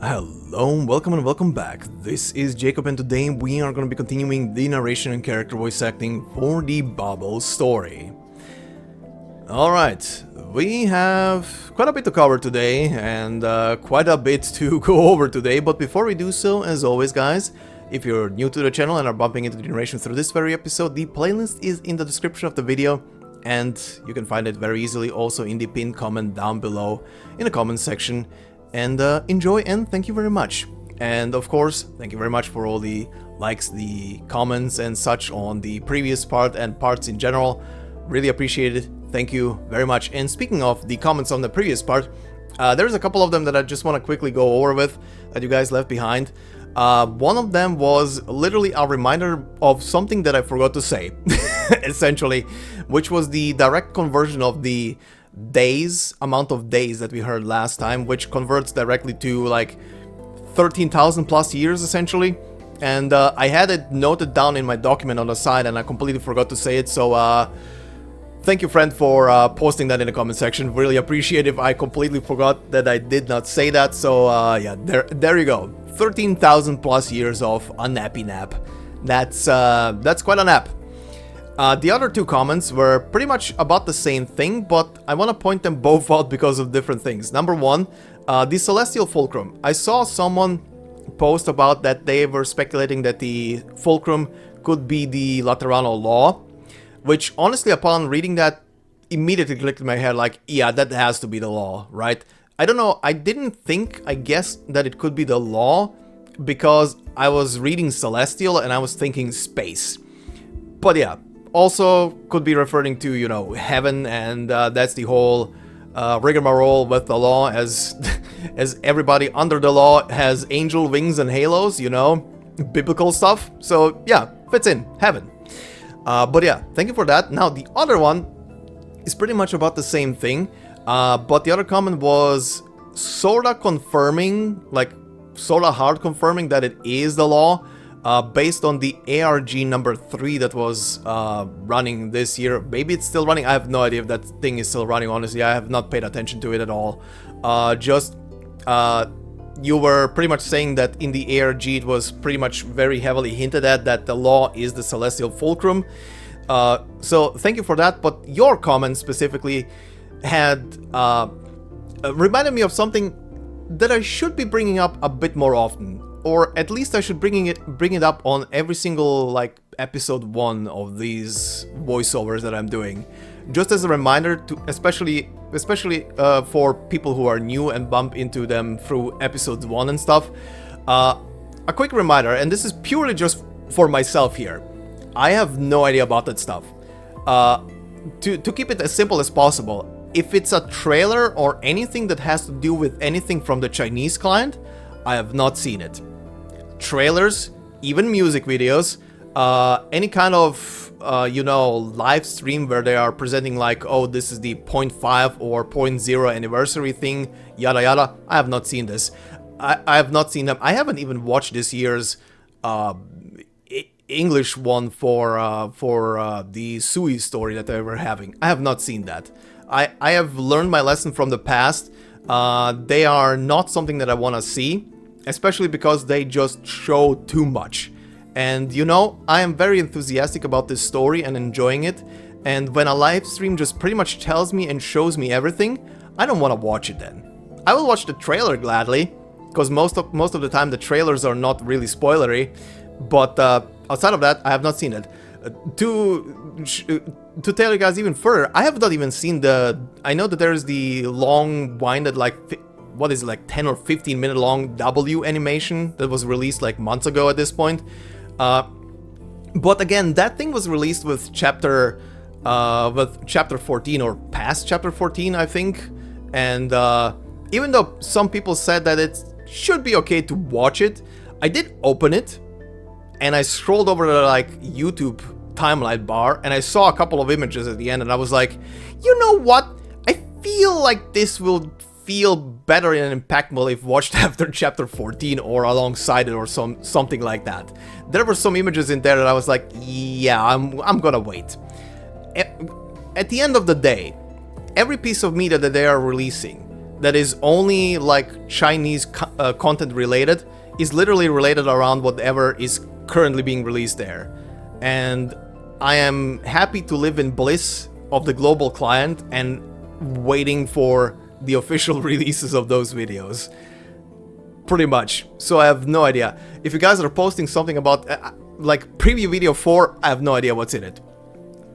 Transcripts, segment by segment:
Hello, welcome and welcome back. This is Jacob and today we are going to be continuing the narration and character voice acting for the Babel story. Alright, we have quite a bit to cover today and quite a bit to go over today, but before we do so, as always guys, if you're new to the channel and are bumping into the narration through this very episode, the playlist is in the description of the video and you can find it very easily also in the pinned comment down below in the comment section. And enjoy and thank you very much. And of course, thank you very much for all the likes, the comments and such on the previous part and parts in general. Really appreciate it. Thank you very much. And speaking of the comments on the previous part, there's a couple of them that I just want to quickly go over with that you guys left behind. One of them was literally a reminder of something that I forgot to say, essentially, which was the direct conversion of the amount of days that we heard last time, which converts directly to like 13,000 plus years essentially. And I had it noted down in my document on the side and I completely forgot to say it, so thank you friend for posting that in the comment section. Really appreciate it. I completely forgot that I did not say that, so yeah, there you go. 13,000 plus years of a nappy nap. That's quite a nap. The other two comments were pretty much about the same thing, but I want to point them both out because of different things. Number one, the Celestial Fulcrum. I saw someone post about that they were speculating that the Fulcrum could be the Laterano Law, which honestly upon reading that immediately clicked in my head like, yeah, that has to be the law, right? I don't know, I guessed that it could be the law because I was reading Celestial and I was thinking space. But yeah. Also could be referring to, you know, heaven, and that's the whole rigmarole with the law, as everybody under the law has angel wings and halos, you know, biblical stuff. So yeah, fits in, heaven. But yeah, thank you for that. Now the other one is pretty much about the same thing, but the other comment was sorta confirming, like sorta hard confirming that it is the law. Based on the ARG number 3 that was running this year. Maybe it's still running, I have no idea if that thing is still running, honestly. I have not paid attention to it at all. You were pretty much saying that in the ARG it was pretty much very heavily hinted at that the law is the Celestial Fulcrum. So thank you for that, but your comment specifically had reminded me of something that I should be bringing up a bit more often. Or at least I should bring it up on every single like episode 1 of these voiceovers that I'm doing, just as a reminder to especially for people who are new and bump into them through episodes 1 and stuff. A quick reminder, and this is purely just for myself here. I have no idea about that stuff. To keep it as simple as possible, if it's a trailer or anything that has to do with anything from the Chinese client, I have not seen it. Trailers, even music videos, any kind of, you know, live stream where they are presenting like, oh, this is the 0.5 or 0.0 anniversary thing, yada yada. I have not seen this. I have not seen them. I haven't even watched this year's English one for the Sui story that they were having. I have not seen that. I have learned my lesson from the past. They are not something that I want to see, especially because they just show too much. And you know, I am very enthusiastic about this story and enjoying it, and when a live stream just pretty much tells me and shows me everything, I don't want to watch it then. I will watch the trailer gladly, because most of the time the trailers are not really spoilery, but outside of that, I have not seen it. To tell you guys even further, I have not even seen I know that there is the long-winded, like, what is it, like 10 or 15 minute long W animation that was released like months ago at this point. But again, that thing was released with chapter 14 or past chapter 14, I think. And even though some people said that it should be okay to watch it, I did open it and I scrolled over the like YouTube timeline bar and I saw a couple of images at the end and I was like, you know what? I feel like this will feel better and impactful if watched after chapter 14 or alongside it or something like that. There were some images in there that I was like, yeah, I'm gonna wait. At the end of the day, every piece of media that they are releasing, that is only like Chinese content related is literally related around whatever is currently being released there. And I am happy to live in bliss of the global client and waiting for the official releases of those videos. Pretty much. So I have no idea. If you guys are posting something about like preview video 4, I have no idea what's in it.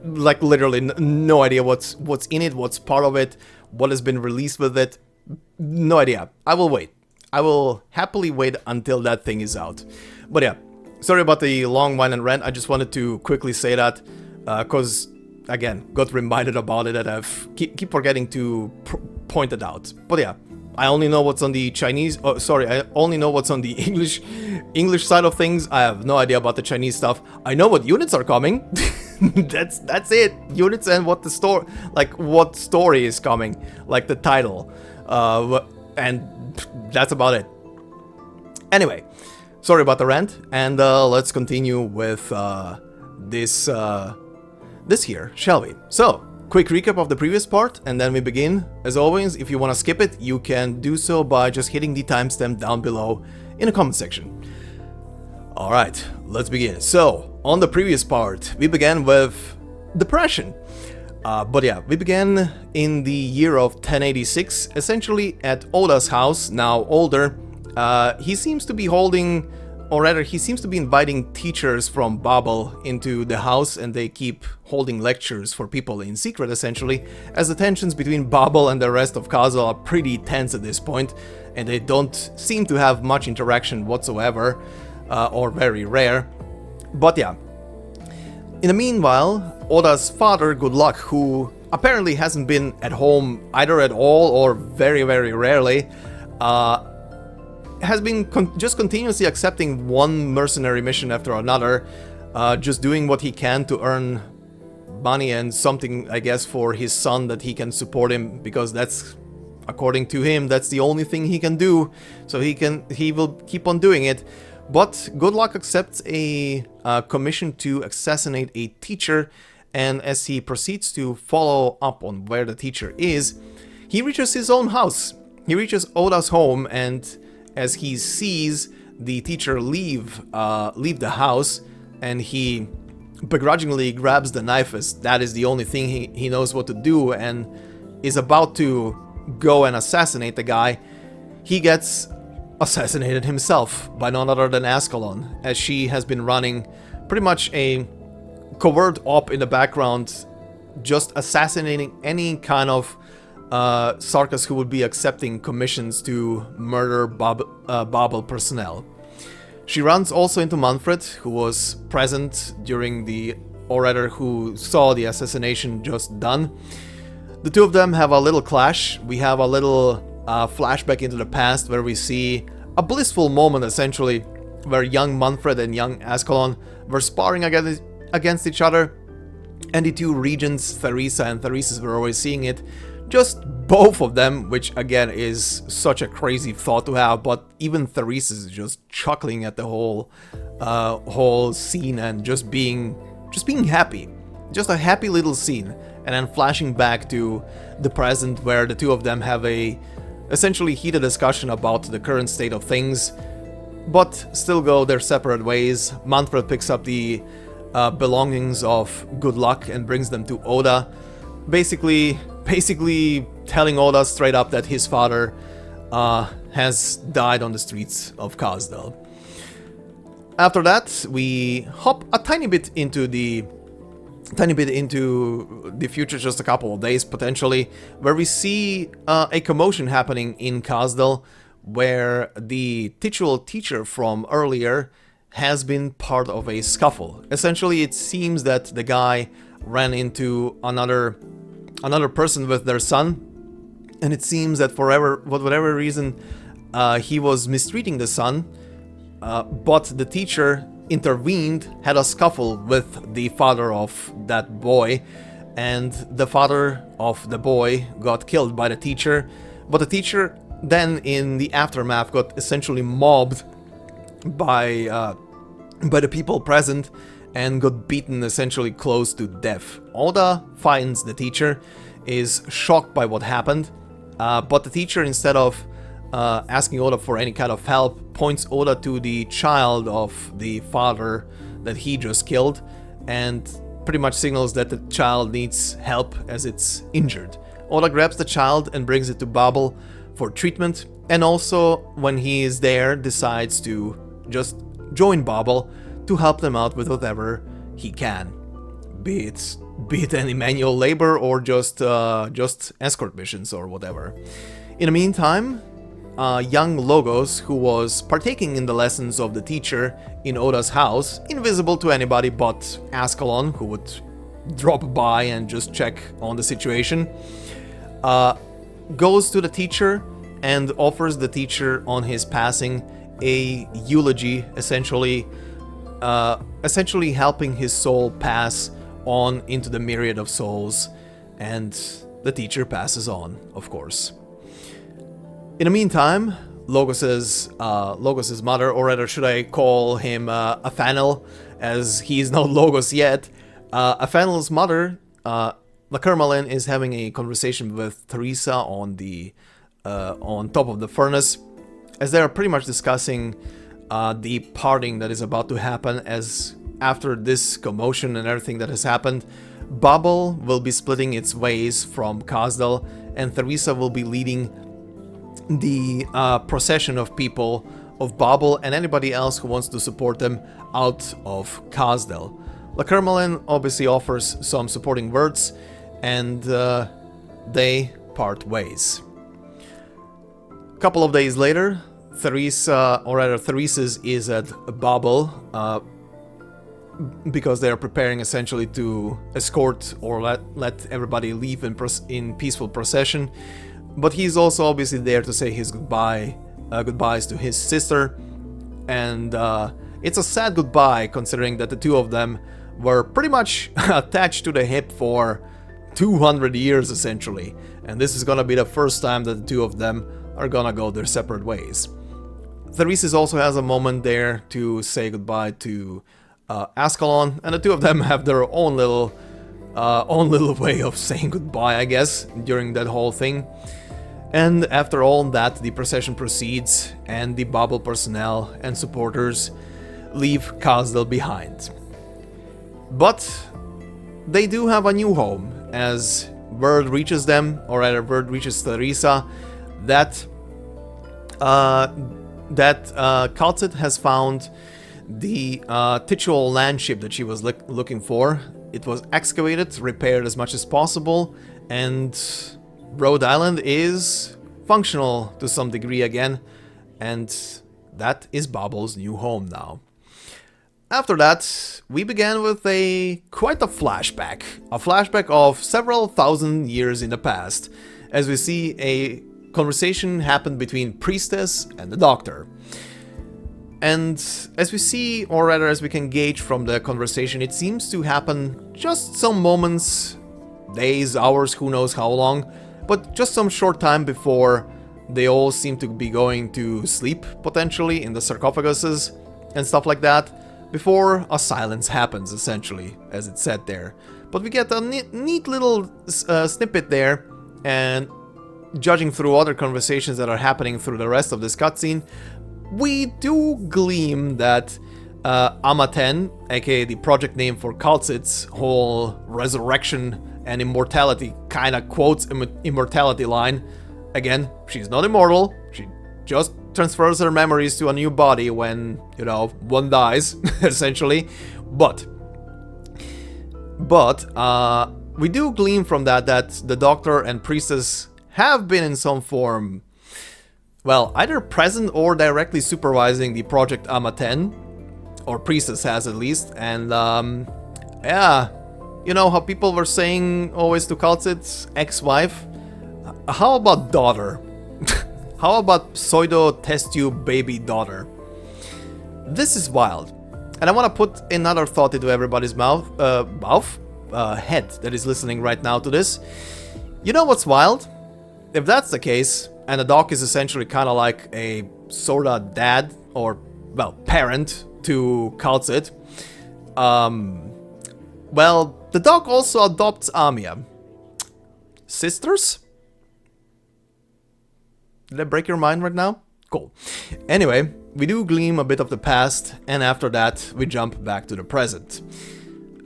Like literally no idea what's in it, what's part of it, what has been released with it. No idea. I will wait. I will happily wait until that thing is out. But yeah, sorry about the long whine and rant. I just wanted to quickly say that because again, got reminded about it that I've keep forgetting to point it out. But yeah, I only know what's on the Chinese. Oh, sorry, I only know what's on the English side of things. I have no idea about the Chinese stuff. I know what units are coming. that's it. Units and what the what story is coming, like the title, and that's about it. Anyway, sorry about the rant, and let's continue with this here, shall we? So, quick recap of the previous part, and then we begin. As always, if you want to skip it, you can do so by just hitting the timestamp down below in the comment section. Alright, let's begin. So, on the previous part, we began with depression. But yeah, we began in the year of 1086, essentially at Oda's house, now older. He seems to be holding, or rather, he seems to be inviting teachers from Babel into the house, and they keep holding lectures for people in secret, essentially, as the tensions between Babel and the rest of Kazal are pretty tense at this point, and they don't seem to have much interaction whatsoever, or very rare. But yeah. In the meanwhile, Oda's father, Good Luck, who apparently hasn't been at home either at all or very, very rarely, has been just continuously accepting one mercenary mission after another, just doing what he can to earn money and something, I guess, for his son that he can support him, because that's, according to him, that's the only thing he can do, so he will keep on doing it. But Good Luck accepts a commission to assassinate a teacher, and as he proceeds to follow up on where the teacher is, he reaches his own house. He reaches Oda's home, and as he sees the teacher leave the house, and he begrudgingly grabs the knife as that is the only thing he knows what to do, and is about to go and assassinate the guy, he gets assassinated himself by none other than Ascalon, as she has been running pretty much a covert op in the background, just assassinating any kind of Sarkas who would be accepting commissions to murder Babel personnel. She runs also into Manfred, who was present during or rather who saw the assassination just done. The two of them have a little clash. We have a little flashback into the past where we see a blissful moment, essentially, where young Manfred and young Ascalon were sparring against each other, and the two regents, Theresa and Theresis, were always seeing it. Just both of them, which again is such a crazy thought to have, but even Theresis is just chuckling at the whole scene and just being happy. Just a happy little scene, and then flashing back to the present where the two of them have a essentially heated discussion about the current state of things, but still go their separate ways. Manfred picks up the belongings of Good Luck and brings them to Oda, basically telling Oda straight up that his father has died on the streets of Kazdal. After that, we hop a tiny bit into the future, just a couple of days potentially, where we see a commotion happening in Kazdal, where the titular teacher from earlier has been part of a scuffle. Essentially, it seems that the guy ran into another person with their son, and it seems that for whatever reason he was mistreating the son, but the teacher intervened, had a scuffle with the father of that boy, and the father of the boy got killed by the teacher, but the teacher then in the aftermath got essentially mobbed by the people present and got beaten essentially close to death. Oda finds the teacher, is shocked by what happened, But the teacher, instead of asking Oda for any kind of help, points Oda to the child of the father that he just killed, and pretty much signals that the child needs help as it's injured. Oda grabs the child and brings it to Babel for treatment, and also when he is there decides to just join Babel to help them out with whatever he can, be it any manual labor or just escort missions or whatever. In the meantime, young Logos, who was partaking in the lessons of the teacher in Oda's house, invisible to anybody but Ascalon, who would drop by and just check on the situation, goes to the teacher and offers the teacher on his passing a eulogy, essentially helping his soul pass on into the myriad of souls, and the teacher passes on, of course. In the meantime, Logos's mother, or rather should I call him Athanel, as he is not Logos yet, Athanel's mother, Lakermalin, is having a conversation with Teresa on top of the furnace, as they are pretty much discussing the parting that is about to happen, as after this commotion and everything that has happened, Babel will be splitting its ways from Kazdal, and Teresa will be leading the procession of people of Babel and anybody else who wants to support them out of Kazdal. Lakermalin obviously offers some supporting words, and they part ways. A couple of days later, Therese's is at Babel, because they are preparing essentially to escort or let everybody leave in peaceful procession. But he's also obviously there to say his goodbyes to his sister, and it's a sad goodbye considering that the two of them were pretty much attached to the hip for 200 years essentially, and this is gonna be the first time that the two of them are gonna go their separate ways. Therese's also has a moment there to say goodbye to Ascalon, and the two of them have their own little way of saying goodbye, I guess, during that whole thing. And after all that, the procession proceeds, and the Babel personnel and supporters leave Kazdal behind. But they do have a new home, as word reaches them, or rather word reaches Teresa, that kal'tsit has found the titular land ship that she was looking for. It was excavated, repaired as much as possible, and Rhodes Island is functional to some degree again, and that is Babel's new home now. After that, we began with quite a flashback of several thousand years in the past, as we see a conversation happen between Priestess and the Doctor. And as we see, or rather as we can gauge from the conversation, it seems to happen just some moments, days, hours, who knows how long, but just some short time before they all seem to be going to sleep, potentially, in the sarcophaguses and stuff like that, before a silence happens, essentially, as it's said there. But we get a neat little snippet there, and judging through other conversations that are happening through the rest of this cutscene, we do glean that Amaten, aka the project name for kal'tsit's whole resurrection and immortality, kinda quotes immortality line. Again, she's not immortal, she just transfers her memories to a new body when, you know, one dies, essentially. But we do glean from that the Doctor and Priestess have been in some form, well, either present or directly supervising the Project Amaten, or Priestess has at least, and yeah, you know how people were saying always to kal'tsit's ex-wife? How about daughter? How about pseudo-test tube baby daughter? This is wild, and I want to put another thought into everybody's head that is listening right now to this. You know what's wild? If that's the case, and the Doc is essentially kind of like a sorta dad, or, well, parent to kal'tsit, well, the Doc also adopts Amiya. Sisters? Did I break your mind right now? Cool. Anyway, we do glean a bit of the past, and after that, we jump back to the present.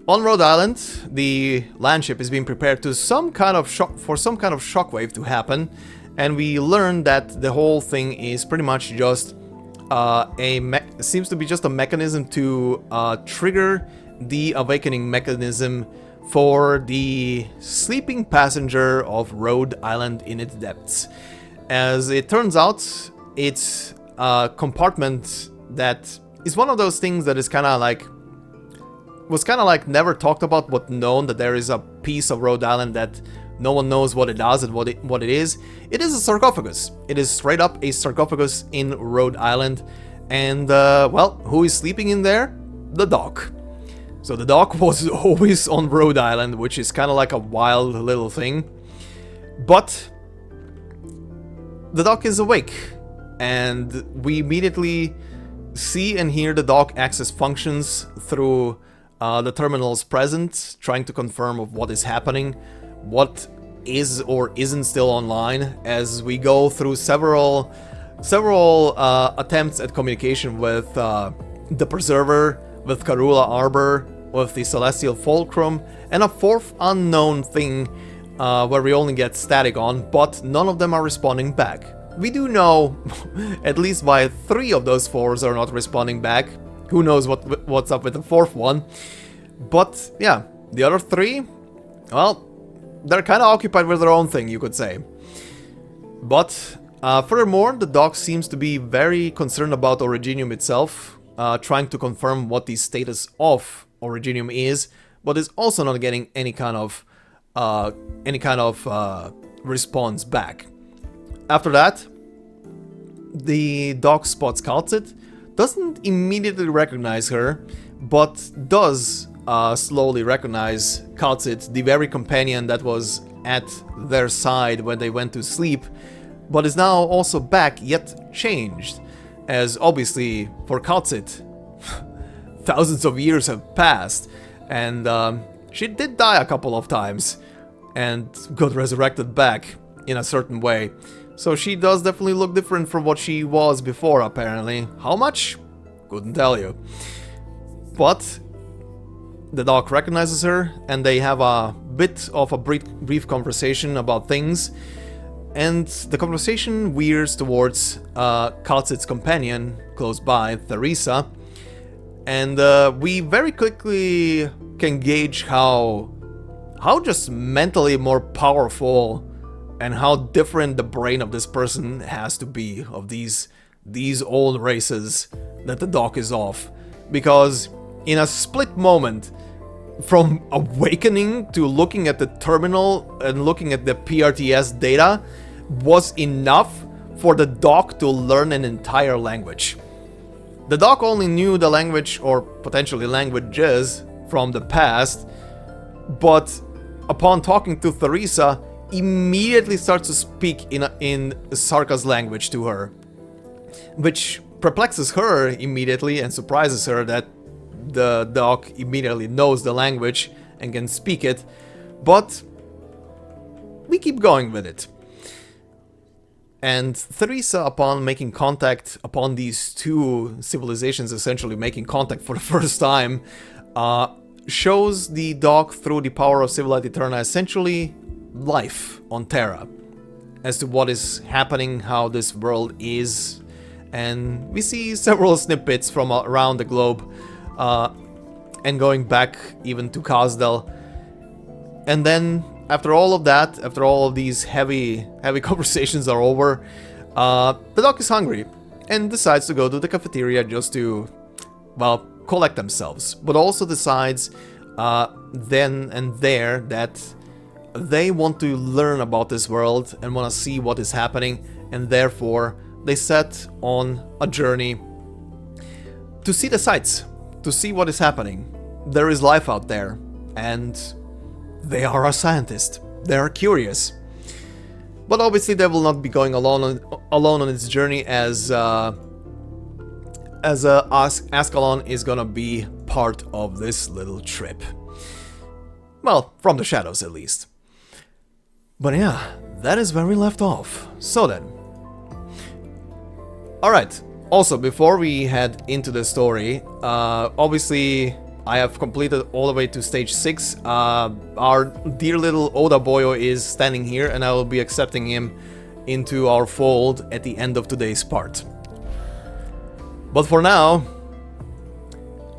On Rhodes Island, the landship is being prepared to some kind of shockwave to happen, and we learn that the whole thing is pretty much just seems to be just a mechanism to trigger the awakening mechanism for the sleeping passenger of Rhodes Island in its depths. As it turns out, it's a compartment that is one of those things that is was kind of like never talked about, but known that there is a piece of Rhodes Island that no one knows what it does and what it is. It is a sarcophagus. It is straight up a sarcophagus in Rhodes Island, and well, who is sleeping in there? The doc. So the doc was always on Rhodes Island, which is kind of like a wild little thing, but the doc is awake, and we immediately see and hear the doc access functions through the terminals present, trying to confirm of what is happening, what is or isn't still online, as we go through several attempts at communication with the Preserver, with Karula Arbor, with the Celestial Fulcrum, and a fourth unknown thing where we only get static on, but none of them are responding back. We do know at least why 3 of those 4s are not responding back. Who knows what's up with the 4th one. But yeah, the other 3, well, they're kind of occupied with their own thing, you could say. But furthermore, the doc seems to be very concerned about Originium itself, trying to confirm what the status of Originium is, but is also not getting any kind of response back. After that, the doc spots kal'tsit, doesn't immediately recognize her, but does slowly recognize kal'tsit, the very companion that was at their side when they went to sleep, but is now also back, yet changed, as obviously for kal'tsit, thousands of years have passed, and she did die a couple of times, and got resurrected back in a certain way. So she does definitely look different from what she was before, apparently. How much? Couldn't tell you. But the doc recognizes her, and they have a bit of a brief conversation about things. And the conversation veers towards kal'tsit's companion close by, Theresa. And we very quickly can gauge how just mentally more powerful and how different the brain of this person has to be, of these old races that the doc is off. Because in a split moment, from awakening to looking at the terminal and looking at the PRTS data, was enough for the doc to learn an entire language. The doc only knew the language, or potentially languages, from the past, but upon talking to Theresa, immediately starts to speak in Sarka's language to her, which perplexes her immediately and surprises her that the doc immediately knows the language and can speak it, but we keep going with it. And Theresa, upon making contact, upon these 2 civilizations essentially making contact for the first time, shows the doc through the power of Civilite Eterna essentially life on Terra, as to what is happening, how this world is, and we see several snippets from around the globe, and going back even to Kazdel. And then after all of that, after all of these heavy conversations are over, the doc is hungry and decides to go to the cafeteria just to, well, collect themselves, but also decides then and there that they want to learn about this world and want to see what is happening, and therefore they set on a journey to see the sights, to see what is happening. There is life out there, and they are a scientist. They are curious. But obviously they will not be going alone on its journey, as Ascalon is gonna be part of this little trip. Well, from the shadows at least. But yeah, that is where we left off. So then, Alright, also before we head into the story, obviously I have completed all the way to stage 6. Our dear little Oda boyo is standing here and I will be accepting him into our fold at the end of today's part. But for now,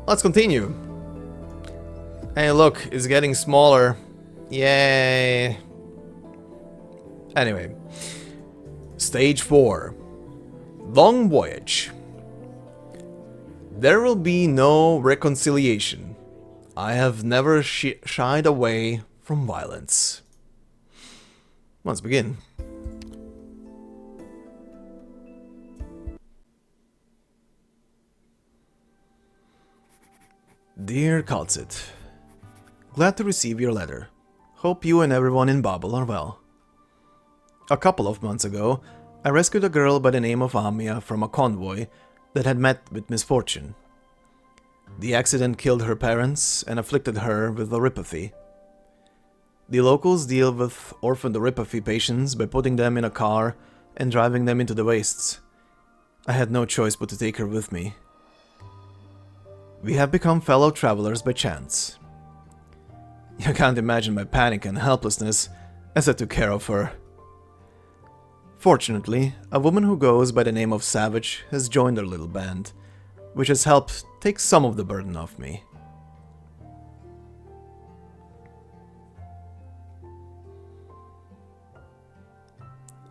let's continue. Hey look, it's getting smaller. Yay. Anyway, stage 4. Long voyage. There will be no reconciliation. I have never shied away from violence. Let's begin. Dear kal'tsit, glad to receive your letter. Hope you and everyone in Babel are well. A couple of months ago, I rescued a girl by the name of Amia from a convoy that had met with misfortune. The accident killed her parents and afflicted her with oropathy. The locals deal with orphaned oropathy patients by putting them in a car and driving them into the wastes. I had no choice but to take her with me. We have become fellow travelers by chance. You can't imagine my panic and helplessness as I took care of her. Fortunately, a woman who goes by the name of Savage has joined our little band, which has helped take some of the burden off me.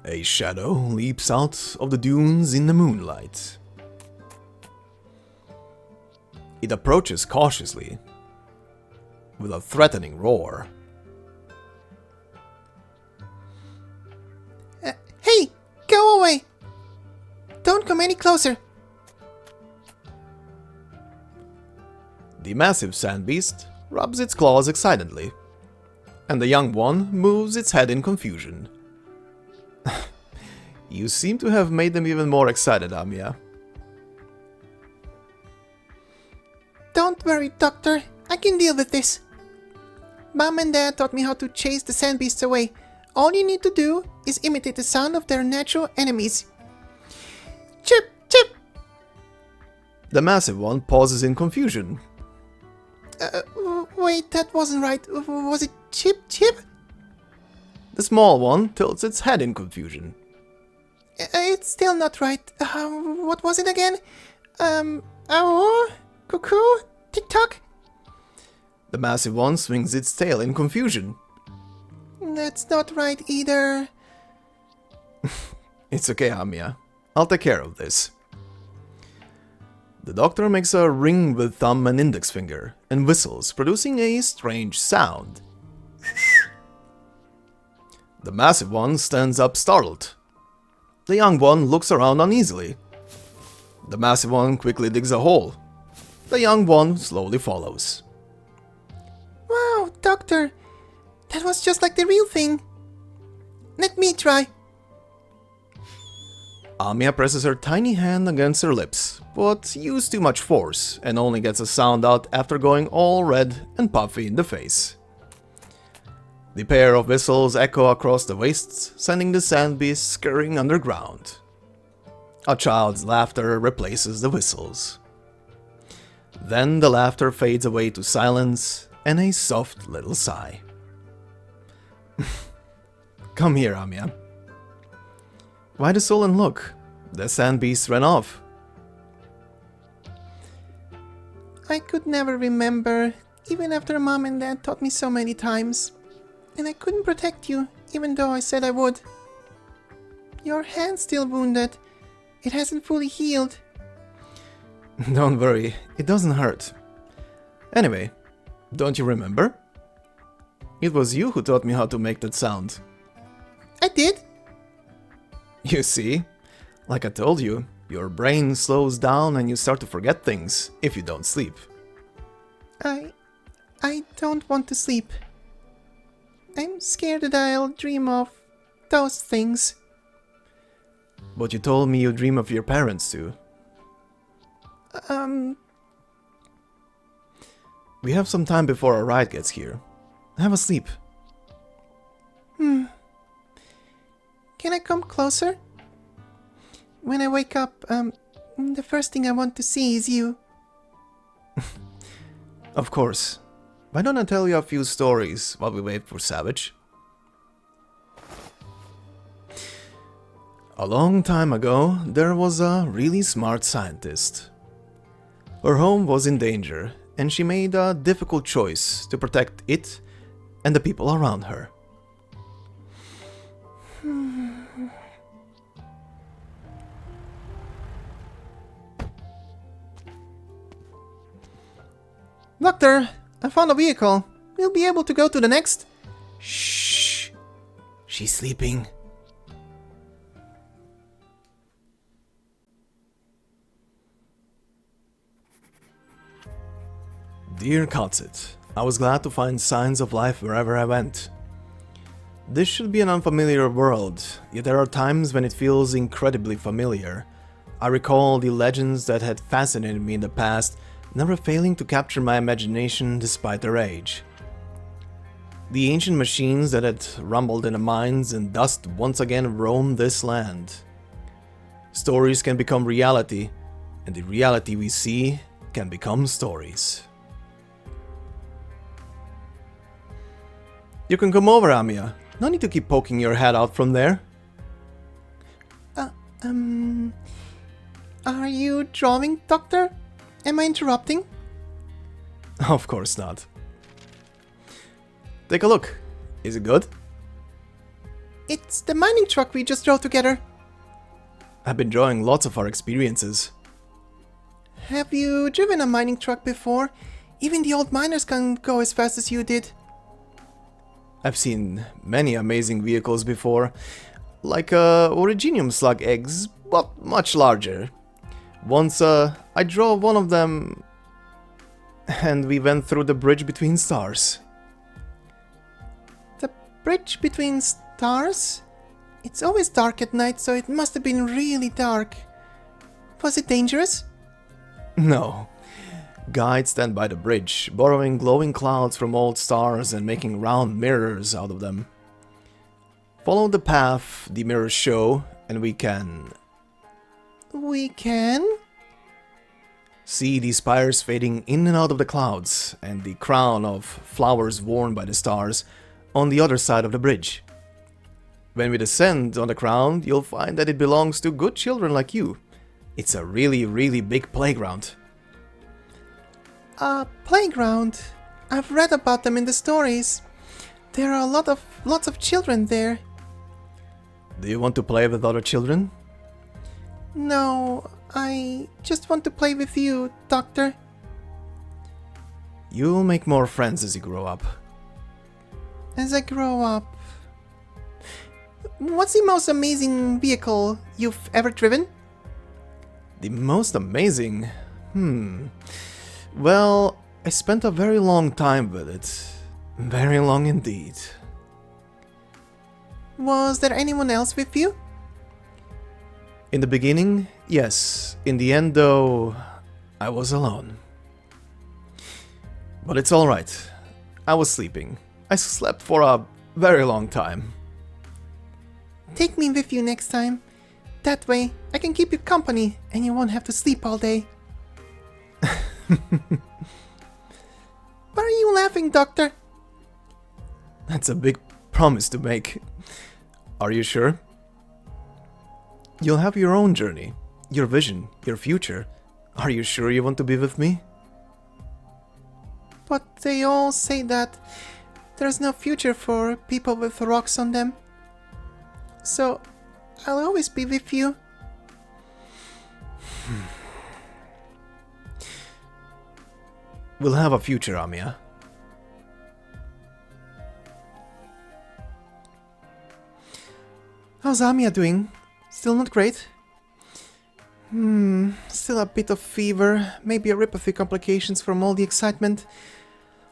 A shadow leaps out of the dunes in the moonlight. It approaches cautiously, with a threatening roar. Hey! Go away! Don't come any closer! The massive sand beast rubs its claws excitedly, and the young one moves its head in confusion. You seem to have made them even more excited, Amia. Don't worry, Doctor. I can deal with this. Mom and Dad taught me how to chase the sand beasts away. All you need to do is imitate the sound of their natural enemies. Chip, chip! The massive one pauses in confusion. Wait, that wasn't right. Was it chip, chip? The small one tilts its head in confusion. It's still not right. What was it again? Oh, cuckoo, tick-tock? The massive one swings its tail in confusion. That's not right either. It's okay, Amia. I'll take care of this. The doctor makes a ring with thumb and index finger and whistles, producing a strange sound. The massive one stands up startled. The young one looks around uneasily. The massive one quickly digs a hole. The young one slowly follows. Wow, Doctor! That was just like the real thing. Let me try. Amia presses her tiny hand against her lips, but uses too much force and only gets a sound out after going all red and puffy in the face. The pair of whistles echo across the wastes, sending the sand beast scurrying underground. A child's laughter replaces the whistles. Then the laughter fades away to silence and a soft little sigh. Come here, Amia. Why the sullen look? The sand beast ran off. I could never remember, even after Mom and Dad taught me so many times. And I couldn't protect you, even though I said I would. Your hand's still wounded. It hasn't fully healed. Don't worry, it doesn't hurt. Anyway, don't you remember? It was you who taught me how to make that sound. I did? You see? Like I told you, your brain slows down and you start to forget things if you don't sleep. I don't want to sleep. I'm scared that I'll dream of those things. But you told me you dream of your parents too. We have some time before our ride gets here. Have a sleep. Can I come closer? When I wake up, the first thing I want to see is you. Of course. Why don't I tell you a few stories while we wait for Savage? A long time ago, there was a really smart scientist. Her home was in danger, and she made a difficult choice to protect it and the people around her. Doctor, I found a vehicle. We'll be able to go to the next... Shh! She's sleeping. Dear kal'tsit, I was glad to find signs of life wherever I went. This should be an unfamiliar world, yet there are times when it feels incredibly familiar. I recall the legends that had fascinated me in the past, never failing to capture my imagination despite their age. The ancient machines that had rumbled in the mines and dust once again roam this land. Stories can become reality, and the reality we see can become stories. You can come over, Amiya. No need to keep poking your head out from there. Are you drawing, Doctor? Am I interrupting? Of course not. Take a look. Is it good? It's the mining truck we just drove together. I've been drawing lots of our experiences. Have you driven a mining truck before? Even the old miners can't go as fast as you did. I've seen many amazing vehicles before, like originium slug eggs, but much larger. Once I drove one of them and we went through the bridge between stars. The bridge between stars? It's always dark at night, so it must have been really dark. Was it dangerous? No. Guides stand by the bridge, borrowing glowing clouds from old stars and making round mirrors out of them. Follow the path the mirrors show, and we can... We can? See the spires fading in and out of the clouds, and the crown of flowers worn by the stars on the other side of the bridge. When we descend on the crown, you'll find that it belongs to good children like you. It's a really, really big playground. A playground. I've read about them in the stories. There are lots of children there. Do you want to play with other children? No, I just want to play with you, Doctor. You'll make more friends as you grow up. As I grow up... What's the most amazing vehicle you've ever driven? The most amazing? Well, I spent a very long time with it. Very long indeed. Was there anyone else with you? In the beginning, yes. In the end, though, I was alone. But it's alright. I was sleeping. I slept for a very long time. Take me with you next time. That way, I can keep you company and you won't have to sleep all day. Why are you laughing, Doctor? That's a big promise to make. Are you sure? You'll have your own journey, your vision, your future. Are you sure you want to be with me? But they all say that there's no future for people with rocks on them. So, I'll always be with you. We'll have a future, Amiya. How's Amiya doing? Still not great? Still a bit of fever, maybe ripathy complications from all the excitement.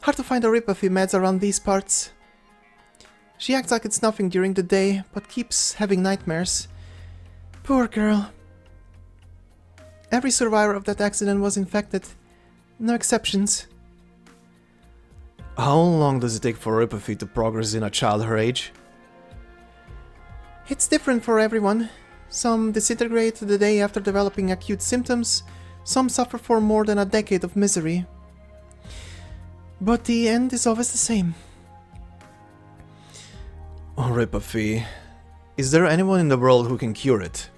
Hard to find ripathy meds around these parts. She acts like it's nothing during the day, but keeps having nightmares. Poor girl. Every survivor of that accident was infected. No exceptions. How long does it take for ripathy to progress in a child her age? It's different for everyone. Some disintegrate the day after developing acute symptoms, some suffer for more than a decade of misery. But the end is always the same. Horipathy. Is there anyone in the world who can cure it?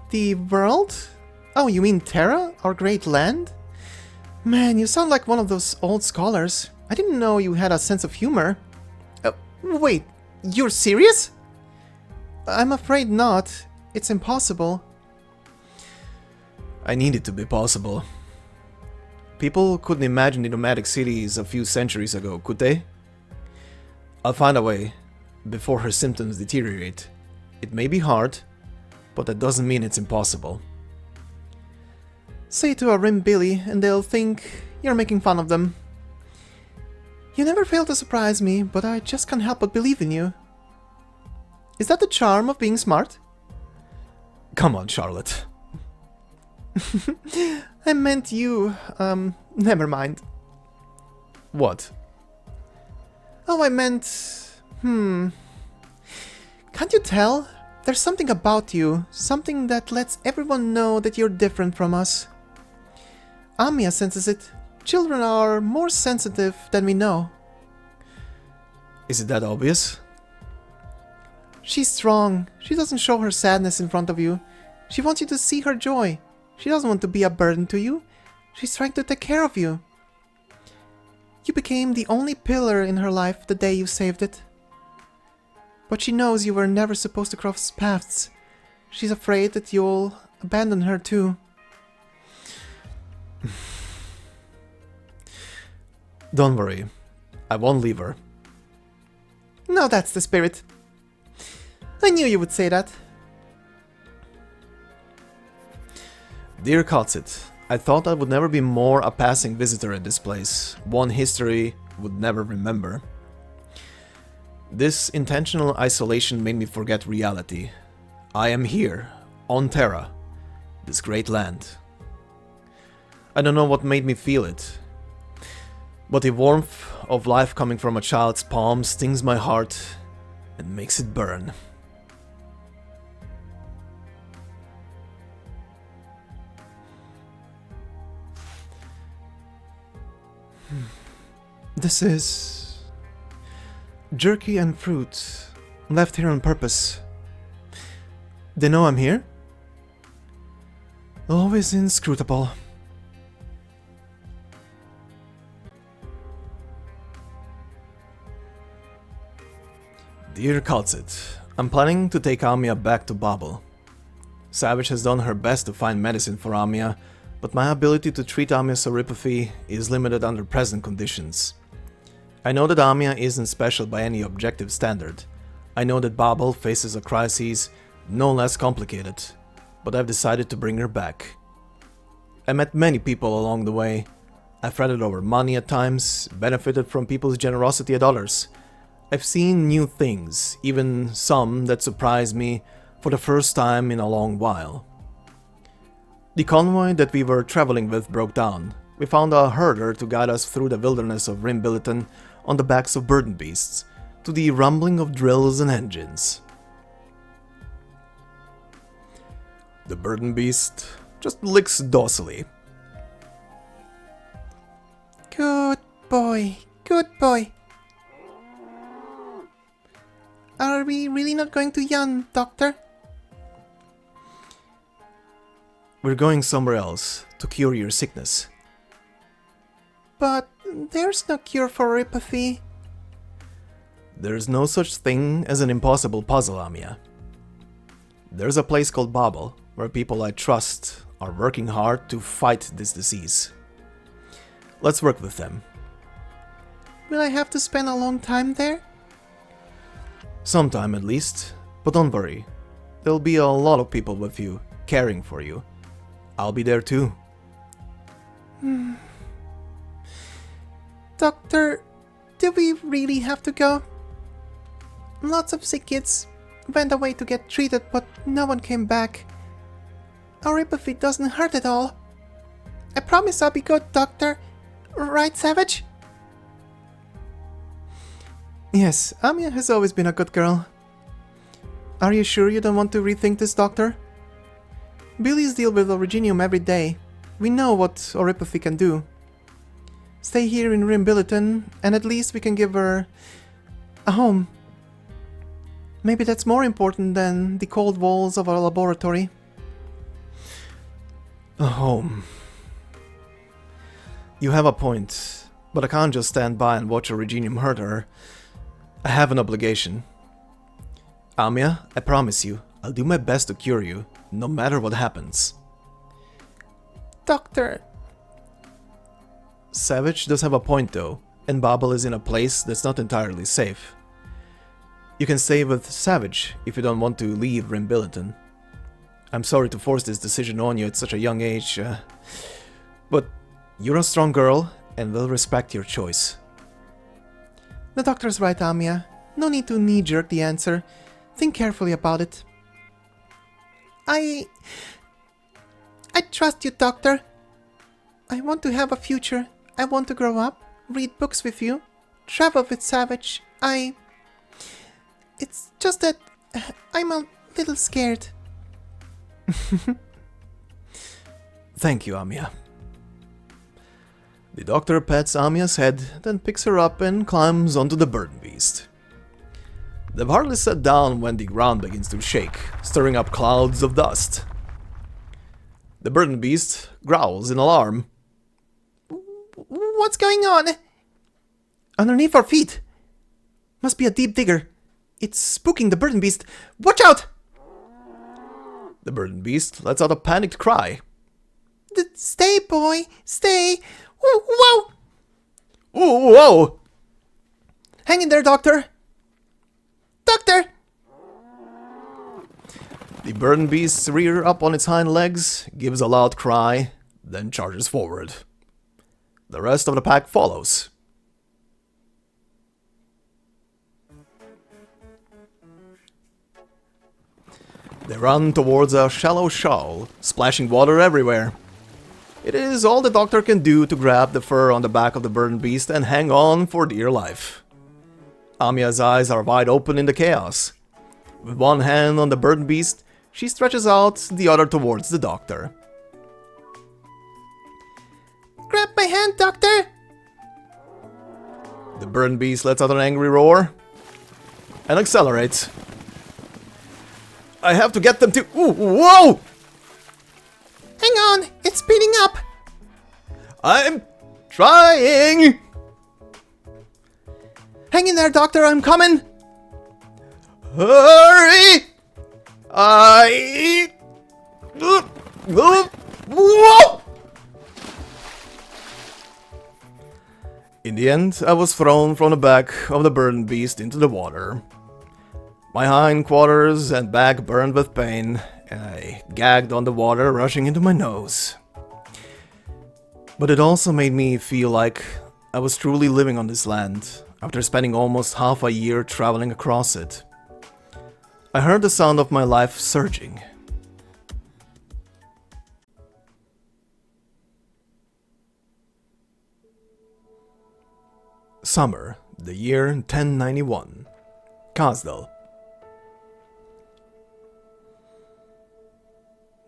The world? Oh, you mean Terra, our great land? Man, you sound like one of those old scholars. I didn't know you had a sense of humor. Wait, you're serious? I'm afraid not. It's impossible. I need it to be possible. People couldn't imagine the nomadic cities a few centuries ago, could they? I'll find a way, before her symptoms deteriorate. It may be hard, but that doesn't mean it's impossible. Say it to a Rim Billy and they'll think you're making fun of them. You never fail to surprise me, but I just can't help but believe in you. Is that the charm of being smart? Come on, Charlotte. I meant you. Never mind. What? Oh, I meant... Can't you tell? There's something about you, something that lets everyone know that you're different from us. Amiya senses it. Children are more sensitive than we know. Is it that obvious? She's strong. She doesn't show her sadness in front of you. She wants you to see her joy. She doesn't want to be a burden to you. She's trying to take care of you. You became the only pillar in her life the day you saved it. But she knows you were never supposed to cross paths. She's afraid that you'll abandon her too. Don't worry. I won't leave her. No, that's the spirit. I knew you would say that. Dear kal'tsit, I thought I would never be more a passing visitor at this place, one history would never remember. This intentional isolation made me forget reality. I am here, on Terra, this great land. I don't know what made me feel it, but the warmth of life coming from a child's palm stings my heart and makes it burn. This is... jerky and fruit, left here on purpose. They know I'm here? Always inscrutable. Dear kal'tsit, I'm planning to take Amiya back to Babel. Savage has done her best to find medicine for Amiya, but my ability to treat Amiya's horipathy is limited under present conditions. I know that Amiya isn't special by any objective standard. I know that Babel faces a crisis no less complicated, but I've decided to bring her back. I met many people along the way. I fretted over money at times, benefited from people's generosity at others. I've seen new things, even some that surprised me for the first time in a long while. The convoy that we were traveling with broke down. We found a herder to guide us through the wilderness of Rimbiliton on the backs of burden beasts, to the rumbling of drills and engines. The burden beast just licks docilely. Good boy, good boy. Are we really not going to Yan, Doctor? We're going somewhere else to cure your sickness. But there's no cure for horipathy. There's no such thing as an impossible puzzle, Amiya. There's a place called Babel, where people I trust are working hard to fight this disease. Let's work with them. Will I have to spend a long time there? Some time at least, but don't worry. There'll be a lot of people with you, caring for you. I'll be there too. Doctor, do we really have to go? Lots of sick kids went away to get treated, but no one came back. Our horipathy doesn't hurt at all. I promise I'll be good, Doctor. Right, Savage? Yes, Amiya has always been a good girl. Are you sure you don't want to rethink this, Doctor? Billies deal with Originium every day. We know what Oripathy can do. Stay here in Rimbilliton, and at least we can give her a home. Maybe that's more important than the cold walls of our laboratory. A home. You have a point, but I can't just stand by and watch Originium hurt her. I have an obligation. Amia, I promise you, I'll do my best to cure you, no matter what happens. Doctor. Savage does have a point though, and Babel is in a place that's not entirely safe. You can stay with Savage if you don't want to leave Rimbilliton. I'm sorry to force this decision on you at such a young age, but you're a strong girl and will respect your choice. The doctor's right, Amia. No need to knee-jerk the answer. Think carefully about it. I trust you, Doctor. I want to have a future. I want to grow up, read books with you, travel with Savage. It's just that I'm a little scared. Thank you, Amia. The doctor pats Amia's head, then picks her up and climbs onto the burden beast. They've hardly sat down when the ground begins to shake, stirring up clouds of dust. The burden beast growls in alarm. What's going on? Underneath our feet. Must be a deep digger. It's spooking the burden beast. Watch out! The burden beast lets out a panicked cry. Stay, boy. Stay. Whoa! Whoa! Hang in there, Doctor. Doctor! The burden beast rears up on its hind legs, gives a loud cry, then charges forward. The rest of the pack follows. They run towards a shallow shoal, splashing water everywhere. It is all the doctor can do to grab the fur on the back of the burden beast and hang on for dear life. Amia's eyes are wide open in the chaos. With one hand on the burden beast, she stretches out the other towards the doctor. Grab my hand, Doctor! The burden beast lets out an angry roar and accelerates. I have to get them to... Ooh, whoa! Hang on, it's speeding up! I'm trying! Hang in there, Doctor, I'm coming! Hurry! Whoa! In the end, I was thrown from the back of the burden beast into the water. My hindquarters and back burned with pain, and I gagged on the water rushing into my nose. But it also made me feel like I was truly living on this land, after spending almost half a year traveling across it. I heard the sound of my life surging. Summer, the year 1091. Kazdal.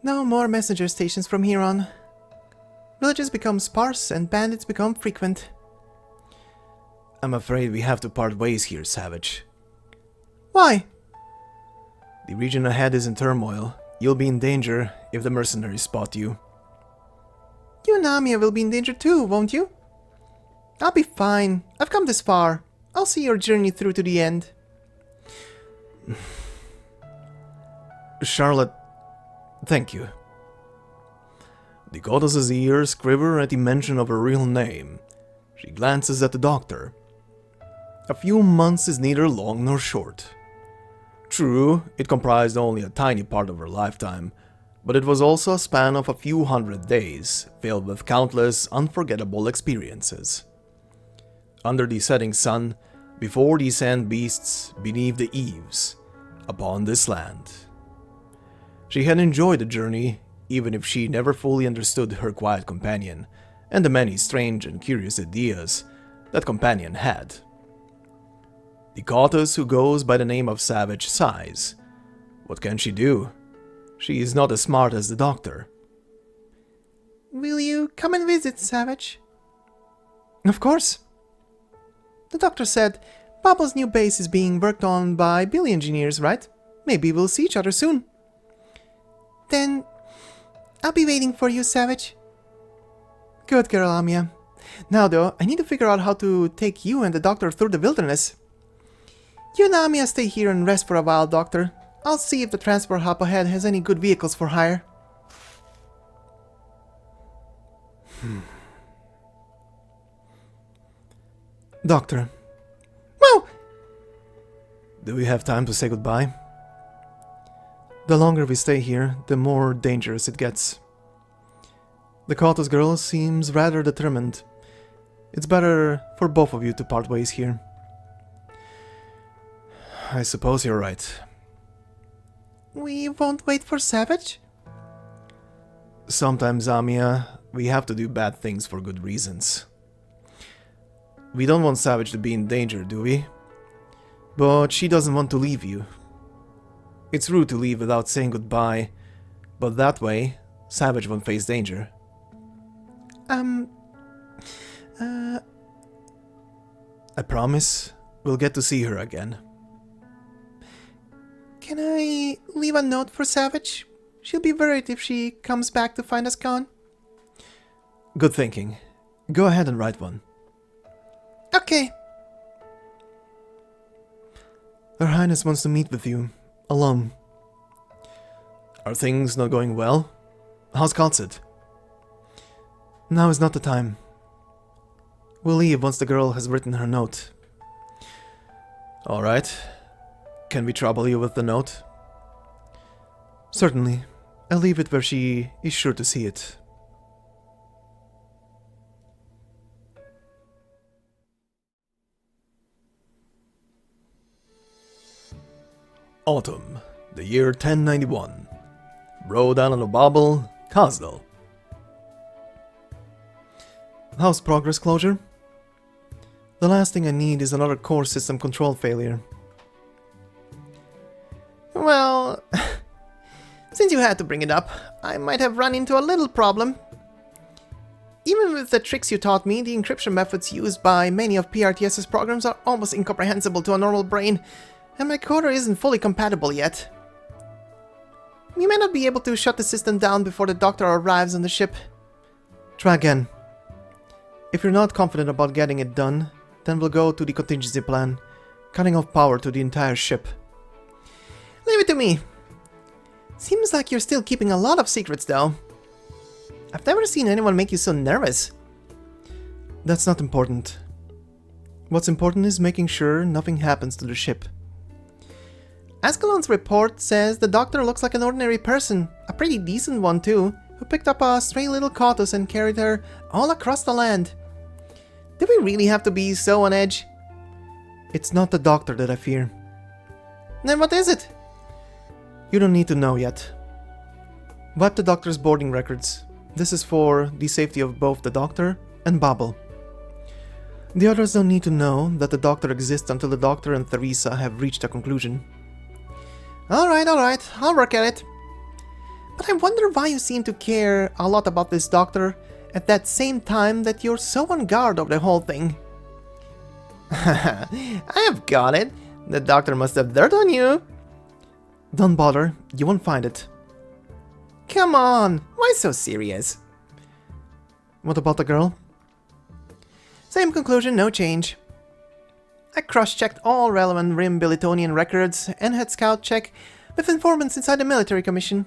No more messenger stations from here on. Villages become sparse and bandits become frequent. I'm afraid we have to part ways here, Savage. Why? The region ahead is in turmoil. You'll be in danger if the mercenaries spot you. You and Amia will be in danger too, won't you? I'll be fine. I've come this far. I'll see your journey through to the end. Charlotte, thank you. The goddess's ears quiver at the mention of her real name. She glances at the doctor. A few months is neither long nor short. True, it comprised only a tiny part of her lifetime, but it was also a span of a few hundred days, filled with countless unforgettable experiences. Under the setting sun, before the sand beasts, beneath the eaves, upon this land. She had enjoyed the journey, even if she never fully understood her quiet companion, and the many strange and curious ideas that companion had. The goddess who goes by the name of Savage sighs, What can she do? She is not as smart as the doctor. Will you come and visit, Savage? Of course. The doctor said Babel's new base is being worked on by Billy engineers, right? Maybe we'll see each other soon. Then I'll be waiting for you, Savage. Good girl, Amiya. Now though, I need to figure out how to take you and the doctor through the wilderness. You and Amiya stay here and rest for a while, Doctor. I'll see if the transport hub ahead has any good vehicles for hire. Doctor. Whoa! Do we have time to say goodbye? The longer we stay here, the more dangerous it gets. The Kal'tsit girl seems rather determined. It's better for both of you to part ways here. I suppose you're right. We won't wait for Savage? Sometimes, Amiya, we have to do bad things for good reasons. We don't want Savage to be in danger, do we? But she doesn't want to leave you. It's rude to leave without saying goodbye, but that way, Savage won't face danger. I promise we'll get to see her again. Can I leave a note for Savage? She'll be worried if she comes back to find us gone. Good thinking. Go ahead and write one. Okay. Her Highness wants to meet with you, alone. Are things not going well? How's kal'tsit? Now is not the time. We'll leave once the girl has written her note. Alright. Can we trouble you with the note? Certainly. I'll leave it where she is sure to see it. Autumn, the year 1091. Rhodes Island of Babel, Kasdal. How's progress, Closure? The last thing I need is another core system control failure. Well, since you had to bring it up, I might have run into a little problem. Even with the tricks you taught me, the encryption methods used by many of PRTS's programs are almost incomprehensible to a normal brain, and my coder isn't fully compatible yet. We may not be able to shut the system down before the doctor arrives on the ship. Try again. If you're not confident about getting it done, then we'll go to the contingency plan, cutting off power to the entire ship. Leave it to me. Seems like you're still keeping a lot of secrets, though. I've never seen anyone make you so nervous. That's not important. What's important is making sure nothing happens to the ship. Ascalon's report says the doctor looks like an ordinary person, a pretty decent one too, who picked up a stray little kal'tsit and carried her all across the land. Do we really have to be so on edge? It's not the doctor that I fear. Then what is it? You don't need to know yet. Wipe the doctor's boarding records. This is for the safety of both the doctor and Babel. The others don't need to know that the doctor exists until the doctor and Theresa have reached a conclusion. Alright, I'll work at it. But I wonder why you seem to care a lot about this doctor at that same time that you're so on guard over the whole thing. I've got it. The doctor must have dirt on you. Don't bother, you won't find it. Come on, why so serious? What about the girl? Same conclusion, no change. I cross-checked all relevant Rim Bilitonian records and had scout check with informants inside the military commission.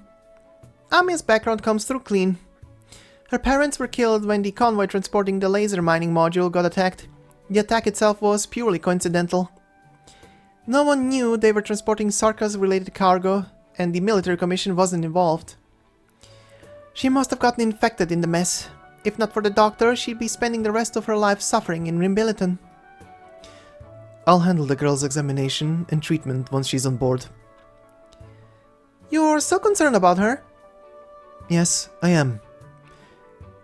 Amiya's background comes through clean. Her parents were killed when the convoy transporting the laser mining module got attacked. The attack itself was purely coincidental. No one knew they were transporting Sarkas-related cargo, and the military commission wasn't involved. She must have gotten infected in the mess. If not for the doctor, she'd be spending the rest of her life suffering in Rimbiliton. I'll handle the girl's examination and treatment once she's on board. You're so concerned about her? Yes, I am.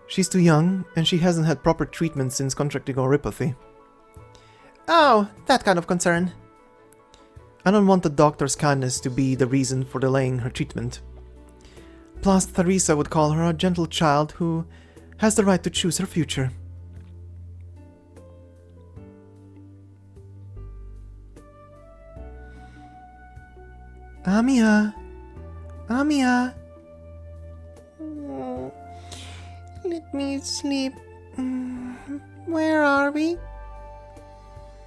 She's too young, and she hasn't had proper treatment since contracting oropathy. Oh, that kind of concern. I don't want the doctor's kindness to be the reason for delaying her treatment. Plus, Theresa would call her a gentle child who has the right to choose her future. Amia! Amia! Let me sleep. Where are we?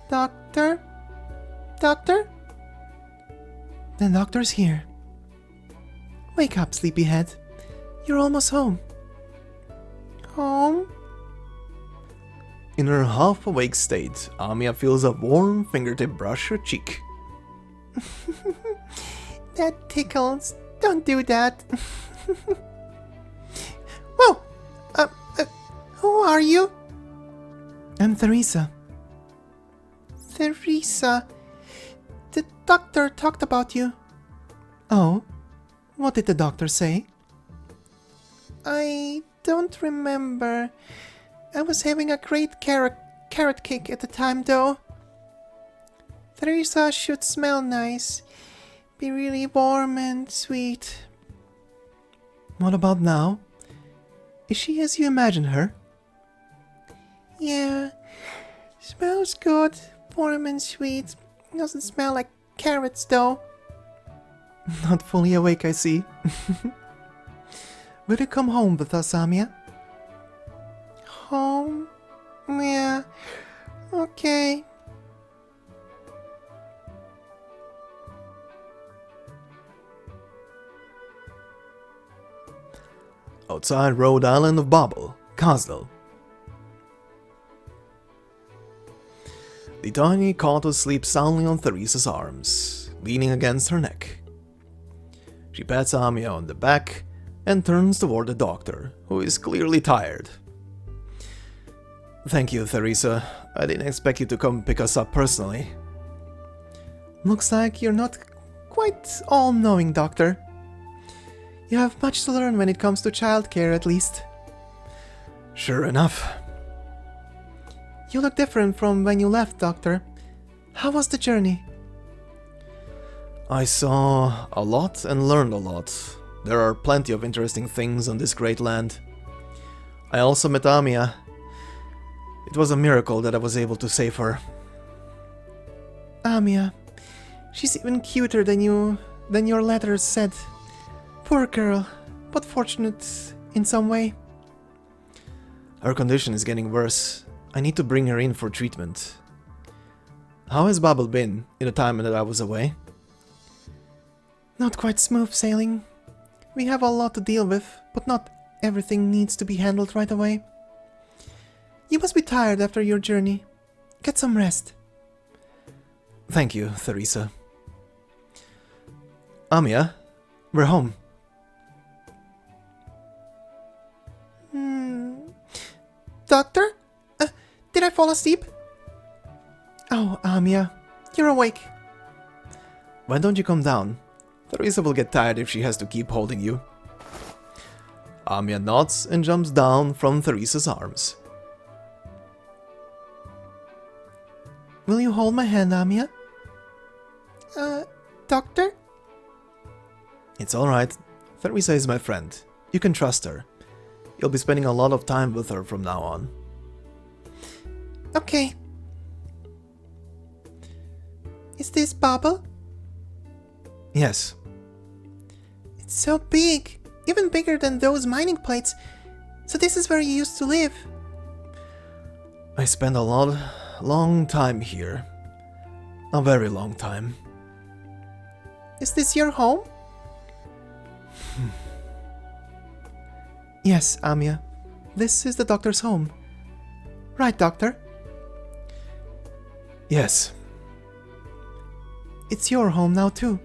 Doctor? Doctor? The doctor's here. Wake up, sleepyhead. You're almost home. Home? In her half-awake state, Amia feels a warm fingertip brush her cheek. That tickles. Don't do that. Whoa! Who are you? I'm Theresa. Theresa. The doctor talked about you. Oh? What did the doctor say? I don't remember. I was having a great carrot cake at the time, though. Theresa should smell nice. Be really warm and sweet. What about now? Is she as you imagine her? Yeah. Smells good. Warm and sweet. Doesn't smell like carrots, though. Not fully awake, I see. Will you come home with us, Amia? Home? Yeah. Okay. Outside Rhodes Island of Babel, Castle. The tiny tortoise sleeps soundly on Theresa's arms, leaning against her neck. She pats Amia on the back and turns toward the doctor, who is clearly tired. Thank you, Theresa. I didn't expect you to come pick us up personally. Looks like you're not quite all-knowing, Doctor. You have much to learn when it comes to childcare, at least. Sure enough. You look different from when you left, Doctor. How was the journey? I saw a lot and learned a lot. There are plenty of interesting things on this great land. I also met Amia. It was a miracle that I was able to save her. Amia. She's even cuter than your letters said. Poor girl, but fortunate in some way. Her condition is getting worse. I need to bring her in for treatment. How has Babel been in the time that I was away? Not quite smooth sailing. We have a lot to deal with, but not everything needs to be handled right away. You must be tired after your journey. Get some rest. Thank you, Theresa. Amia, we're home. Doctor? Did I fall asleep? Oh, Amia, you're awake. Why don't you come down? Theresa will get tired if she has to keep holding you. Amia nods and jumps down from Theresa's arms. Will you hold my hand, Amia? Doctor? It's alright. Theresa is my friend. You can trust her. You'll be spending a lot of time with her from now on. Okay. Is this Babel? Yes. It's so big. Even bigger than those mining plates. So this is where you used to live. I spent a long time here. A very long time. Is this your home? Yes, Amia. This is the doctor's home. Right, Doctor? Yes. It's your home now, too.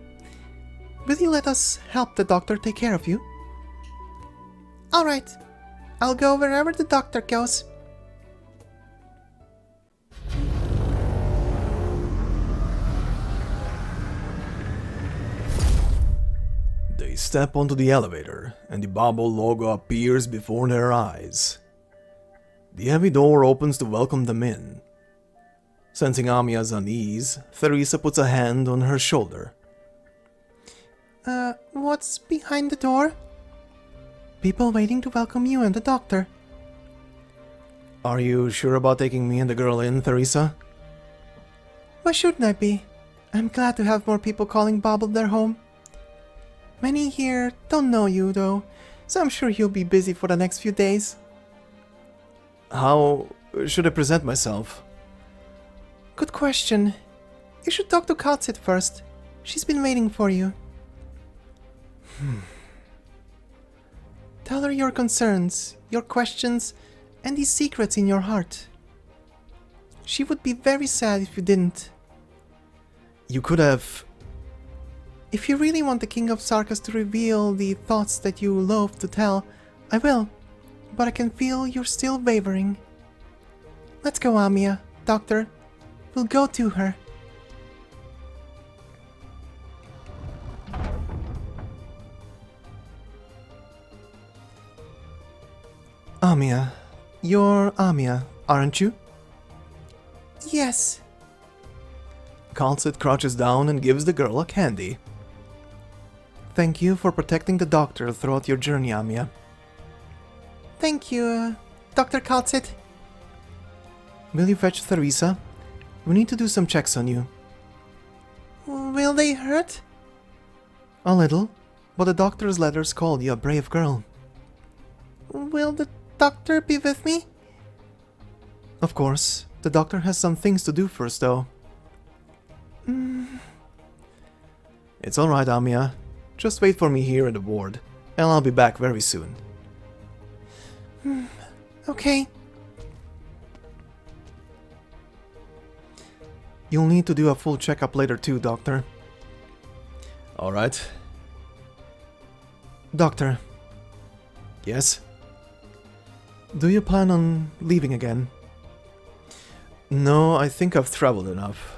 Will you let us help the doctor take care of you? Alright. I'll go wherever the doctor goes. They step onto the elevator, and the Babel logo appears before their eyes. The heavy door opens to welcome them in. Sensing Amia's unease, Theresa puts a hand on her shoulder. What's behind the door? People waiting to welcome you and the doctor. Are you sure about taking me and the girl in, Theresa? Why shouldn't I be? I'm glad to have more people calling Babel their home. Many here don't know you, though, so I'm sure you'll be busy for the next few days. How should I present myself? Good question. You should talk to kal'tsit first. She's been waiting for you. Tell her your concerns, your questions, and these secrets in your heart. She would be very sad if you didn't. You could have... If you really want the King of Sarkas to reveal the thoughts that you loathe to tell, I will, but I can feel you're still wavering. Let's go, Amia, Doctor. We'll go to her. Amia. You're Amia, aren't you? Yes. kal'tsit crouches down and gives the girl a candy. Thank you for protecting the doctor throughout your journey, Amia. Thank you, Dr. kal'tsit. Will you fetch Theresa? We need to do some checks on you. Will they hurt? A little, but the doctor's letters called you a brave girl. Will the doctor be with me? Of course. The doctor has some things to do first, though. It's alright, Amia. Just wait for me here in the ward, and I'll be back very soon. Okay. You'll need to do a full checkup later too, Doctor. Alright. Doctor. Yes? Do you plan on leaving again? No, I think I've traveled enough.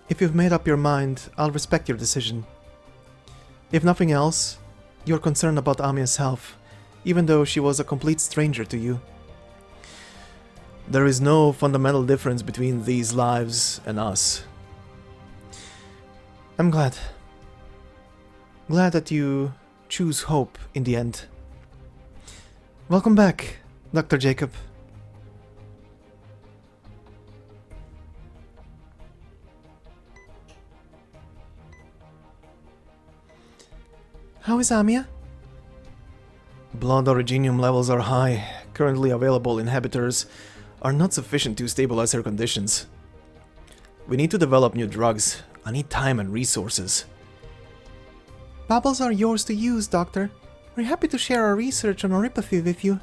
If you've made up your mind, I'll respect your decision. If nothing else, you're concerned about Amia's health, even though she was a complete stranger to you. There is no fundamental difference between these lives and us. I'm glad. Glad that you choose hope in the end. Welcome back, Dr. Jacob. How is Amia? Blood originium levels are high. Currently available inhibitors are not sufficient to stabilize her conditions. We need to develop new drugs. I need time and resources. Bubbles are yours to use, Doctor. We're happy to share our research on neuropathy with you.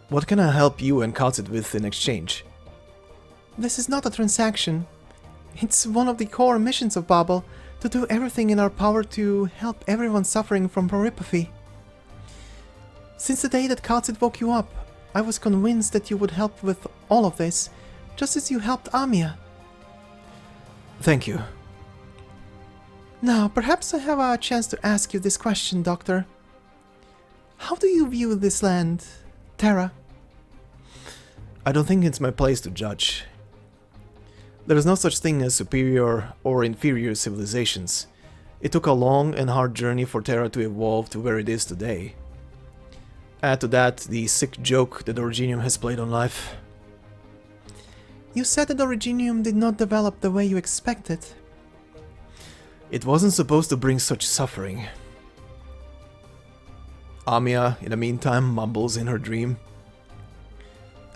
What can I help you and kal'tsit with in exchange? This is not a transaction. It's one of the core missions of Babel, to do everything in our power to help everyone suffering from neuropathy. Since the day that kal'tsit woke you up, I was convinced that you would help with all of this, just as you helped Amia. Thank you. Now, perhaps I have a chance to ask you this question, Doctor. How do you view this land, Terra? I don't think it's my place to judge. There is no such thing as superior or inferior civilizations. It took a long and hard journey for Terra to evolve to where it is today. Add to that the sick joke that Originium has played on life. You said that Originium did not develop the way you expected. It wasn't supposed to bring such suffering. Amia, in the meantime, mumbles in her dream.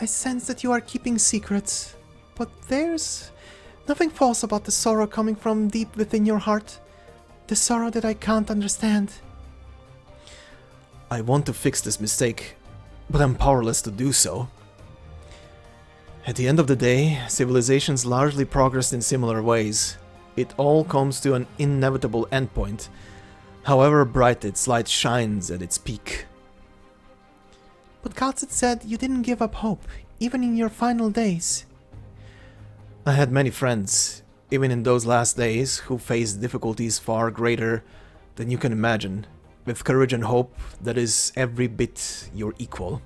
I sense that you are keeping secrets, but there's nothing false about the sorrow coming from deep within your heart. The sorrow that I can't understand. I want to fix this mistake, but I'm powerless to do so. At the end of the day, civilizations largely progressed in similar ways. It all comes to an inevitable endpoint, however bright its light shines at its peak. But kal'tsit said you didn't give up hope, even in your final days. I had many friends, even in those last days, who faced difficulties far greater than you can imagine, with courage and hope that is every bit your equal.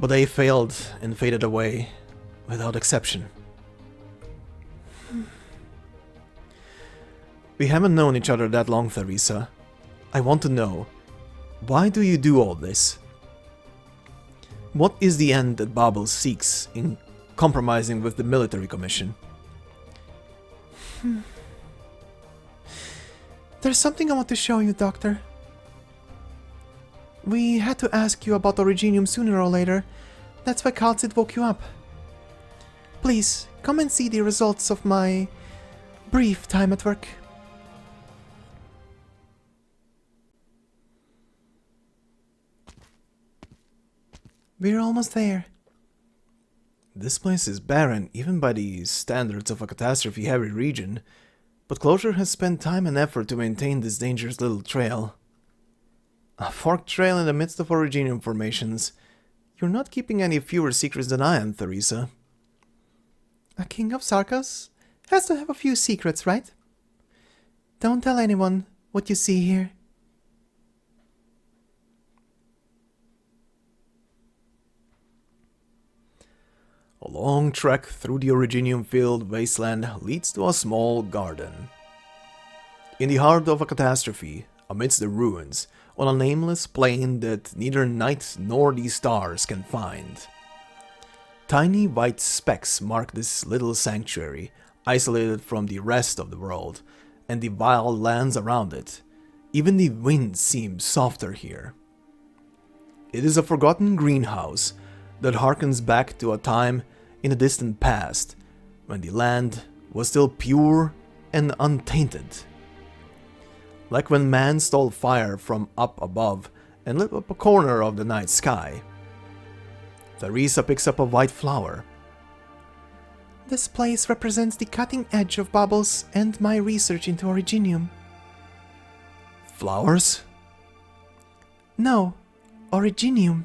But they failed and faded away, without exception. We haven't known each other that long, Theresa. I want to know, why do you do all this? What is the end that Babel seeks in compromising with the military commission? There's something I want to show you, Doctor. We had to ask you about Originium sooner or later. That's why kal'tsit woke you up. Please, come and see the results of my brief time at work. We're almost there. This place is barren, even by the standards of a catastrophe-heavy region, but Closure has spent time and effort to maintain this dangerous little trail. A forked trail in the midst of Originium formations. You're not keeping any fewer secrets than I am, Theresa. A king of Sarkas has to have a few secrets, right? Don't tell anyone what you see here. A long trek through the Originium-filled wasteland leads to a small garden. In the heart of a catastrophe, amidst the ruins, on a nameless plain that neither night nor the stars can find. Tiny white specks mark this little sanctuary, isolated from the rest of the world, and the wild lands around it. Even the wind seems softer here. It is a forgotten greenhouse that harkens back to a time in the distant past, when the land was still pure and untainted. Like when man stole fire from up above and lit up a corner of the night sky. Theresa picks up a white flower. This place represents the cutting edge of Babel's and my research into Originium. Flowers? No, Originium.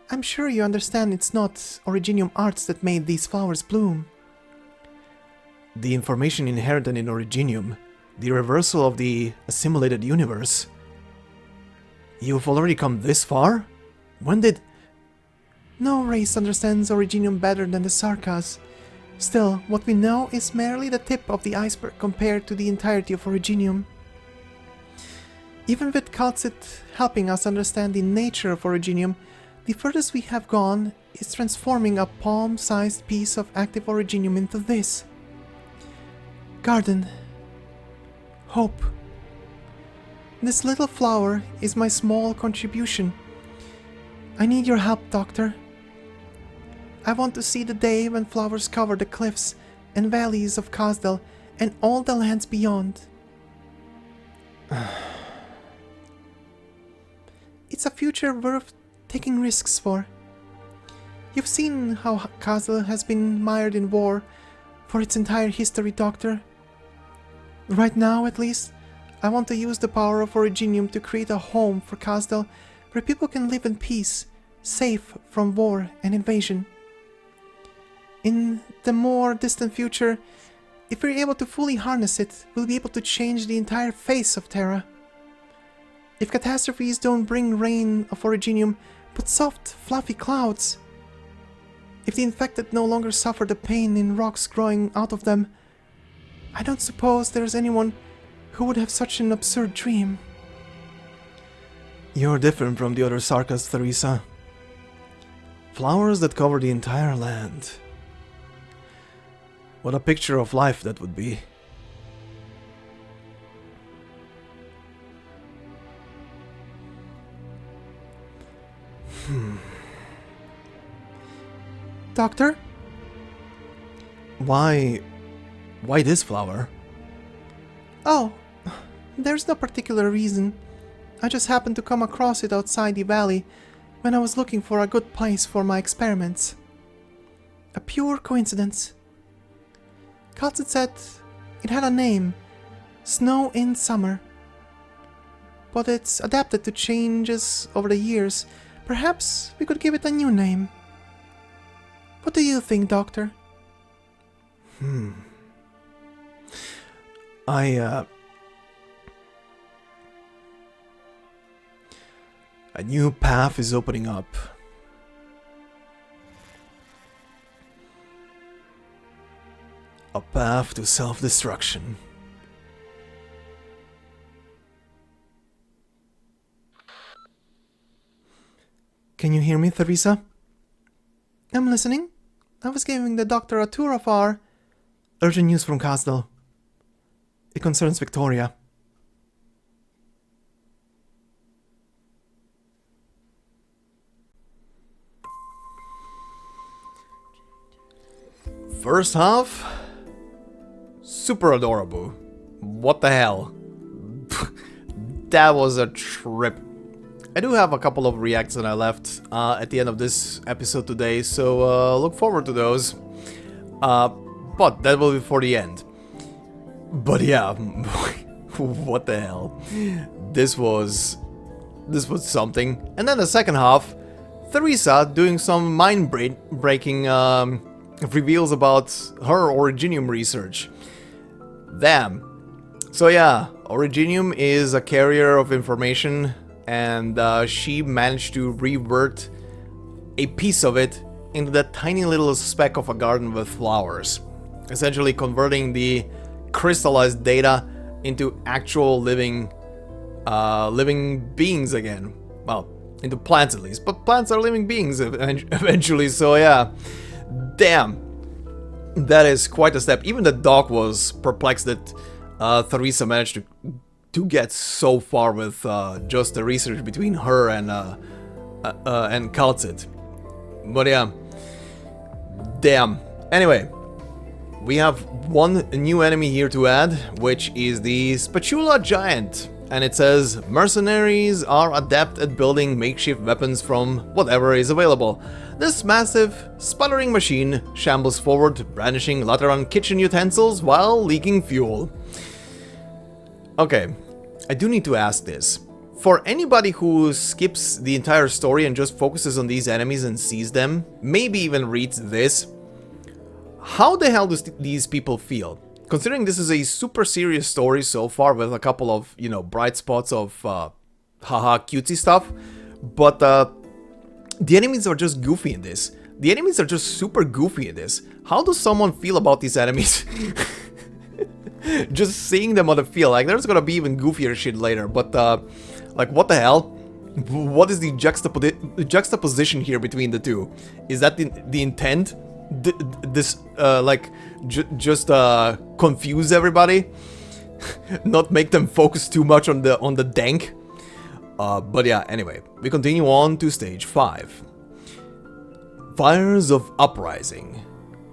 I'm sure you understand it's not Originium arts that made these flowers bloom. The information inherent in Originium, the reversal of the assimilated universe. You've already come this far? When did... No race understands Originium better than the Sarkas. Still, what we know is merely the tip of the iceberg compared to the entirety of Originium. Even with kal'tsit helping us understand the nature of Originium, the furthest we have gone is transforming a palm-sized piece of active Originium into this. Garden. Hope. This little flower is my small contribution. I need your help, Doctor. I want to see the day when flowers cover the cliffs and valleys of Khasdal and all the lands beyond. It's a future worth taking risks for. You've seen how Khasdal has been mired in war for its entire history, Doctor. Right now, at least, I want to use the power of Originium to create a home for Khasdal where people can live in peace, safe from war and invasion. In the more distant future, if we're able to fully harness it, we'll be able to change the entire face of Terra. If catastrophes don't bring rain of Originium, but soft, fluffy clouds. If the infected no longer suffer the pain in rocks growing out of them, I don't suppose there's anyone who would have such an absurd dream. You're different from the other Sarkas, Theresa. Flowers that cover the entire land. What a picture of life that would be. Doctor? Why this flower? Oh, there's no particular reason. I just happened to come across it outside the valley when I was looking for a good place for my experiments. A pure coincidence. kal'tsit said it had a name, Snow in Summer. But it's adapted to changes over the years. Perhaps we could give it a new name. What do you think, Doctor? I A new path is opening up. A path to self-destruction. Can you hear me, Theresa? I'm listening. I was giving the doctor a tour of our... Urgent news from Castle. It concerns Victoria. First half, super adorable. What the hell? That was a trip. I do have a couple of reacts that I left at the end of this episode today, so look forward to those. But that will be for the end. But yeah, what the hell? This was something. And then the second half, Theresa doing some mind-breaking reveals about her Originium research. Damn. So yeah, Originium is a carrier of information, and she managed to revert a piece of it into that tiny little speck of a garden with flowers, essentially converting the crystallized data into actual living beings again. Well, into plants at least, but plants are living beings eventually, so yeah. Damn, that is quite a step. Even the dog was perplexed that Theresa managed to get so far with just the research between her and kal'tsit. But yeah, damn. Anyway, we have one new enemy here to add, which is the Spatula Giant. And it says, mercenaries are adept at building makeshift weapons from whatever is available. This massive, sputtering machine shambles forward, brandishing Lateran kitchen utensils while leaking fuel. Okay, I do need to ask this. For anybody who skips the entire story and just focuses on these enemies and sees them, maybe even reads this, how the hell do these people feel? Considering this is a super serious story so far with a couple of, you know, bright spots of haha cutesy stuff, but the enemies are just goofy in this. The enemies are just super goofy in this. How does someone feel about these enemies? Just seeing them on the field, like there's gonna be even goofier shit later, but like what the hell? What is the juxtaposition here between the two? Is that the intent? This just confuse everybody, not make them focus too much on the dank. But yeah, anyway, we continue on to stage 5. Fires of Uprising.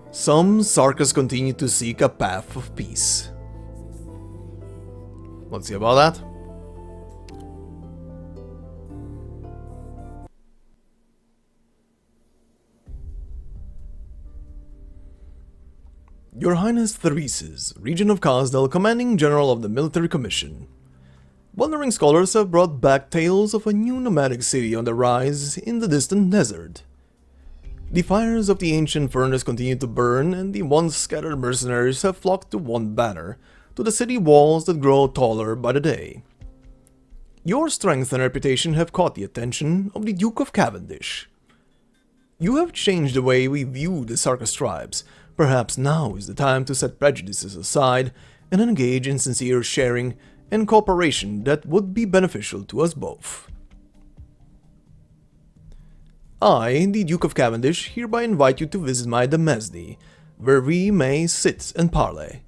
Some Sarkas continue to seek a path of peace. Let's see about that. Your Highness Thereses, Regent of Kasdal, Commanding General of the Military Commission. Wandering scholars have brought back tales of a new nomadic city on the rise in the distant desert. The fires of the ancient furnace continue to burn, and the once scattered mercenaries have flocked to one banner, to the city walls that grow taller by the day. Your strength and reputation have caught the attention of the Duke of Cavendish. You have changed the way we view the Sarkas tribes. Perhaps now is the time to set prejudices aside and engage in sincere sharing and cooperation that would be beneficial to us both. I, the Duke of Cavendish, hereby invite you to visit my Demesne, where we may sit and parley.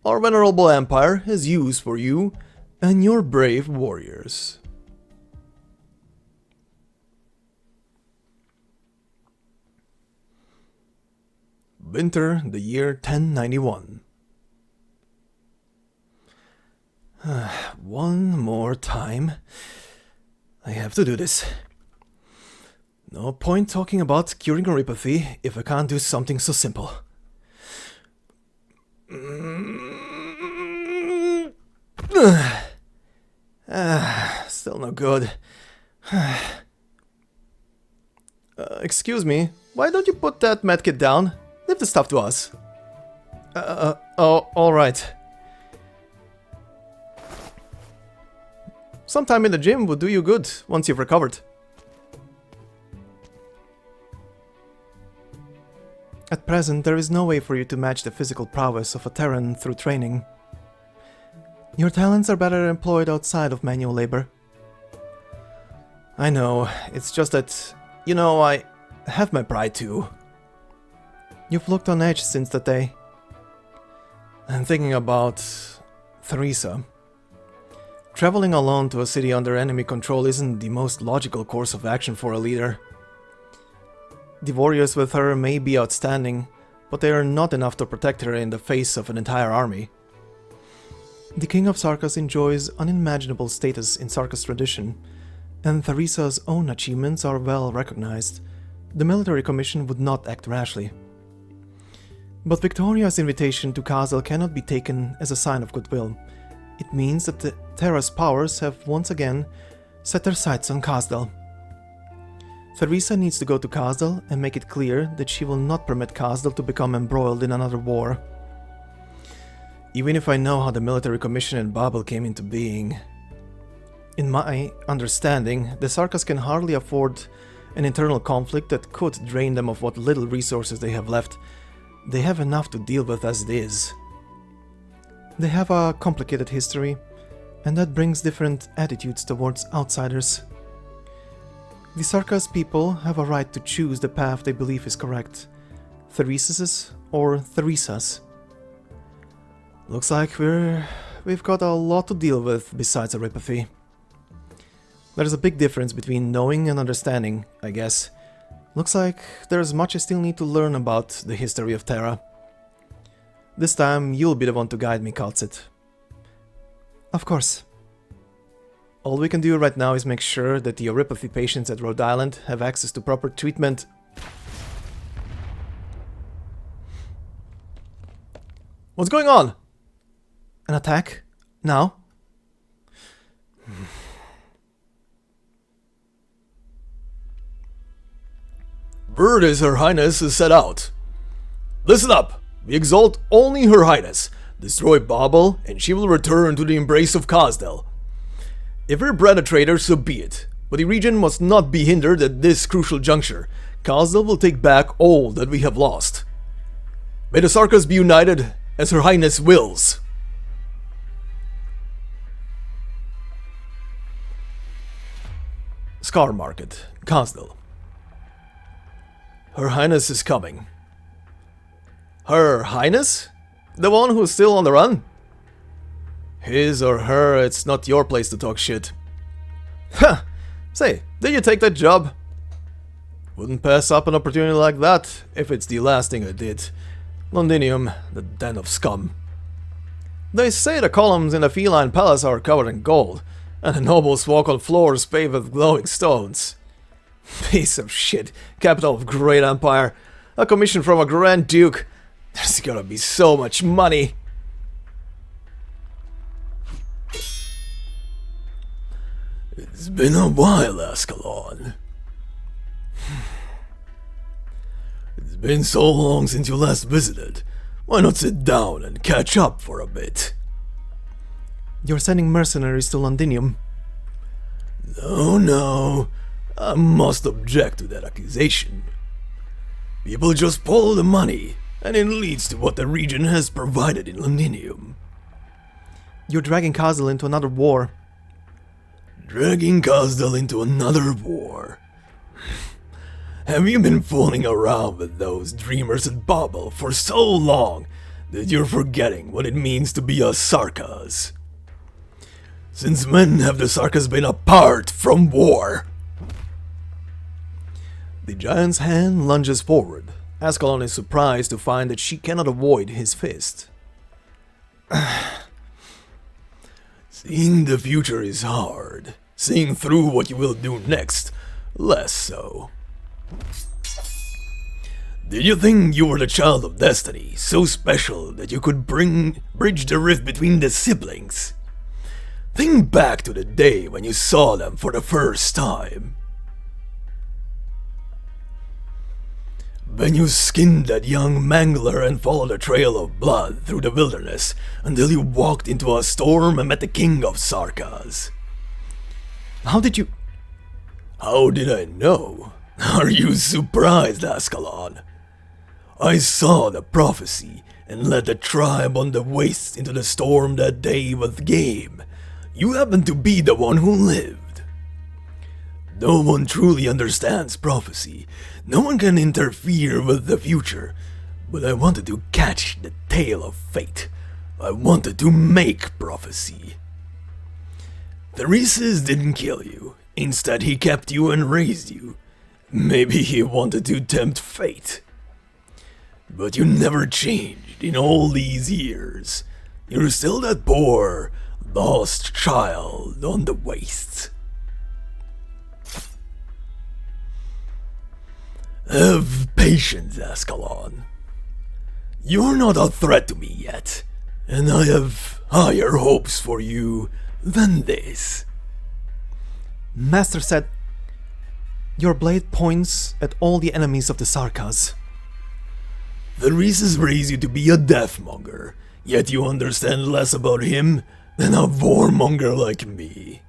Our venerable empire has use for you and your brave warriors. Winter, the year 1091. One more time. I have to do this. No point talking about curing neuropathy if I can't do something so simple. Still no good. Excuse me, why don't you put that medkit down? Leave the stuff to us. Oh, alright. Some time in the gym would do you good once you've recovered. At present, there is no way for you to match the physical prowess of a Terran through training. Your talents are better employed outside of manual labor. I know, it's just that, you know, I have my pride too. You've looked on edge since that day. I'm thinking about Theresa. Traveling alone to a city under enemy control isn't the most logical course of action for a leader. The warriors with her may be outstanding, but they are not enough to protect her in the face of an entire army. The King of Sarkas enjoys unimaginable status in Sarkas tradition, and Theresa's own achievements are well recognized. The military commission would not act rashly. But Victoria's invitation to Kazdal cannot be taken as a sign of goodwill. It means that the Terra's powers have once again set their sights on Kazdal. Theresa needs to go to Kazdal and make it clear that she will not permit Kazdal to become embroiled in another war. Even if I know how the military commission in Babel came into being, in my understanding, the Sarkas can hardly afford an internal conflict that could drain them of what little resources they have left. They have enough to deal with as it is. They have a complicated history, and that brings different attitudes towards outsiders. The Sarkas people have a right to choose the path they believe is correct. Theresa's or Theresa's. Looks like we've got a lot to deal with besides our apathy. There's a big difference between knowing and understanding, I guess. Looks like there's much I still need to learn about the history of Terra. This time you'll be the one to guide me, kal'tsit. Of course. All we can do right now is make sure that the Oripathy patients at Rhodes Island have access to proper treatment. What's going on? An attack? Now? Word is Her Highness is set out. Listen up! We exalt only Her Highness. Destroy Babel, and she will return to the embrace of Kazdal. If we're bred a traitor, so be it. But the region must not be hindered at this crucial juncture. Kazdal will take back all that we have lost. May the Sarkas be united, as Her Highness wills. Scar Market, Kazdal. Her Highness is coming. Her Highness? The one who's still on the run? His or her, it's not your place to talk shit. Ha! Say, did you take that job? Wouldn't pass up an opportunity like that if it's the last thing I did. Londinium, the den of scum. They say the columns in the feline palace are covered in gold, and the nobles walk on floors paved with glowing stones. Piece of shit, capital of great empire, a commission from a Grand Duke. There's gotta be so much money. It's been a while, Ascalon. It's been so long since you last visited. Why not sit down and catch up for a bit? You're sending mercenaries to Londinium. No. I must object to that accusation. People just follow the money, and it leads to what the region has provided in Londinium. You're dragging Kazdal into another war. Dragging Kazdal into another war? Have you been fooling around with those dreamers at Babel for so long that you're forgetting what it means to be a Sarkas? Since when have the Sarkas been apart from war? The giant's hand lunges forward. Ascalon is surprised to find that she cannot avoid his fist. Seeing the future is hard. Seeing through what you will do next, less so. Did you think you were the child of destiny, so special that you could bridge the rift between the siblings? Think back to the day when you saw them for the first time. When you skinned that young mangler and followed a trail of blood through the wilderness until you walked into a storm and met the King of Sarkas. How did you... How did I know? Are you surprised, Ascalon? I saw the prophecy and led the tribe on the wastes into the storm that day with game. You happen to be the one who lived. No one truly understands prophecy. No one can interfere with the future. But I wanted to catch the tail of fate. I wanted to make prophecy. Theresis didn't kill you. Instead, he kept you and raised you. Maybe he wanted to tempt fate. But you never changed in all these years. You're still that poor, lost child on the wastes. Have patience, Ascalon. You're not a threat to me yet, and I have higher hopes for you than this. Master said, your blade points at all the enemies of the Sarkas. Thesis raised you to be a deathmonger, yet you understand less about him than a warmonger like me.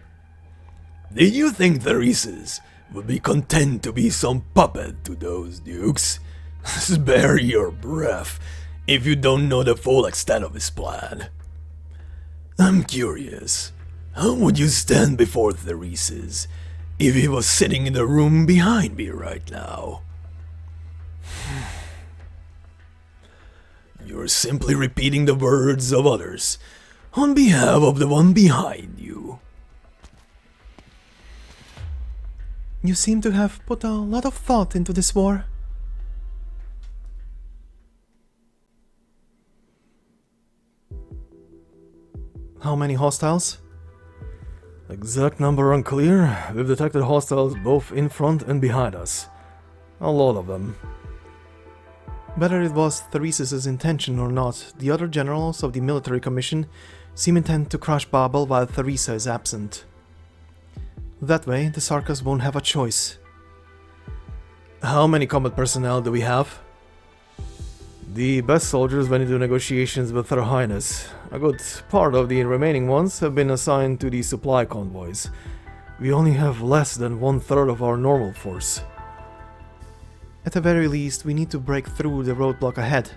Did you think Thesis would be content to be some puppet to those dukes? Spare your breath if you don't know the full extent of his plan. I'm curious, how would you stand before Thesis if he was sitting in the room behind me right now? You're simply repeating the words of others on behalf of the one behind you. You seem to have put a lot of thought into this war. How many hostiles? Exact number unclear. We've detected hostiles both in front and behind us. A lot of them. Whether it was Thesis' intention or not, the other generals of the military commission seem intent to crush Babel while Theresa is absent. That way, the Sarkas won't have a choice. How many combat personnel do we have? The best soldiers went into negotiations with Her Highness. A good part of the remaining ones have been assigned to the supply convoys. We only have less than 1/3 of our normal force. At the very least, we need to break through the roadblock ahead.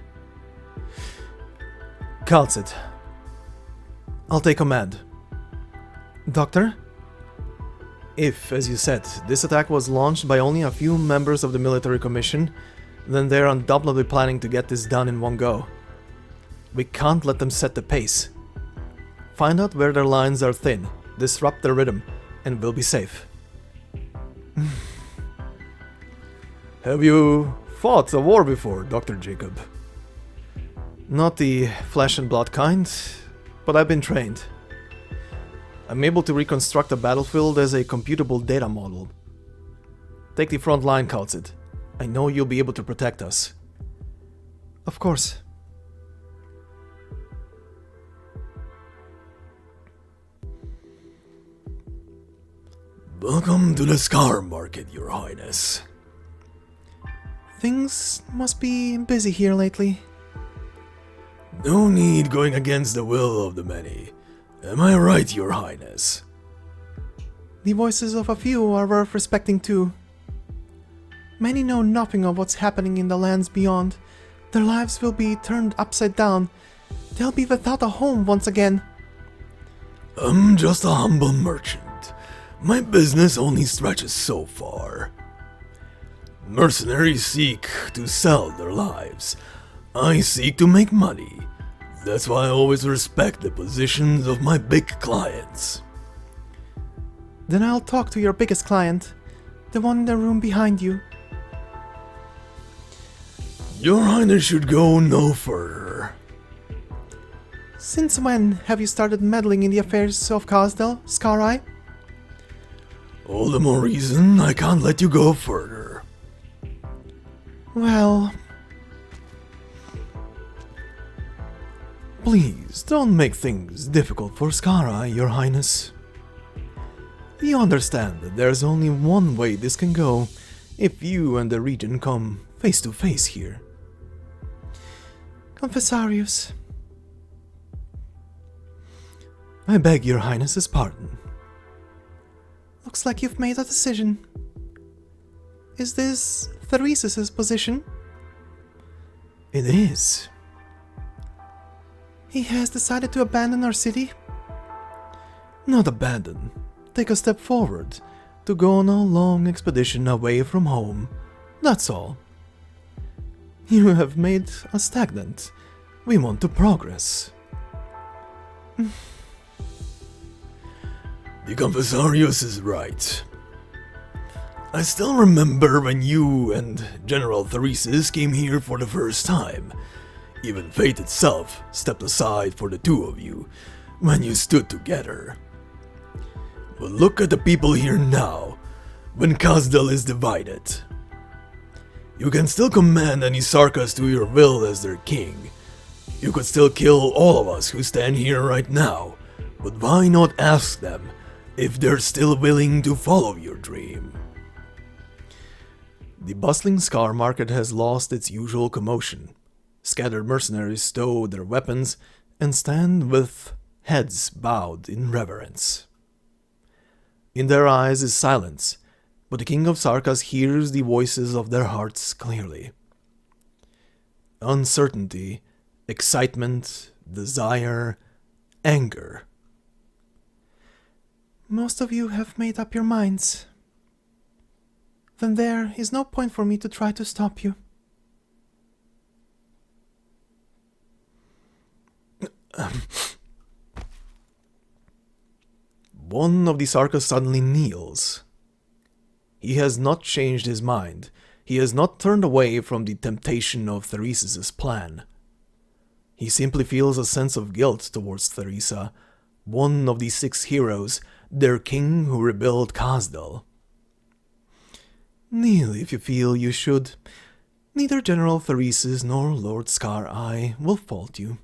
Kal'tsit, I'll take command. Doctor? If, as you said, this attack was launched by only a few members of the military commission, then they're undoubtedly planning to get this done in one go. We can't let them set the pace. Find out where their lines are thin, disrupt their rhythm, and we'll be safe. Have you fought a war before, Dr. Jacob? Not the flesh and blood kind, but I've been trained. I'm able to reconstruct a battlefield as a computable data model. Take the front line, kal'tsit. I know you'll be able to protect us. Of course. Welcome to the Scar Market, Your Highness. Things must be busy here lately. No need going against the will of the many. Am I right, Your Highness? The voices of a few are worth respecting too. Many know nothing of what's happening in the lands beyond. Their lives will be turned upside down. They'll be without a home once again. I'm just a humble merchant. My business only stretches so far. Mercenaries seek to sell their lives. I seek to make money. That's why I always respect the positions of my big clients. Then I'll talk to your biggest client, the one in the room behind you. Your Highness should go no further. Since when have you started meddling in the affairs of Kazdel, Scarai? All the more reason I can't let you go further. Well... Please, don't make things difficult for Scarai, Your Highness. You understand that there's only one way this can go if you and the region come face to face here. Confessarius. I beg Your Highness's pardon. Looks like you've made a decision. Is this Therese's position? It is. He has decided to abandon our city? Not abandon. Take a step forward. To go on a long expedition away from home. That's all. You have made us stagnant. We want to progress. The Confessarius is right. I still remember when you and General Theresis came here for the first time. Even fate itself stepped aside for the two of you when you stood together. But look at the people here now, when Kazdal is divided. You can still command any Sarkas to your will as their king. You could still kill all of us who stand here right now, but why not ask them if they're still willing to follow your dream? The bustling Scar market has lost its usual commotion. Scattered mercenaries stow their weapons and stand with heads bowed in reverence. In their eyes is silence, but the King of Sarkas hears the voices of their hearts clearly. Uncertainty, excitement, desire, anger. Most of you have made up your minds. Then there is no point for me to try to stop you. One of the Sarkas suddenly kneels. He has not changed his mind. He has not turned away from the temptation of Therese's plan. He simply feels a sense of guilt towards Theresa, one of the 6 heroes, their king who rebuilt Kazdal. Kneel if you feel you should. Neither General Theresis nor Lord Scar-Eye will fault you.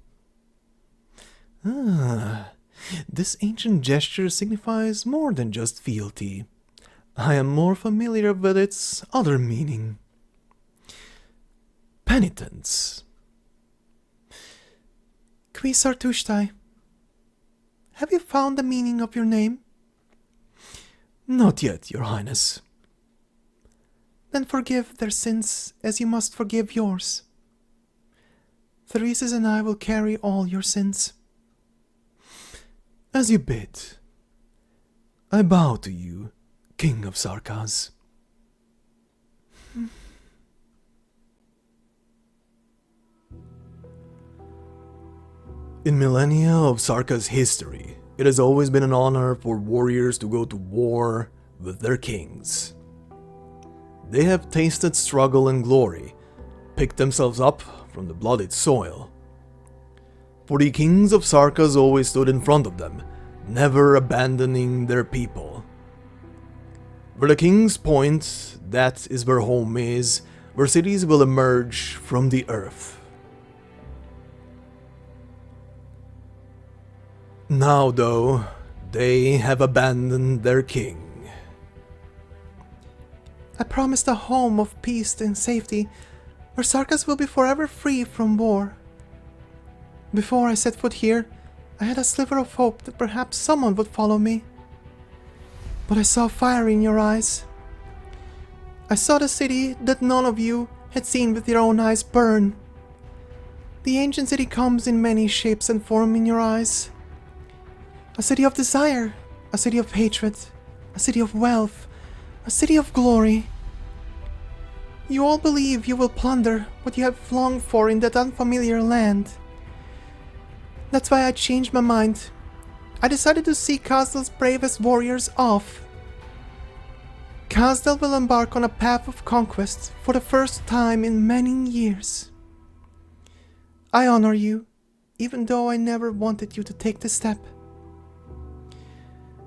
This ancient gesture signifies more than just fealty. I am more familiar with its other meaning. Penitence. Kwisartushtai, have you found the meaning of your name? Not yet, Your Highness. Then forgive their sins as you must forgive yours. Theresis and I will carry all your sins. As you bid. I bow to you, King of Sarkas. In millennia of Sarka's history, it has always been an honor for warriors to go to war with their kings. They have tasted struggle and glory, picked themselves up from the bloodied soil. For the kings of Sarkas always stood in front of them, never abandoning their people. Where the kings point, that is where home is, where cities will emerge from the earth. Now, though, they have abandoned their king. I promised a home of peace and safety, where Sarkas will be forever free from war. Before I set foot here, I had a sliver of hope that perhaps someone would follow me. But I saw fire in your eyes. I saw the city that none of you had seen with your own eyes burn. The ancient city comes in many shapes and forms in your eyes. A city of desire, a city of hatred, a city of wealth, a city of glory. You all believe you will plunder what you have longed for in that unfamiliar land. That's why I changed my mind. I decided to see Kazdal's bravest warriors off. Kazdal will embark on a path of conquest for the first time in many years. I honor you, even though I never wanted you to take this step.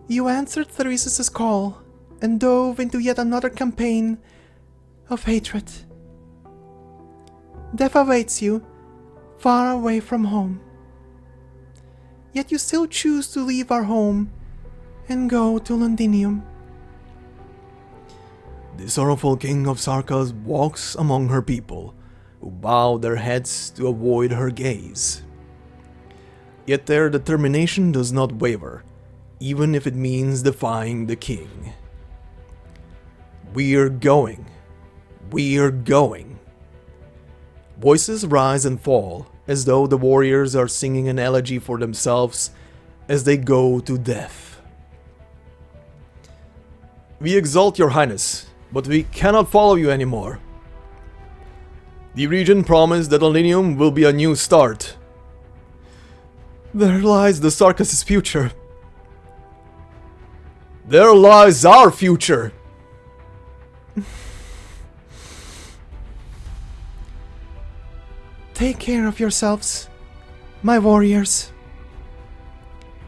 You answered Therese's call and dove into yet another campaign of hatred. Death awaits you, far away from home. Yet you still choose to leave our home and go to Londinium. The sorrowful King of Sarkas walks among her people, who bow their heads to avoid her gaze. Yet their determination does not waver, even if it means defying the king. We're going. We're going. Voices rise and fall, as though the warriors are singing an elegy for themselves as they go to death. We exalt your highness, but we cannot follow you anymore. The regent promised that Millennium will be a new start. There lies the Sarkis' future. There lies our future! Take care of yourselves, my warriors.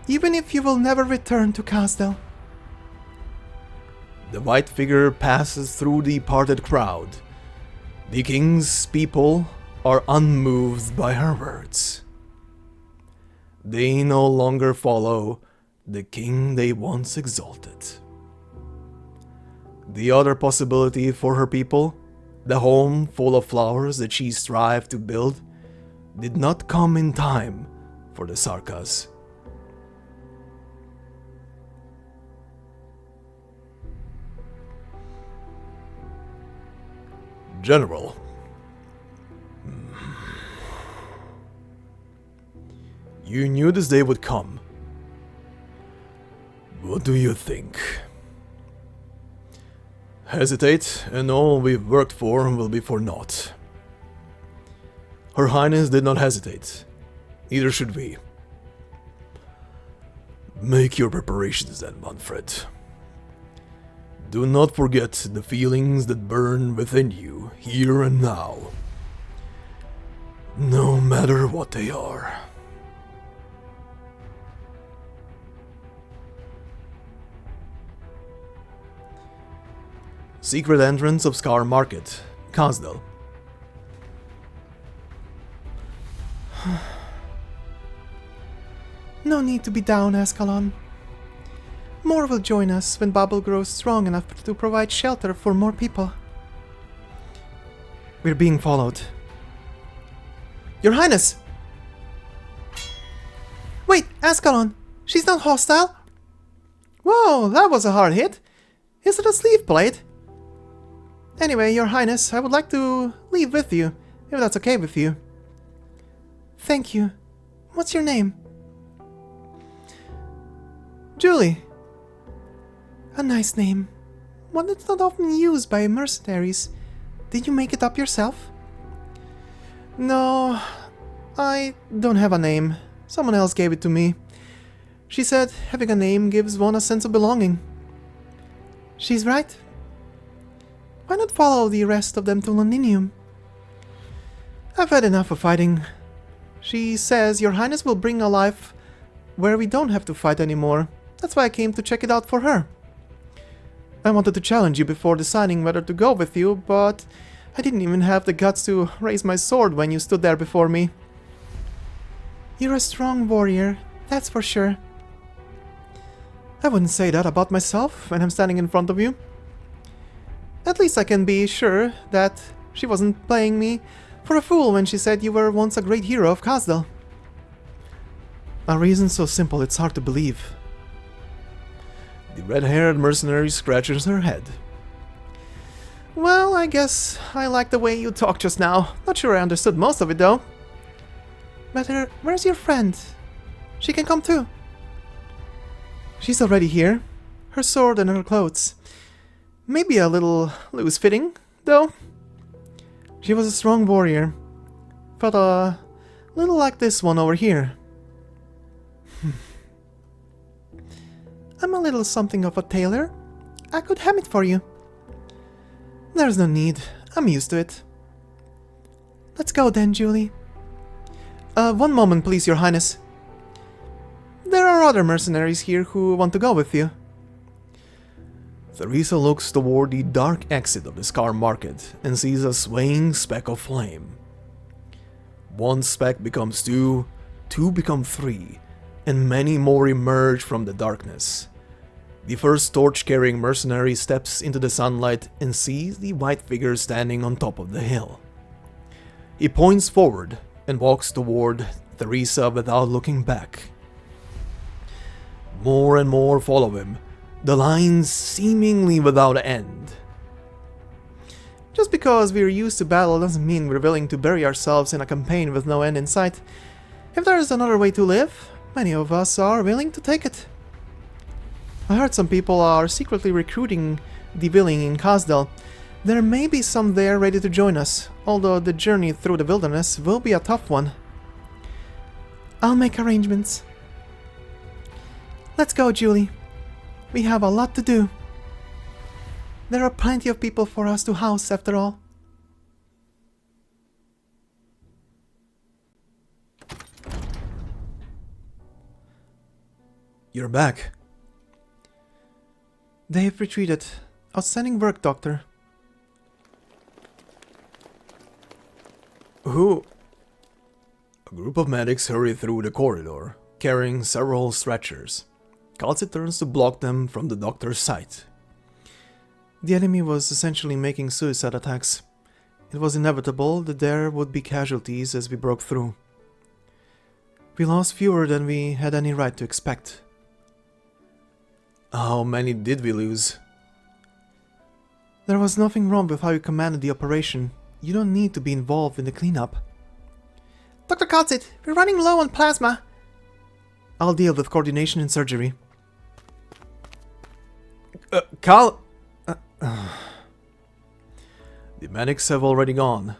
Even if you will never return to Casdel. The white figure passes through the parted crowd. The king's people are unmoved by her words. They no longer follow the king they once exalted. The other possibility for her people, the home full of flowers that she strived to build, did not come in time for the Sarkas. General. You knew this day would come. What do you think? Hesitate, and all we've worked for will be for naught. Her Highness did not hesitate. Neither should we. Make your preparations then, Manfred. Do not forget the feelings that burn within you, here and now. No matter what they are. Secret entrance of Scar Market, Casdel. No need to be down, Ascalon. More will join us when Babel grows strong enough to provide shelter for more people. We're being followed. Your Highness! Wait, Ascalon! She's not hostile? Whoa, that was a hard hit. Is it a sleeve plate? Anyway, Your Highness, I would like to leave with you, if that's okay with you. Thank you. What's your name? Julie. A nice name. One that's not often used by mercenaries. Did you make it up yourself? No, I don't have a name. Someone else gave it to me. She said having a name gives one a sense of belonging. She's right. Why not follow the rest of them to Londinium? I've had enough of fighting. She says Your Highness will bring a life where we don't have to fight anymore. That's why I came to check it out for her. I wanted to challenge you before deciding whether to go with you, but I didn't even have the guts to raise my sword when you stood there before me. You're a strong warrior, that's for sure. I wouldn't say that about myself when I'm standing in front of you. At least I can be sure that she wasn't playing me for a fool when she said you were once a great hero of Casdel. A reason so simple it's hard to believe. The red-haired mercenary scratches her head. Well, I guess I like the way you talked just now. Not sure I understood most of it, though. But where's your friend? She can come too. She's already here. Her sword and her clothes. Maybe a little loose-fitting, though. She was a strong warrior. Felt a little like this one over here. I'm a little something of a tailor. I could hem it for you. There's no need. I'm used to it. Let's go then, Julie. One moment, please, Your Highness. There are other mercenaries here who want to go with you. Theresa looks toward the dark exit of the Scar Market and sees a swaying speck of flame. One speck becomes two, two become three, and many more emerge from the darkness. The first torch-carrying mercenary steps into the sunlight and sees the white figure standing on top of the hill. He points forward and walks toward Theresa without looking back. More and more follow him, the lines seemingly without end. Just because we're used to battle doesn't mean we're willing to bury ourselves in a campaign with no end in sight. If there is another way to live, many of us are willing to take it. I heard some people are secretly recruiting the willing in Khasdal. There may be some there ready to join us, although the journey through the wilderness will be a tough one. I'll make arrangements. Let's go, Julie. We have a lot to do. There are plenty of people for us to house, after all. You're back. They've retreated. Outstanding work, Doctor. Who? A group of medics hurry through the corridor, carrying several stretchers. Kal'tsit turns to block them from the doctor's sight. The enemy was essentially making suicide attacks. It was inevitable that there would be casualties as we broke through. We lost fewer than we had any right to expect. How many did we lose? There was nothing wrong with how you commanded the operation. You don't need to be involved in the cleanup. Dr. Kal'tsit, we're running low on plasma. I'll deal with coordination and surgery. The medics have already gone.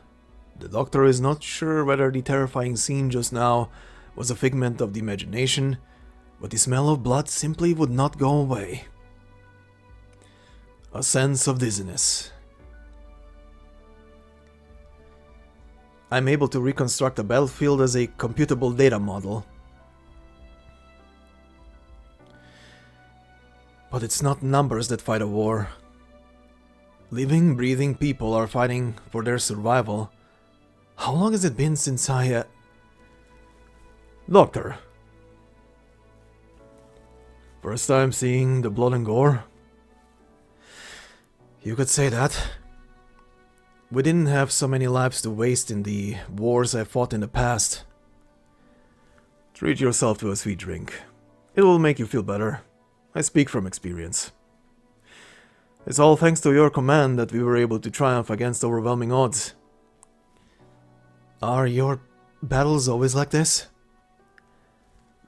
The doctor is not sure whether the terrifying scene just now was a figment of the imagination, but the smell of blood simply would not go away. A sense of dizziness. I'm able to reconstruct a battlefield as a computable data model. But it's not numbers that fight a war. Living, breathing people are fighting for their survival. How long has it been since Doctor. First time seeing the blood and gore? You could say that. We didn't have so many lives to waste in the wars I fought in the past. Treat yourself to a sweet drink. It will make you feel better. I speak from experience. It's all thanks to your command that we were able to triumph against overwhelming odds. Are your battles always like this?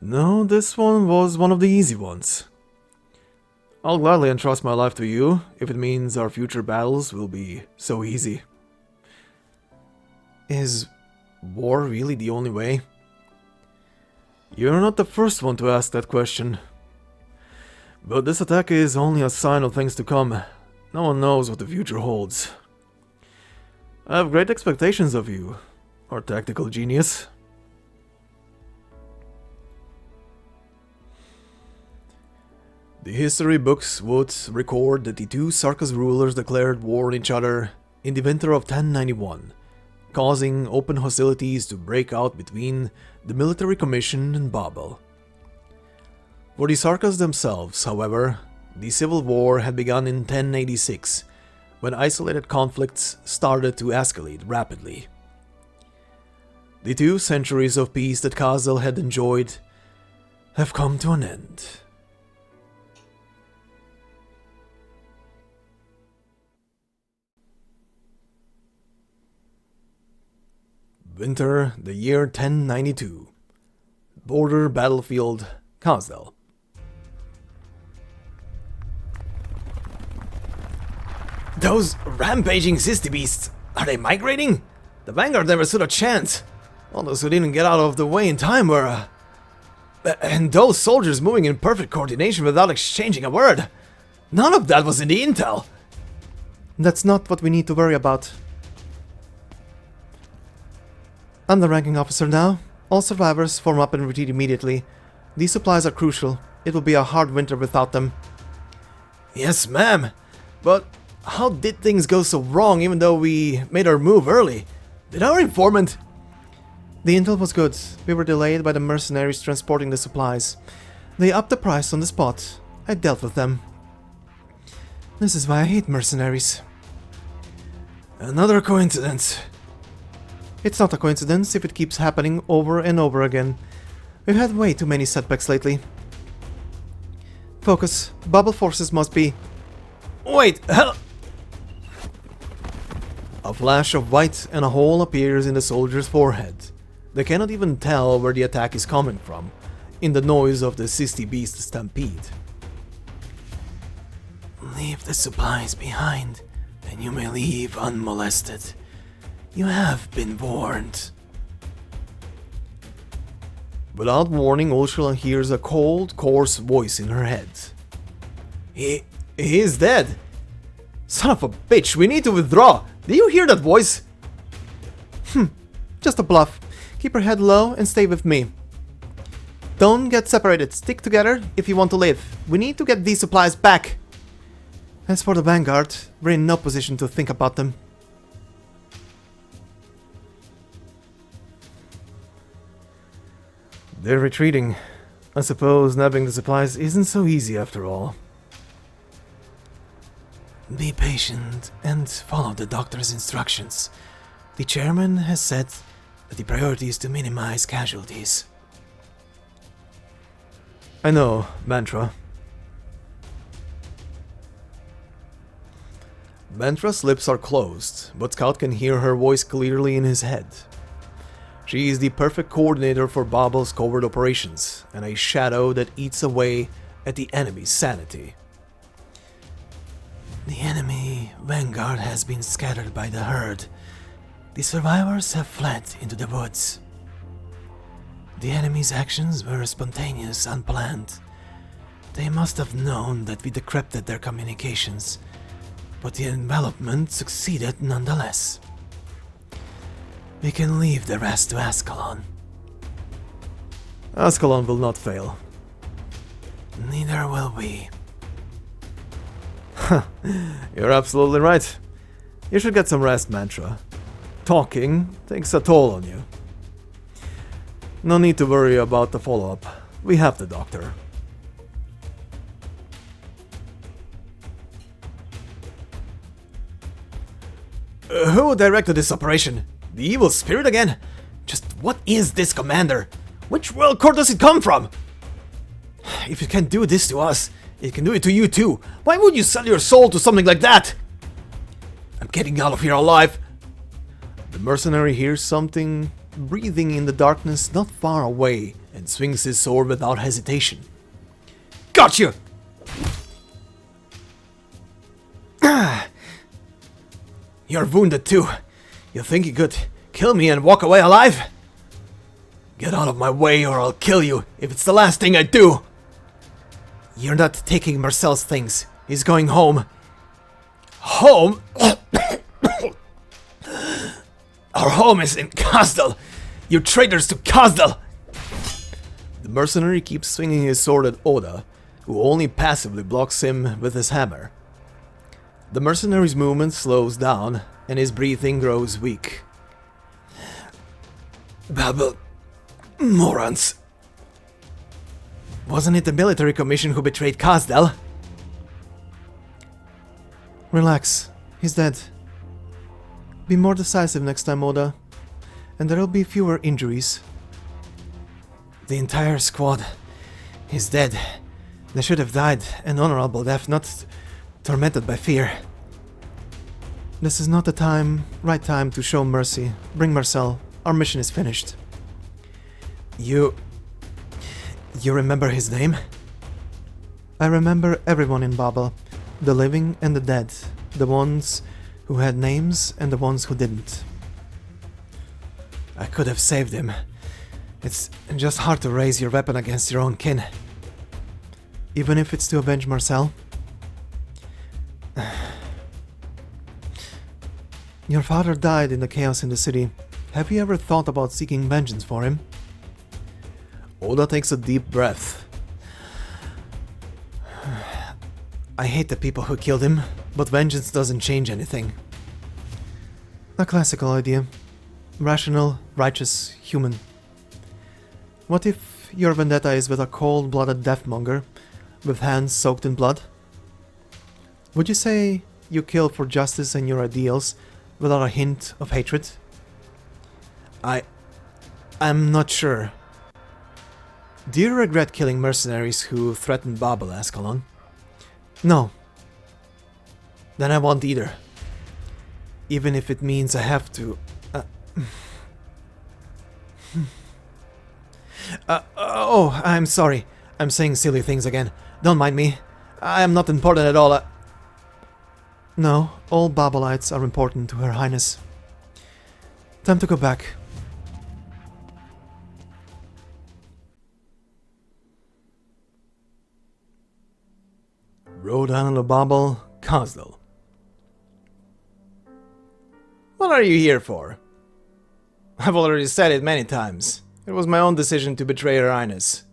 No, this one was one of the easy ones. I'll gladly entrust my life to you if it means our future battles will be so easy. Is war really the only way? You're not the first one to ask that question. But this attack is only a sign of things to come. No one knows what the future holds. I have great expectations of you, our tactical genius. The history books would record that the two Sarkas rulers declared war on each other in the winter of 1091, causing open hostilities to break out between the military commission and Babel. For the Sarkas themselves, however, the civil war had begun in 1086, when isolated conflicts started to escalate rapidly. The 2 centuries of peace that Khasdal had enjoyed have come to an end. Winter, the year 1092. Border battlefield, Khasdal. Those rampaging city beasts, are they migrating? The Vanguard never stood a chance. All those who didn't get out of the way in time were... and those soldiers moving in perfect coordination without exchanging a word. None of that was in the intel. That's not what we need to worry about. I'm the ranking officer now. All survivors form up and retreat immediately. These supplies are crucial. It will be a hard winter without them. Yes, ma'am. But how did things go so wrong even though we made our move early? Did our informant... The intel was good. We were delayed by the mercenaries transporting the supplies. They upped the price on the spot. I dealt with them. This is why I hate mercenaries. Another coincidence. It's not a coincidence if it keeps happening over and over again. We've had way too many setbacks lately. Focus. Babel forces must be... Wait, hell... A flash of white and a hole appears in the soldier's forehead. They cannot even tell where the attack is coming from, in the noise of the 60 beast stampede. Leave the supplies behind, and you may leave unmolested. You have been warned. Without warning, Ursula hears a cold, coarse voice in her head. He is dead! Son of a bitch, we need to withdraw! Do you hear that voice? Just a bluff. Keep your head low and stay with me. Don't get separated. Stick together if you want to live. We need to get these supplies back. As for the Vanguard, we're in no position to think about them. They're retreating. I suppose nabbing the supplies isn't so easy after all. Be patient and follow the doctor's instructions. The chairman has said that the priority is to minimize casualties. I know, Mantra. Mantra's lips are closed, but Scout can hear her voice clearly in his head. She is the perfect coordinator for Babel's covert operations, and a shadow that eats away at the enemy's sanity. The enemy vanguard has been scattered by the herd. The survivors have fled into the woods. The enemy's actions were spontaneous, unplanned. They must have known that we decrypted their communications, but the envelopment succeeded nonetheless. We can leave the rest to Ascalon. Ascalon will not fail. Neither will we. You're absolutely right. You should get some rest, Mantra. Talking takes a toll on you. No need to worry about the follow-up. We have the doctor. Who directed this operation? The evil spirit again? Just what is this, Commander? Which world core does it come from? If it can do this to us, it can do it to you too. Why would you sell your soul to something like that? I'm getting out of here alive. The mercenary hears something breathing in the darkness not far away and swings his sword without hesitation. Got you! You're wounded too. You think you could kill me and walk away alive? Get out of my way or I'll kill you if it's the last thing I do. You're not taking Marcel's things. He's going home. Home? Our home is in Kazdal. You traitors to Kazdal! The mercenary keeps swinging his sword at Oda, who only passively blocks him with his hammer. The mercenary's movement slows down, and his breathing grows weak. Babel, morons. Wasn't it the military commission who betrayed Kazdal? Relax, he's dead. Be more decisive next time, Oda, and there'll be fewer injuries. The entire squad is dead. They should have died an honorable death, not tormented by fear. This is not the right time to show mercy. Bring Marcel. Our mission is finished. You remember his name? I remember everyone in Babel. The living and the dead. The ones who had names and the ones who didn't. I could have saved him. It's just hard to raise your weapon against your own kin. Even if it's to avenge Marcel? Your father died in the chaos in the city. Have you ever thought about seeking vengeance for him? Oda takes a deep breath. I hate the people who killed him, but vengeance doesn't change anything. A classical idea. Rational, righteous, human. What if your vendetta is with a cold-blooded deathmonger, with hands soaked in blood? Would you say you kill for justice and your ideals, without a hint of hatred? I'm not sure. Do you regret killing mercenaries who threatened Babel, Ascalon? No. Then I won't either. Even if it means I have to... oh, I'm sorry. I'm saying silly things again. Don't mind me. I am not important at all. No, all Babelites are important to Her Highness. Time to go back. Rhode Island of Babel, Kazdal. What are you here for? I've already said it many times. It was my own decision to betray Her Highness.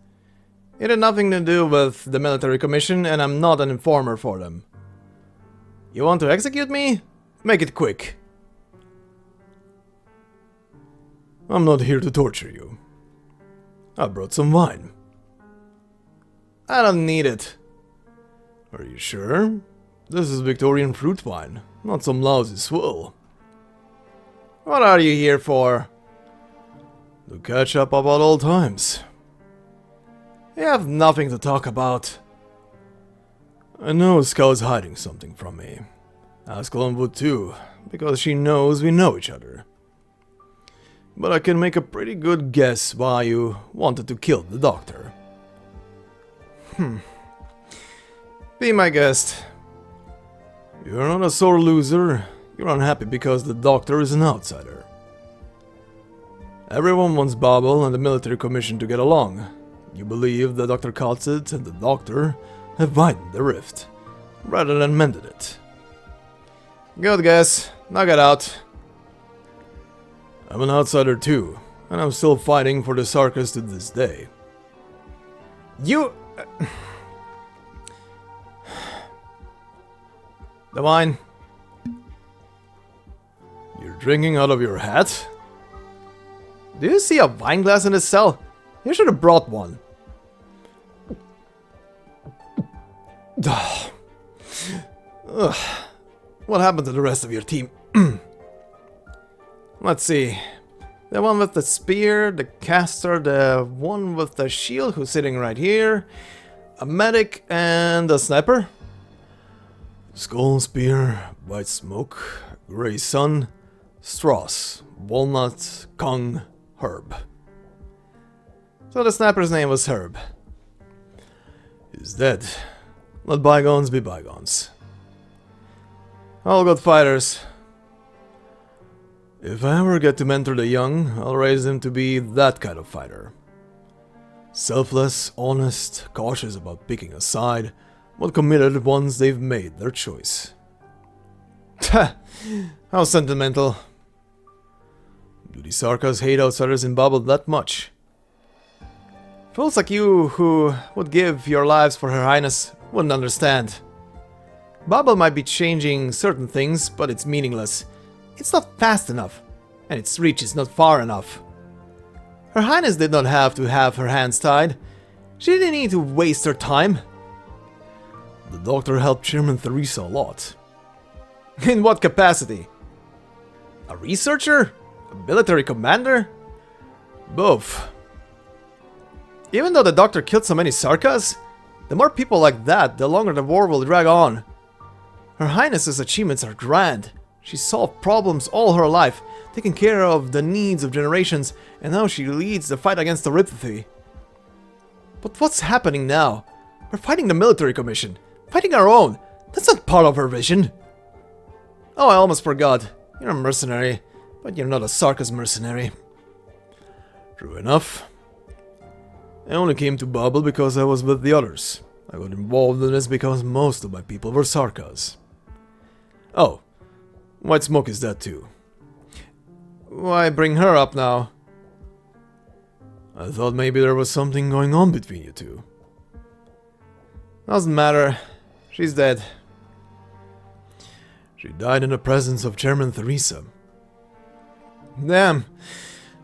It had nothing to do with the military commission, and I'm not an informer for them. You want to execute me? Make it quick. I'm not here to torture you. I brought some wine. I don't need it. Are you sure? This is Victorian fruit wine, not some lousy swill. What are you here for? To catch up about old times. You have nothing to talk about. I know Scout's hiding something from me. Ascalon would too, because she knows we know each other. But I can make a pretty good guess why you wanted to kill the doctor. Be my guest. You're not a sore loser. You're unhappy because the doctor is an outsider. Everyone wants Babel and the military commission to get along. You believe that Dr. Kal'tsit and the doctor have widened the rift, rather than mended it. Good guess. Now get out. I'm an outsider too, and I'm still fighting for the Sarkas to this day. You... The wine. You're drinking out of your hat? Do you see a wine glass in this cell? You should have brought one. Ugh. What happened to the rest of your team? Let's see. The one with the spear, the caster, the one with the shield who's sitting right here, a medic, and a sniper. Skull, spear, white smoke, grey sun, Strauss, walnut, Kung, Herb. So the sniper's name was Herb. He's dead. Let bygones be bygones. All good fighters. If I ever get to mentor the young, I'll raise them to be that kind of fighter. Selfless, honest, cautious about picking a side, but committed once they've made their choice. How sentimental. Do the Sarkas hate outsiders in Babel that much? Fools like you who would give your lives for Her Highness wouldn't understand. Babel might be changing certain things, but it's meaningless. It's not fast enough, and its reach is not far enough. Her Highness did not have to have her hands tied. She didn't need to waste her time. The doctor helped Chairman Theresa a lot. In what capacity? A researcher? A military commander? Both. Even though the doctor killed so many Sarkas, the more people like that, the longer the war will drag on. Her Highness's achievements are grand. She solved problems all her life, taking care of the needs of generations, and now she leads the fight against the Ripthy. But what's happening now? We're fighting the military commission. Fighting our own. That's not part of her vision. Oh, I almost forgot. You're a mercenary, but you're not a Sarkas mercenary. True enough. I only came to Babel because I was with the others. I got involved in this because most of my people were Sarkas. Oh, White Smoke is dead too. Why bring her up now? I thought maybe there was something going on between you two. Doesn't matter. She's dead. She died in the presence of Chairman Theresa. Damn.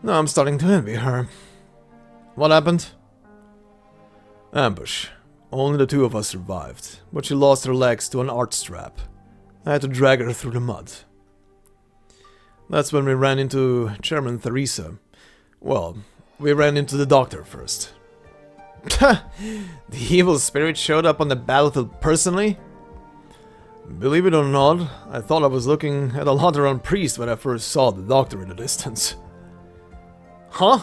Now I'm starting to envy her. What happened? Ambush. Only the two of us survived, but she lost her legs to an arch strap. I had to drag her through the mud. That's when we ran into Chairman Theresa. Well, we ran into the doctor first. The evil spirit showed up on the battlefield personally? Believe it or not, I thought I was looking at a Lateran priest when I first saw the doctor in the distance. Huh?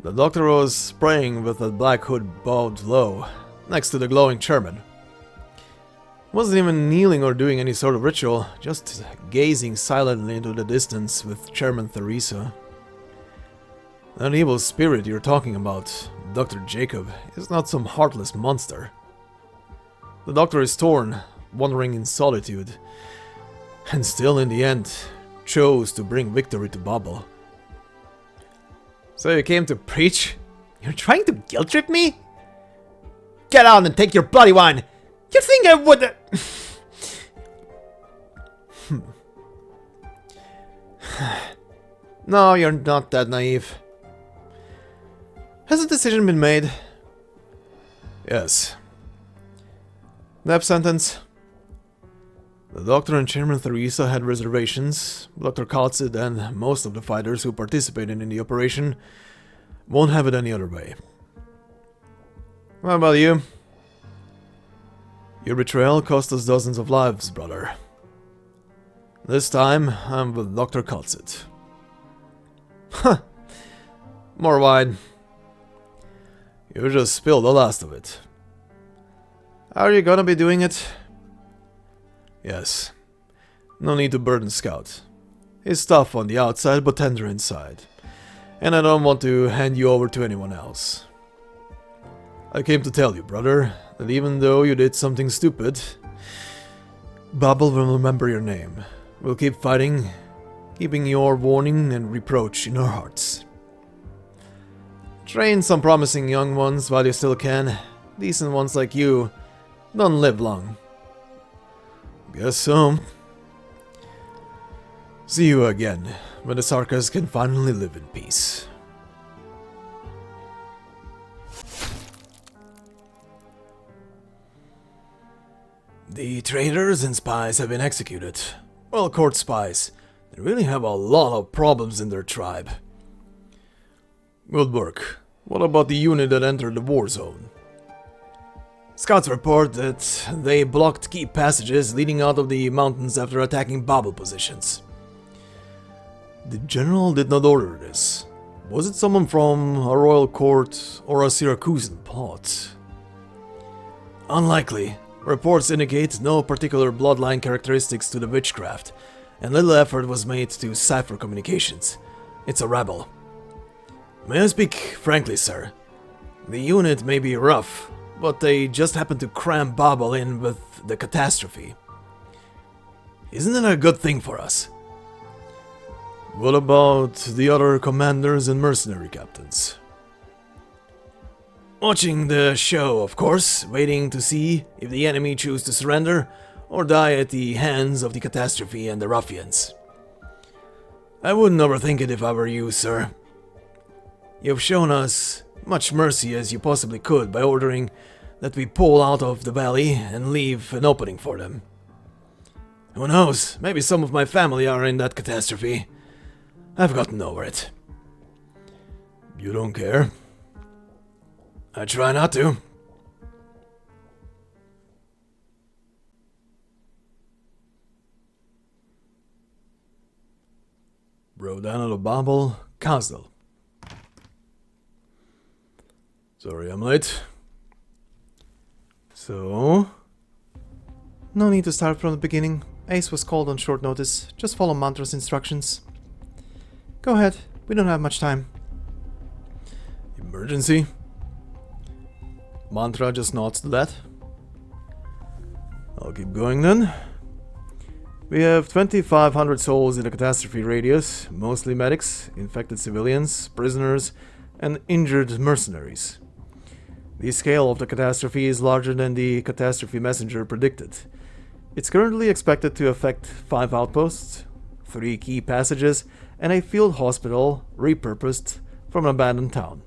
The doctor was praying with a black hood bowed low, next to the glowing chairman. Wasn't even kneeling or doing any sort of ritual, just gazing silently into the distance with Chairman Theresa. That evil spirit you're talking about, Dr. Jacob, is not some heartless monster. The doctor is torn, wandering in solitude, and still in the end chose to bring victory to Babel. So you came to preach? You're trying to guilt trip me? Get out and take your bloody wine! You think I would... No, you're not that naive. Has a decision been made? Yes. Death sentence. The Doctor and Chairman Theresa had reservations. Dr. kal'tsit and most of the fighters who participated in the operation won't have it any other way. What about you? Your betrayal cost us dozens of lives, brother. This time, I'm with Dr. kal'tsit. Huh. More wine. You just spilled the last of it. Are you gonna be doing it? Yes. No need to burden Scout. He's tough on the outside, but tender inside. And I don't want to hand you over to anyone else. I came to tell you, brother, that even though you did something stupid, Babel will remember your name. We'll keep fighting, keeping your warning and reproach in our hearts. Train some promising young ones while you still can. Decent ones like you don't live long. Guess so. See you again, when the Sarkas can finally live in peace. The traitors and spies have been executed. Well, court spies. They really have a lot of problems in their tribe. Good work. What about the unit that entered the war zone? Scouts report that they blocked key passages leading out of the mountains after attacking Babel positions. The general did not order this. Was it someone from a royal court or a Syracusan plot? Unlikely. Reports indicate no particular bloodline characteristics to the witchcraft, and little effort was made to cipher communications. It's a rebel. May I speak frankly, sir? The unit may be rough, but they just happened to cram Babel in with the Catastrophe. Isn't it a good thing for us? What about the other commanders and mercenary captains? Watching the show, of course, waiting to see if the enemy choose to surrender or die at the hands of the Catastrophe and the ruffians. I wouldn't overthink it if I were you, sir. You've shown us much mercy as you possibly could by ordering that we pull out of the valley and leave an opening for them. Who knows, maybe some of my family are in that Catastrophe. I've gotten over it. You don't care? I try not to. Rhodes Island of Babel, Castle. Sorry I'm late. So... No need to start from the beginning. Ace was called on short notice. Just follow Mantra's instructions. Go ahead, we don't have much time. Emergency? Mantra just nods to that. I'll keep going then. We have 2,500 souls in the Catastrophe radius, mostly medics, infected civilians, prisoners, and injured mercenaries. The scale of the Catastrophe is larger than the Catastrophe Messenger predicted. It's currently expected to affect 5 outposts, 3 key passages, and a field hospital repurposed from an abandoned town.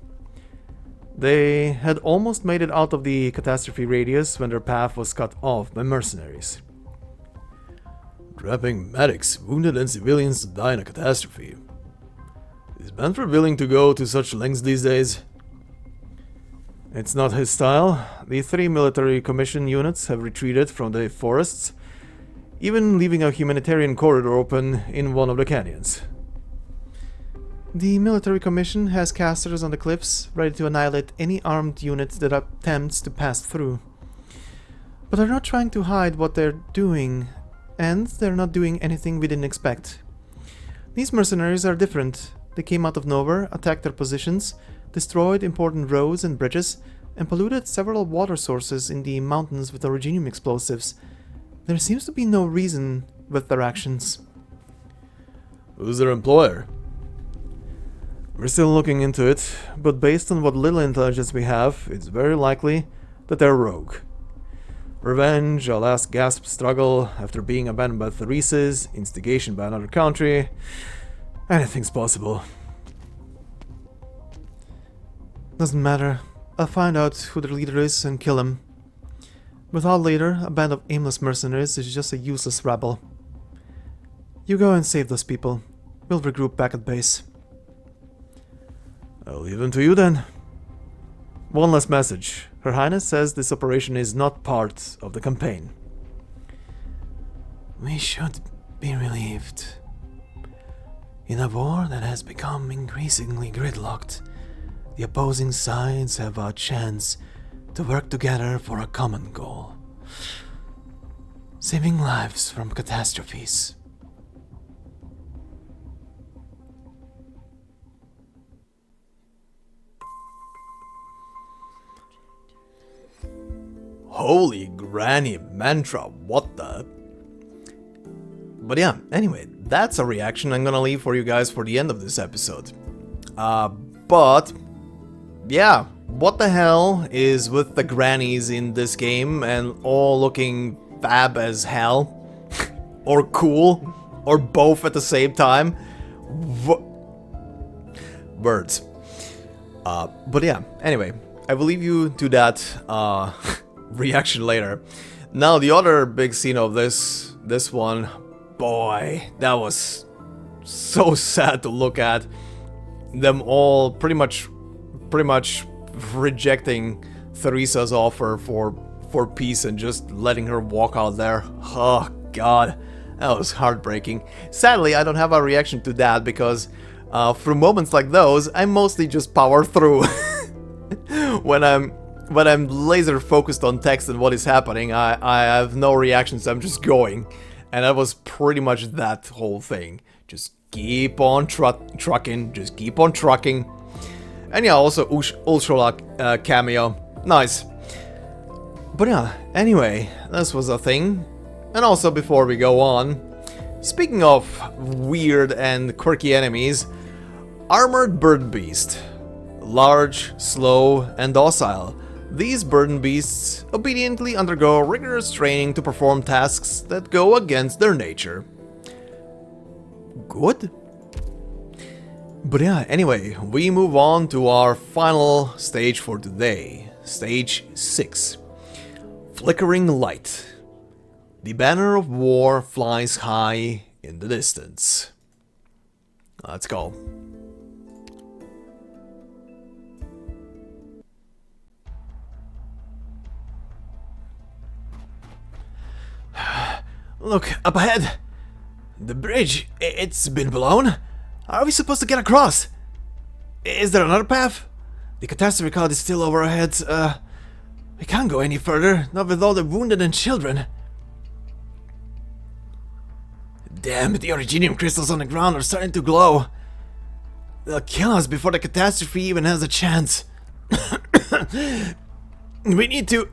They had almost made it out of the Catastrophe radius when their path was cut off by mercenaries. Trapping medics, wounded and civilians to die in a Catastrophe. Is Manfred willing to go to such lengths these days? It's not his style. The 3 military commission units have retreated from the forests, even leaving a humanitarian corridor open in one of the canyons. The military commission has casters on the cliffs, ready to annihilate any armed unit that attempts to pass through. But they're not trying to hide what they're doing, and they're not doing anything we didn't expect. These mercenaries are different. They came out of nowhere, attacked their positions, destroyed important roads and bridges, and polluted several water sources in the mountains with originium explosives. There seems to be no reason with their actions. Who's their employer? We're still looking into it, but based on what little intelligence we have, it's very likely that they're rogue. Revenge, a last gasp struggle after being abandoned by Thereses, instigation by another country. Anything's possible. Doesn't matter. I'll find out who their leader is and kill him. Without leader, a band of aimless mercenaries is just a useless rabble. You go and save those people. We'll regroup back at base. I'll leave them to you then. One last message. Her Highness says this operation is not part of the campaign. We should be relieved. In a war that has become increasingly gridlocked, the opposing sides have a chance to work together for a common goal. Saving lives from catastrophes. Holy granny mantra, what the? But yeah, anyway, that's a reaction I'm gonna leave for you guys for the end of this episode. But yeah, what the hell is with the grannies in this game and all looking fab as hell? Or cool? Or both at the same time? Words. But yeah, anyway, I will leave you to that reaction later. Now the other big scene of this one, boy, that was so sad to look at. Them all pretty much rejecting Theresa's offer for peace and just letting her walk out there. Oh god, that was heartbreaking. Sadly, I don't have a reaction to that because through moments like those, I mostly just power through. When I'm laser focused on text and what is happening, I have no reactions, I'm just going. And that was pretty much that whole thing. Just keep on trucking, just keep on trucking. And yeah, also Ursula cameo, nice. But yeah, anyway, this was a thing. And also before we go on, speaking of weird and quirky enemies, Armored Bird Beast. Large, slow, and docile. These burden beasts obediently undergo rigorous training to perform tasks that go against their nature. Good? But yeah, anyway, we move on to our final stage for today. Stage 6. Flickering Light. The banner of war flies high in the distance. Let's go. Look, up ahead! The bridge, it's been blown. How are we supposed to get across? Is there another path? The catastrophe cloud is still over our heads. We can't go any further, not with all the wounded and children. Damn, the originium crystals on the ground are starting to glow. They'll kill us before the catastrophe even has a chance. We need to...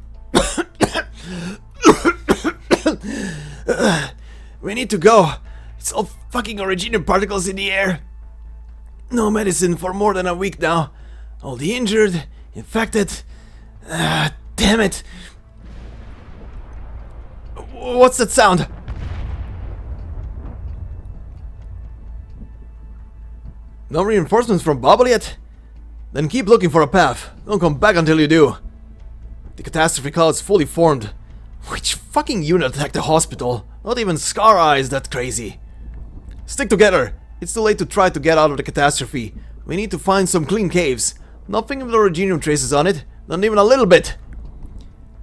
we need to go. It's all fucking originium particles in the air. No medicine for more than a week now. All the injured, infected. Damn it. What's that sound? No reinforcements from Babel yet? Then keep looking for a path. Don't come back until you do. The catastrophe cloud's fully formed. Which fucking unit attacked the hospital? Not even Scar Eye is that crazy. Stick together. It's too late to try to get out of the catastrophe. We need to find some clean caves. Nothing with originium traces on it. Not even a little bit.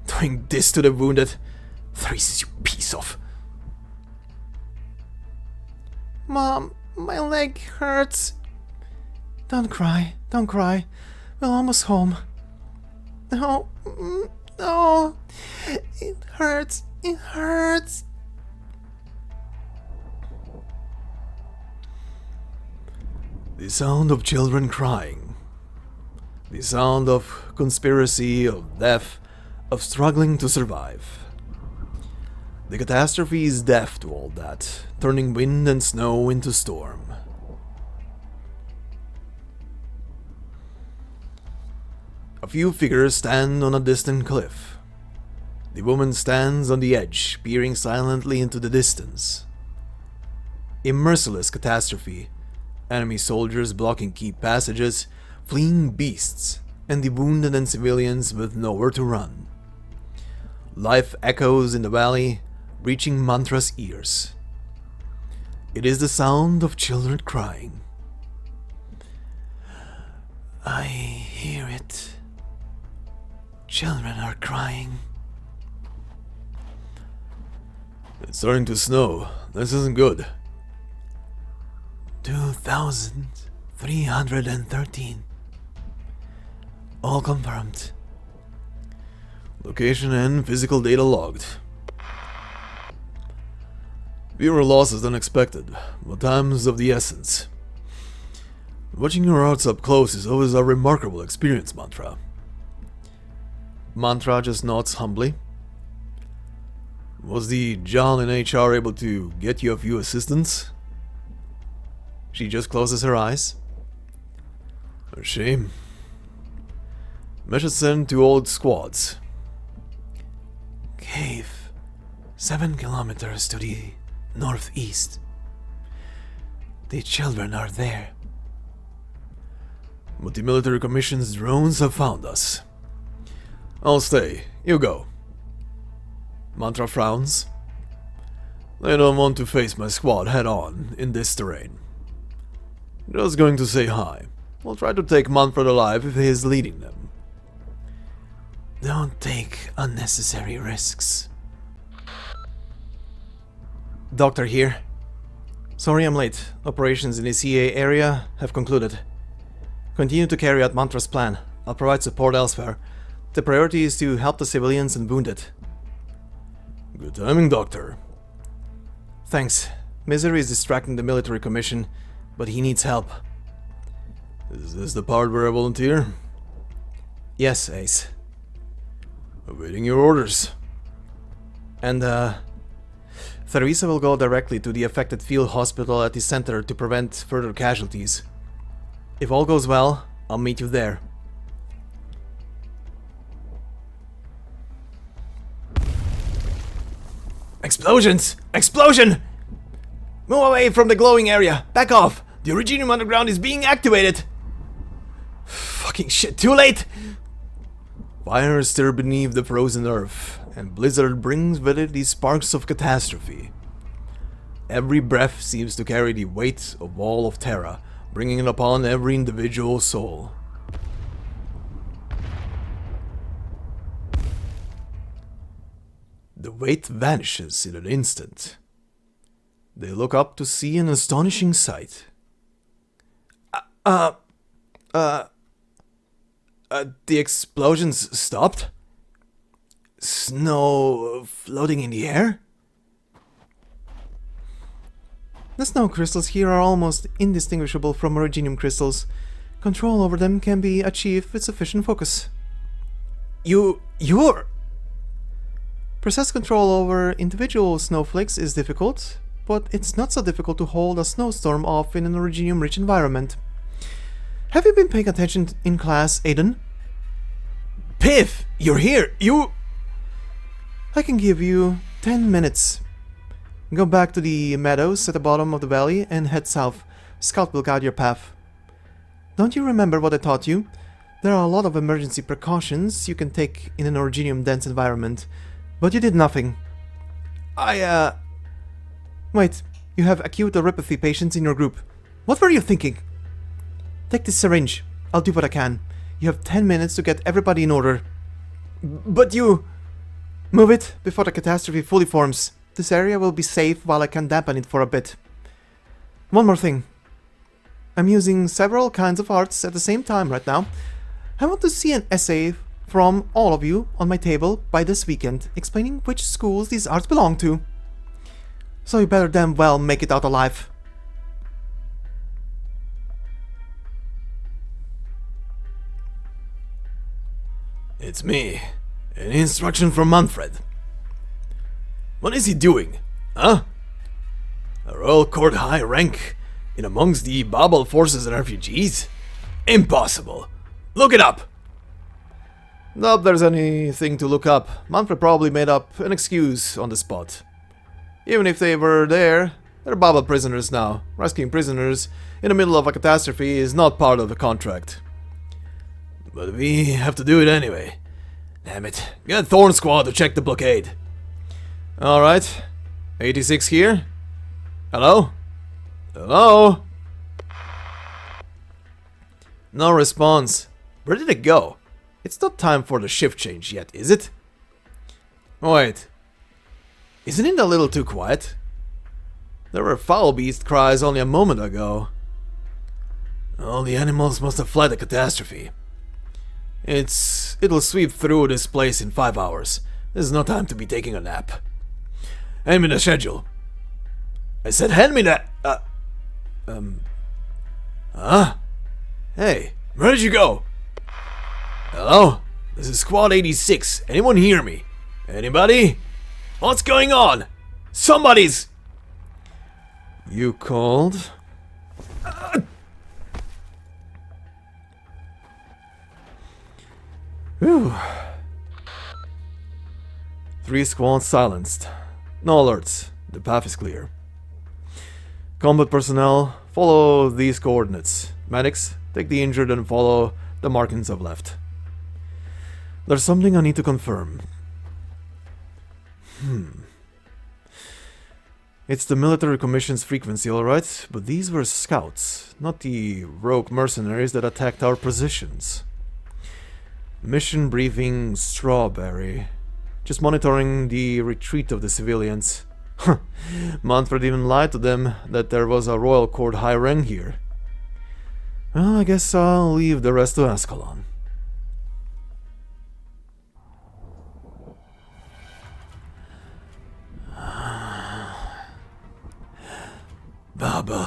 Doing this to the wounded. Theresis, you piece of... Mom, my leg hurts. Don't cry, don't cry. We're almost home. No, no. It hurts, it hurts. The sound of children crying. The sound of conspiracy, of death, of struggling to survive. The catastrophe is deaf to all that, turning wind and snow into storm. A few figures stand on a distant cliff. The woman stands on the edge, peering silently into the distance. A merciless catastrophe. Enemy soldiers blocking key passages, fleeing beasts, and the wounded and civilians with nowhere to run. Life echoes in the valley, reaching Mantra's ears. It is the sound of children crying. I hear it. Children are crying. It's starting to snow. This isn't good. 2,313. All confirmed. Location and physical data logged. Fewer losses than expected, but time's of the essence. Watching your arts up close is always a remarkable experience, Mantra. Mantra just nods humbly. Was the John in HR able to get you a few assistants? She just closes her eyes. A shame. Message sent to old squads. Cave. 7 kilometers to the northeast. The children are there. But the military commission's drones have found us. I'll stay. You go. Mantra frowns. I don't want to face my squad head-on in this terrain. Just going to say hi. We'll try to take Manfred alive if he is leading them. Don't take unnecessary risks. Doctor here. Sorry I'm late. Operations in the CA area have concluded. Continue to carry out Mantra's plan. I'll provide support elsewhere. The priority is to help the civilians and wounded. Good timing, Doctor. Thanks. Misery is distracting the military commission, but he needs help. Is this the part where I volunteer? Yes, Ace. Awaiting your orders. And, Theresa will go directly to the affected field hospital at the center to prevent further casualties. If all goes well, I'll meet you there. Explosions! Explosion! Move away from the glowing area! Back off! The Originium Underground is being activated! Fucking shit, too late! Fire stir beneath the frozen earth, and blizzard brings with it the sparks of catastrophe. Every breath seems to carry the weight of all of Terra, bringing it upon every individual soul. The weight vanishes in an instant. They look up to see an astonishing sight. The explosions stopped? Snow floating in the air? The snow crystals here are almost indistinguishable from Originium crystals. Control over them can be achieved with sufficient focus. You're... Precise control over individual snowflakes is difficult, but it's not so difficult to hold a snowstorm off in an Originium-rich environment. Have you been paying attention in class, Aiden? Piff! You're here! I can give you 10 minutes. Go back to the meadows at the bottom of the valley and head south. Scout will guide your path. Don't you remember what I taught you? There are a lot of emergency precautions you can take in an Originium-dense environment, but you did nothing. Wait, you have acute neuropathy patients in your group. What were you thinking? Take this syringe. I'll do what I can. You have 10 minutes to get everybody in order. But you... Move it before the catastrophe fully forms. This area will be safe while I can dampen it for a bit. One more thing. I'm using several kinds of arts at the same time right now. I want to see an essay from all of you on my table by this weekend, explaining which schools these arts belong to. So you better damn well make it out alive. It's me. An instruction from Manfred. What is he doing? Huh? A royal court high rank in amongst the Babel forces and refugees? Impossible. Look it up. Not there's anything to look up. Manfred probably made up an excuse on the spot. Even if they were there, they're Babel prisoners now. Rescuing prisoners in the middle of a catastrophe is not part of the contract. But we have to do it anyway. Damn it. Get Thorn Squad to check the blockade. Alright. 86 here? Hello? Hello? No response. Where did it go? It's not time for the shift change yet, is it? Wait. Isn't it a little too quiet? There were foul beast cries only a moment ago. All the animals must have fled the catastrophe. It'll sweep through this place in 5 hours. There's no time to be taking a nap. Hand me the schedule. I said hand me that... Huh? Hey, where did you go? Hello? This is Squad 86. Anyone hear me? Anybody? What's going on? Somebody's... You called? Whew. 3 squads silenced. No alerts. The path is clear. Combat personnel, follow these coordinates. Medics, take the injured and follow the markings I've left. There's something I need to confirm. It's the military commission's frequency, alright, but these were scouts, not the rogue mercenaries that attacked our positions. Mission briefing Strawberry. Just monitoring the retreat of the civilians. Manfred even lied to them that there was a royal court high rank here. Well, I guess I'll leave the rest to Ascalon. Babel,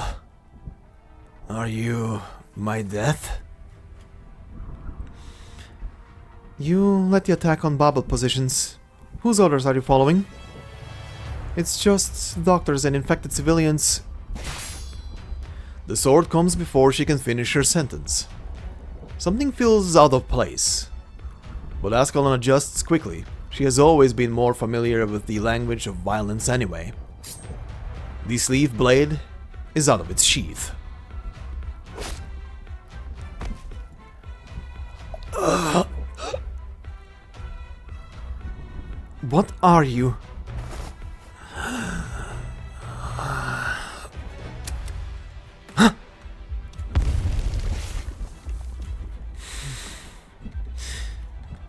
are you my death? You led the attack on Babel positions. Whose orders are you following? It's just doctors and infected civilians. The sword comes before she can finish her sentence. Something feels out of place. But Ascalon adjusts quickly. She has always been more familiar with the language of violence anyway. The sleeve blade is out of its sheath. What are you?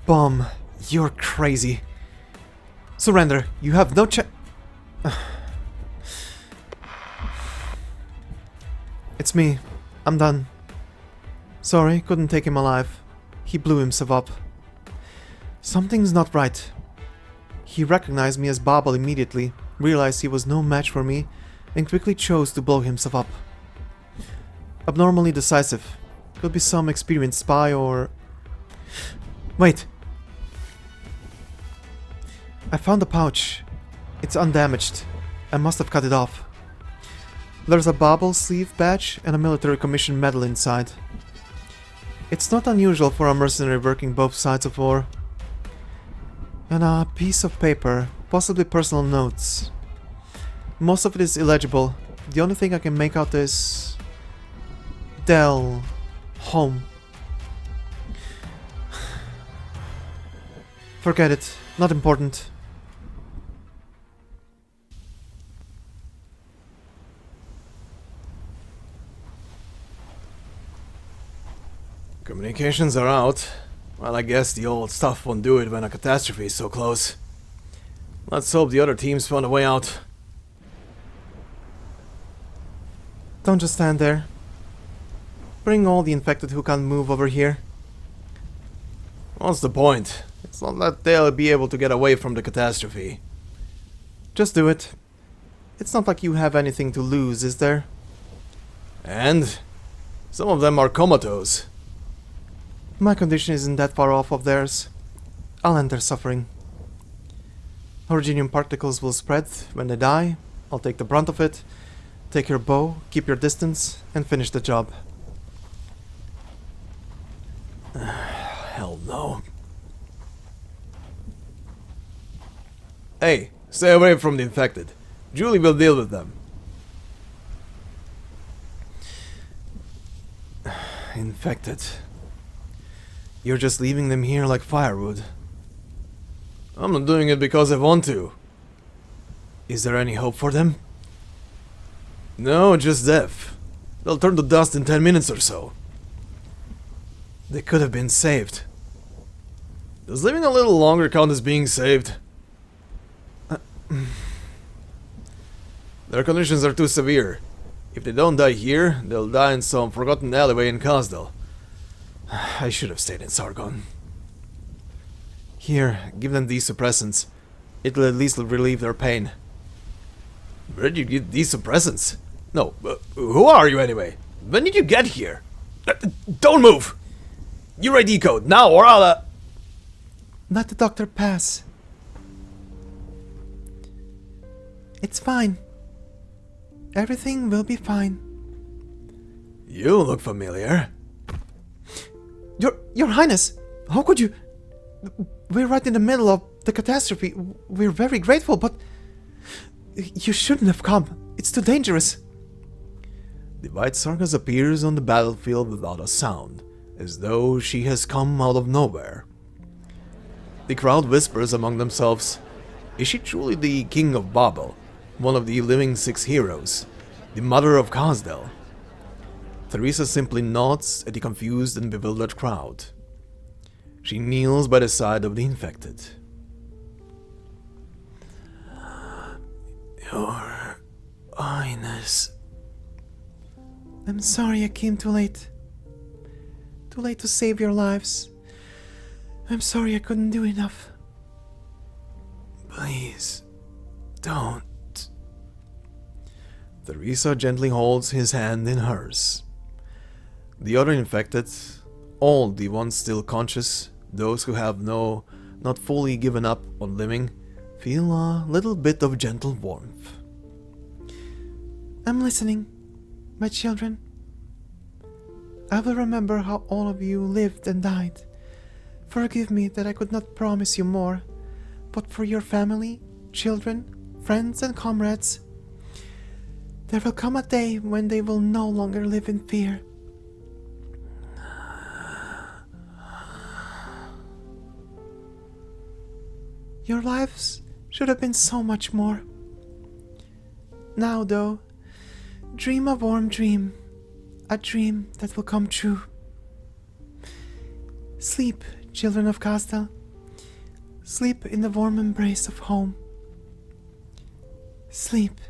Bomb, you're crazy. Surrender, you have no It's me. I'm done. Sorry, couldn't take him alive. He blew himself up. Something's not right. He recognized me as Babel immediately, realized he was no match for me, and quickly chose to blow himself up. Abnormally decisive. Could be some experienced spy or... Wait! I found the pouch. It's undamaged. I must have cut it off. There's a Babel sleeve badge and a military commission medal inside. It's not unusual for a mercenary working both sides of war. And a piece of paper, possibly personal notes. Most of it is illegible. The only thing I can make out is... Del... Home. Forget it. Not important. Communications are out. Well, I guess the old stuff won't do it when a catastrophe is so close. Let's hope the other teams found a way out. Don't just stand there. Bring all the infected who can't move over here. What's the point? It's not that they'll be able to get away from the catastrophe. Just do it. It's not like you have anything to lose, is there? And some of them are comatose. My condition isn't that far off of theirs. I'll end their suffering. Originium particles will spread when they die. I'll take the brunt of it. Take your bow, keep your distance, and finish the job. Hell no. Hey, stay away from the infected. Julie will deal with them. Infected. You're just leaving them here like firewood. I'm not doing it because I want to. Is there any hope for them? No, just death. They'll turn to dust in 10 minutes or so. They could have been saved. Does living a little longer count as being saved? Their conditions are too severe. If they don't die here, they'll die in some forgotten alleyway in Kasdal. I should have stayed in Sargon. Here, give them these suppressants. It'll at least relieve their pain. Where did you get these suppressants? No, who are you anyway? When did you get here? Don't move! Your ID code, now or I'll Let the doctor pass. It's fine. Everything will be fine. You look familiar. Your Highness, how could you... We're right in the middle of the catastrophe. We're very grateful, but... You shouldn't have come. It's too dangerous. The white Sargas appears on the battlefield without a sound, as though she has come out of nowhere. The crowd whispers among themselves, is she truly the king of Babel, one of the living six heroes, the mother of Kasdal? Theresa simply nods at the confused and bewildered crowd. She kneels by the side of the infected. Your Highness. I'm sorry I came too late. Too late to save your lives. I'm sorry I couldn't do enough. Please, don't. Theresa gently holds his hand in hers. The other infected, all the ones still conscious, those who have not fully given up on living, feel a little bit of gentle warmth. I'm listening, my children. I will remember how all of you lived and died. Forgive me that I could not promise you more, but for your family, children, friends and comrades, there will come a day when they will no longer live in fear. Your lives should have been so much more. Now, though, dream a warm dream, a dream that will come true. Sleep, children of Kasdal. Sleep in the warm embrace of home. Sleep.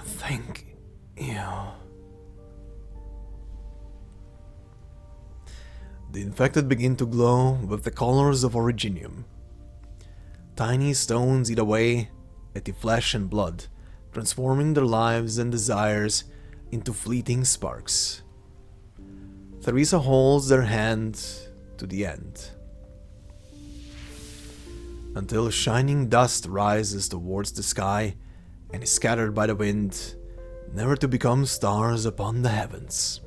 Thank you. The infected begin to glow with the colors of Originium. Tiny stones eat away at the flesh and blood, transforming their lives and desires into fleeting sparks. Theresa holds their hand to the end, until shining dust rises towards the sky and is scattered by the wind, never to become stars upon the heavens.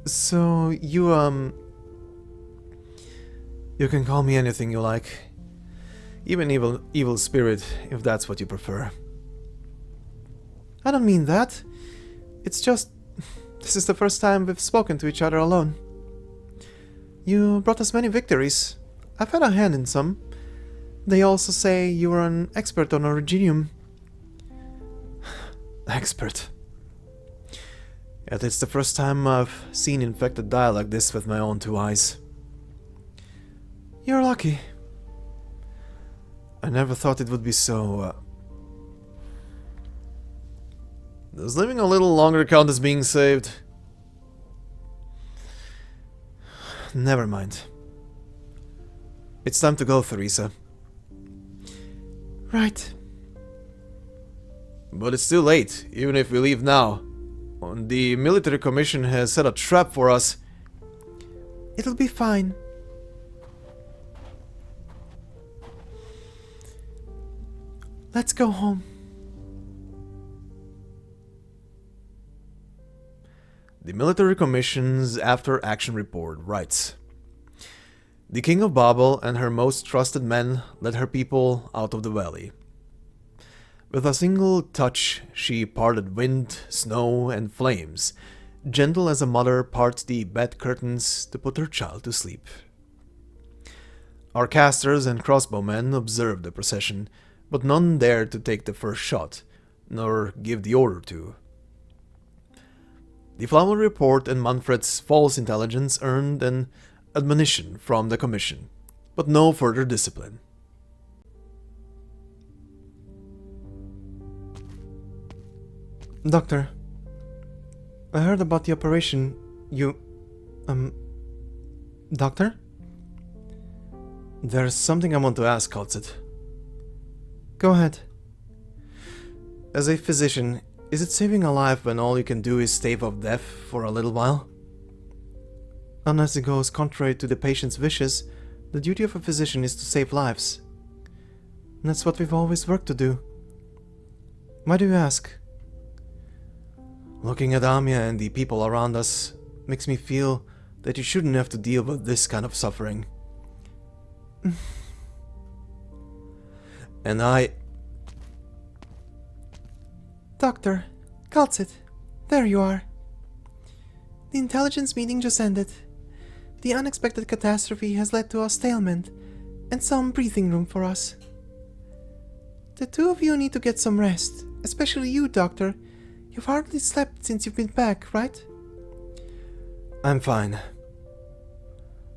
So, you can call me anything you like. Even evil spirit, if that's what you prefer. I don't mean that. It's just... This is the first time we've spoken to each other alone. You brought us many victories. I've had a hand in some. They also say you are an expert on originium. Expert. Yet it's the first time I've seen infected dye like this with my own two eyes. You're lucky. I never thought it would be so, Does living a little longer count as being saved? Never mind. It's time to go, Theresa. Right. But it's too late, even if we leave now. The military commission has set a trap for us. It'll be fine. Let's go home. The military commission's after action report writes: The king of Babel and her most trusted men led her people out of the valley. With a single touch, she parted wind, snow, and flames, gentle as a mother parts the bed curtains to put her child to sleep. Our casters and crossbowmen observed the procession, but none dared to take the first shot, nor give the order to. The flower report and Manfred's false intelligence earned an admonition from the commission, but no further discipline. Doctor, I heard about the operation. Doctor? There's something I want to ask, kal'tsit. Go ahead. As a physician, is it saving a life when all you can do is stave off death for a little while? Unless it goes contrary to the patient's wishes, the duty of a physician is to save lives. And that's what we've always worked to do. Why do you ask? Looking at Amia and the people around us makes me feel that you shouldn't have to deal with this kind of suffering. And Doctor, kal'tsit, there you are. The intelligence meeting just ended. The unexpected catastrophe has led to a stalemate and some breathing room for us. The two of you need to get some rest, especially you, Doctor. You've hardly slept since you've been back, right? I'm fine.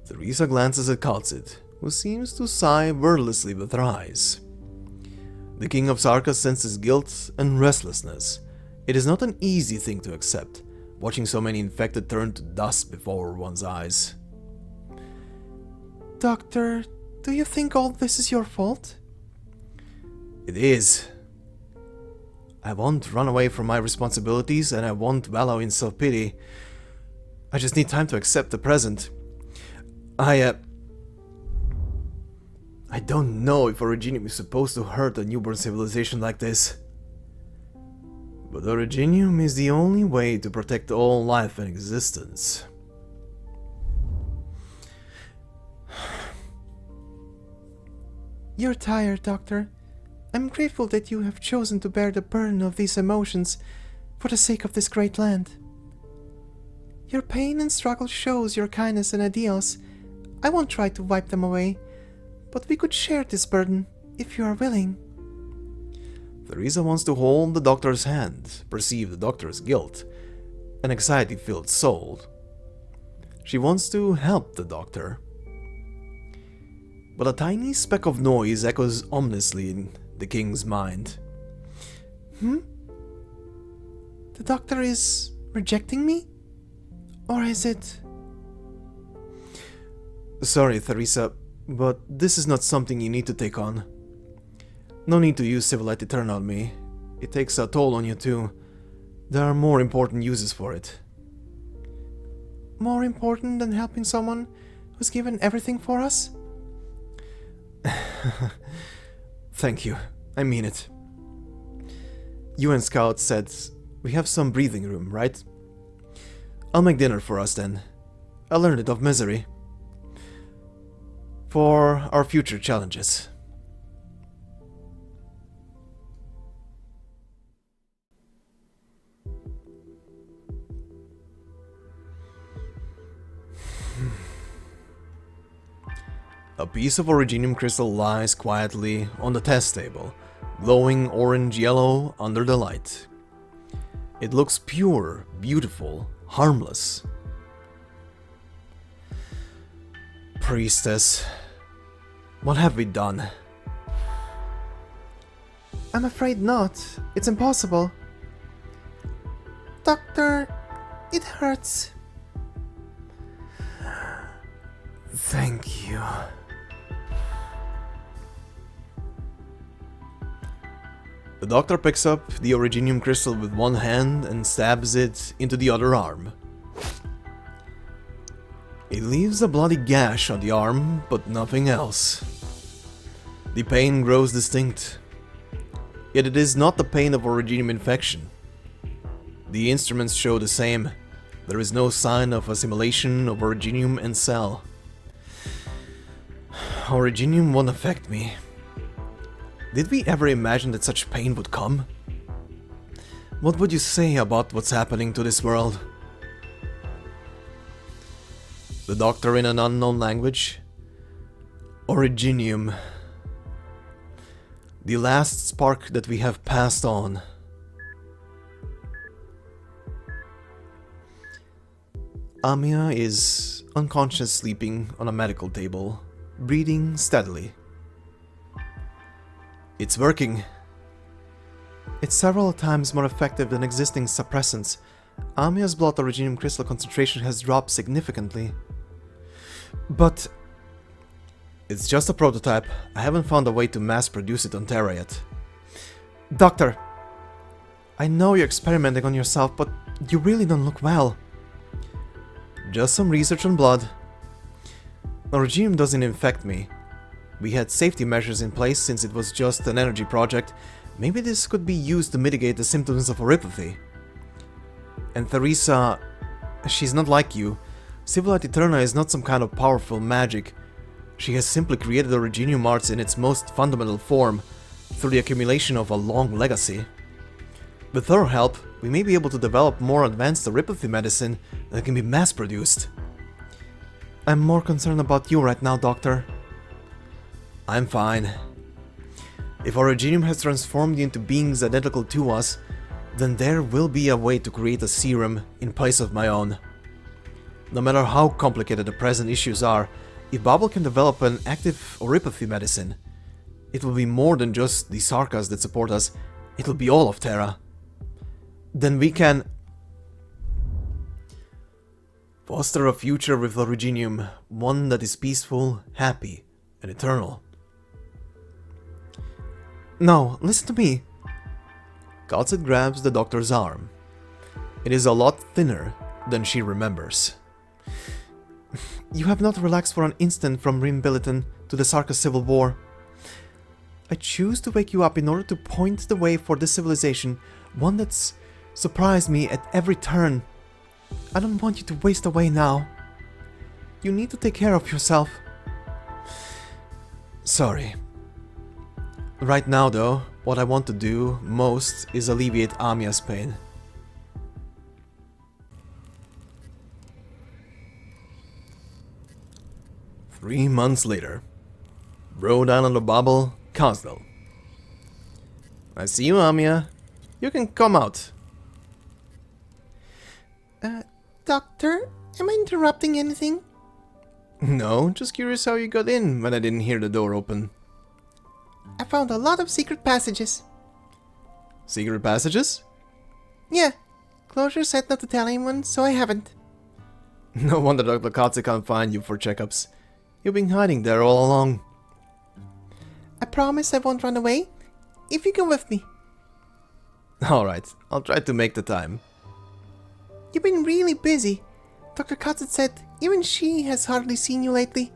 Theresa glances at kal'tsit, who seems to sigh wordlessly with her eyes. The king of Sarka senses guilt and restlessness. It is not an easy thing to accept, watching so many infected turn to dust before one's eyes. Doctor, do you think all this is your fault? It is. I won't run away from my responsibilities, and I won't wallow in self-pity. I just need time to accept the present. I don't know if Originium is supposed to hurt a newborn civilization like this. But Originium is the only way to protect all life and existence. You're tired, Doctor. I'm grateful that you have chosen to bear the burden of these emotions for the sake of this great land. Your pain and struggle shows your kindness and ideals. I won't try to wipe them away, but we could share this burden if you are willing. Theresa wants to hold the doctor's hand, perceive the doctor's guilt, an anxiety-filled soul. She wants to help the doctor. But a tiny speck of noise echoes ominously in the king's mind. The doctor is rejecting me? Or is it... Sorry, Theresa, but this is not something you need to take on. No need to use Civilite Eterna on me. It takes a toll on you too. There are more important uses for it. More important than helping someone who's given everything for us? Thank you. I mean it. You and Scout said we have some breathing room, right? I'll make dinner for us then. I learned it of misery. For our future challenges. A piece of originium crystal lies quietly on the test table, glowing orange-yellow under the light. It looks pure, beautiful, harmless. Priestess, what have we done? I'm afraid not. It's impossible. Doctor, it hurts. Thank you. The doctor picks up the originium crystal with one hand and stabs it into the other arm. It leaves a bloody gash on the arm, but nothing else. The pain grows distinct. Yet it is not the pain of originium infection. The instruments show the same. There is no sign of assimilation of originium and cell. Originium won't affect me. Did we ever imagine that such pain would come? What would you say about what's happening to this world? The doctor in an unknown language. Originium. The last spark that we have passed on. Amia is unconscious, sleeping on a medical table, breathing steadily. It's working. It's several times more effective than existing suppressants. Amia's blood originium crystal concentration has dropped significantly. But it's just a prototype. I haven't found a way to mass produce it on Terra yet. Doctor, I know you're experimenting on yourself, but you really don't look well. Just some research on blood. Originium doesn't infect me. We had safety measures in place since it was just an energy project. Maybe this could be used to mitigate the symptoms of oripathy. And Theresa, she's not like you. Civilite Eterna is not some kind of powerful magic. She has simply created originium arts in its most fundamental form, through the accumulation of a long legacy. With her help, we may be able to develop more advanced oripathy medicine that can be mass-produced. I'm more concerned about you right now, Doctor. I'm fine. If originium has transformed into beings identical to us, then there will be a way to create a serum in place of my own. No matter how complicated the present issues are, if Babel can develop an active oripathy medicine, it will be more than just the Sarkas that support us, it will be all of Terra. Then we can foster a future with originium, one that is peaceful, happy, and eternal. No, listen to me. Kal'tsit grabs the doctor's arm. It is a lot thinner than she remembers. You have not relaxed for an instant from Rimbiliton to the Sarka Civil War. I choose to wake you up in order to point the way for this civilization, one that's surprised me at every turn. I don't want you to waste away now. You need to take care of yourself. Sorry. Right now, though, what I want to do most is alleviate Amia's pain. Three months later. Rhode Island of Babel, Castle. I see you, Amia. You can come out. Doctor, am I interrupting anything? No, just curious how you got in when I didn't hear the door open. I found a lot of secret passages. Secret passages? Yeah. Closure said not to tell anyone, so I haven't. No wonder Dr. Katze can't find you for checkups. You've been hiding there all along. I promise I won't run away, if you come with me. Alright, I'll try to make the time. You've been really busy. Dr. Katze said even she has hardly seen you lately.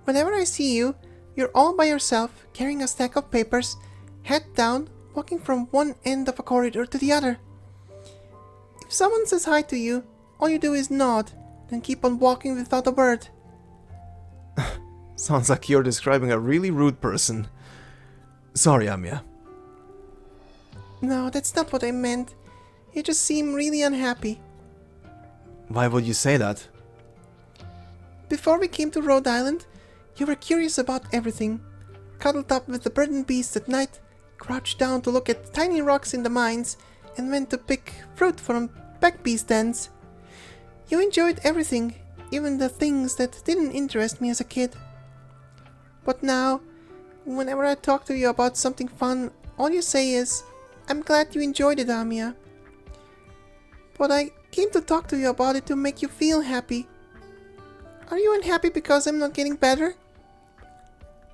Whenever I see you, you're all by yourself, carrying a stack of papers, head down, walking from one end of a corridor to the other. If someone says hi to you, all you do is nod, then keep on walking without a word. Sounds like you're describing a really rude person. Sorry, Amia. No, that's not what I meant. You just seem really unhappy. Why would you say that? Before we came to Rhode Island, You were curious about everything, cuddled up with the burdened beast at night, crouched down to look at tiny rocks in the mines, and went to pick fruit from back beast dens. You enjoyed everything, even the things that didn't interest me as a kid. But now, whenever I talk to you about something fun, all you say is, "I'm glad you enjoyed it, Amia. But I came to talk to you about it to make you feel happy. Are you unhappy because I'm not getting better?"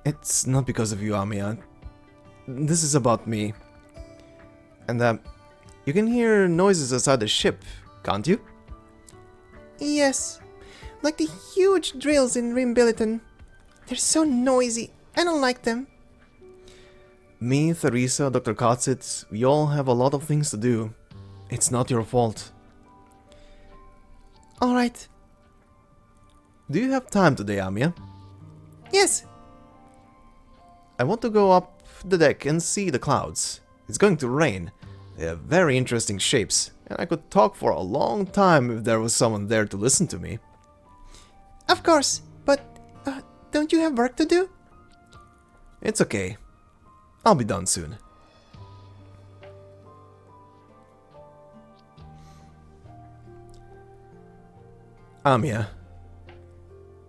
It's not because of you, Amia. This is about me. And you can hear noises outside the ship, can't you? Yes, like the huge drills in Rimbilliton. They're so noisy. I don't like them. Me, Theresa, Dr. kal'tsit, we all have a lot of things to do. It's not your fault. Alright. Do you have time today, Amia? Yes. I want to go up the deck and see the clouds. It's going to rain. They have very interesting shapes, and I could talk for a long time if there was someone there to listen to me. Of course, but don't you have work to do? It's okay. I'll be done soon. Amia,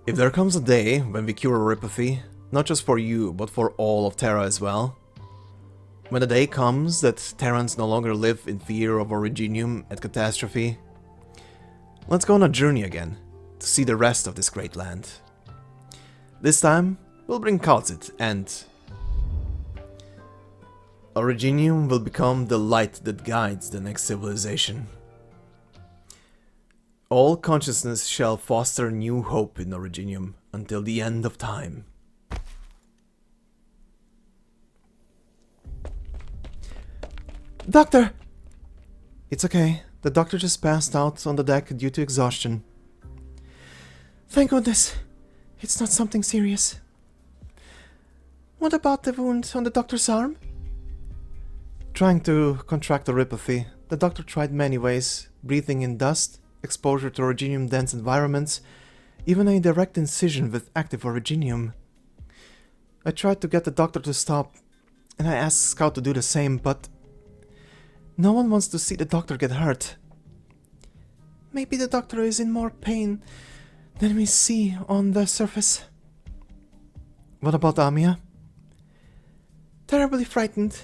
if there comes a day when we cure Oripathy, not just for you, but for all of Terra as well, when the day comes that Terrans no longer live in fear of Originium at Catastrophe, let's go on a journey again to see the rest of this great land. This time, we'll bring kal'tsit and Originium will become the light that guides the next civilization. All consciousness shall foster new hope in Originium until the end of time. Doctor! It's okay. The doctor just passed out on the deck due to exhaustion. Thank goodness. It's not something serious. What about the wound on the doctor's arm? Trying to contract Oripathy, the doctor tried many ways, breathing in dust, exposure to Originium-dense environments, even a direct incision with active Originium. I tried to get the doctor to stop, and I asked Scout to do the same, but no one wants to see the doctor get hurt. Maybe the doctor is in more pain than we see on the surface. What about Amia? Terribly frightened.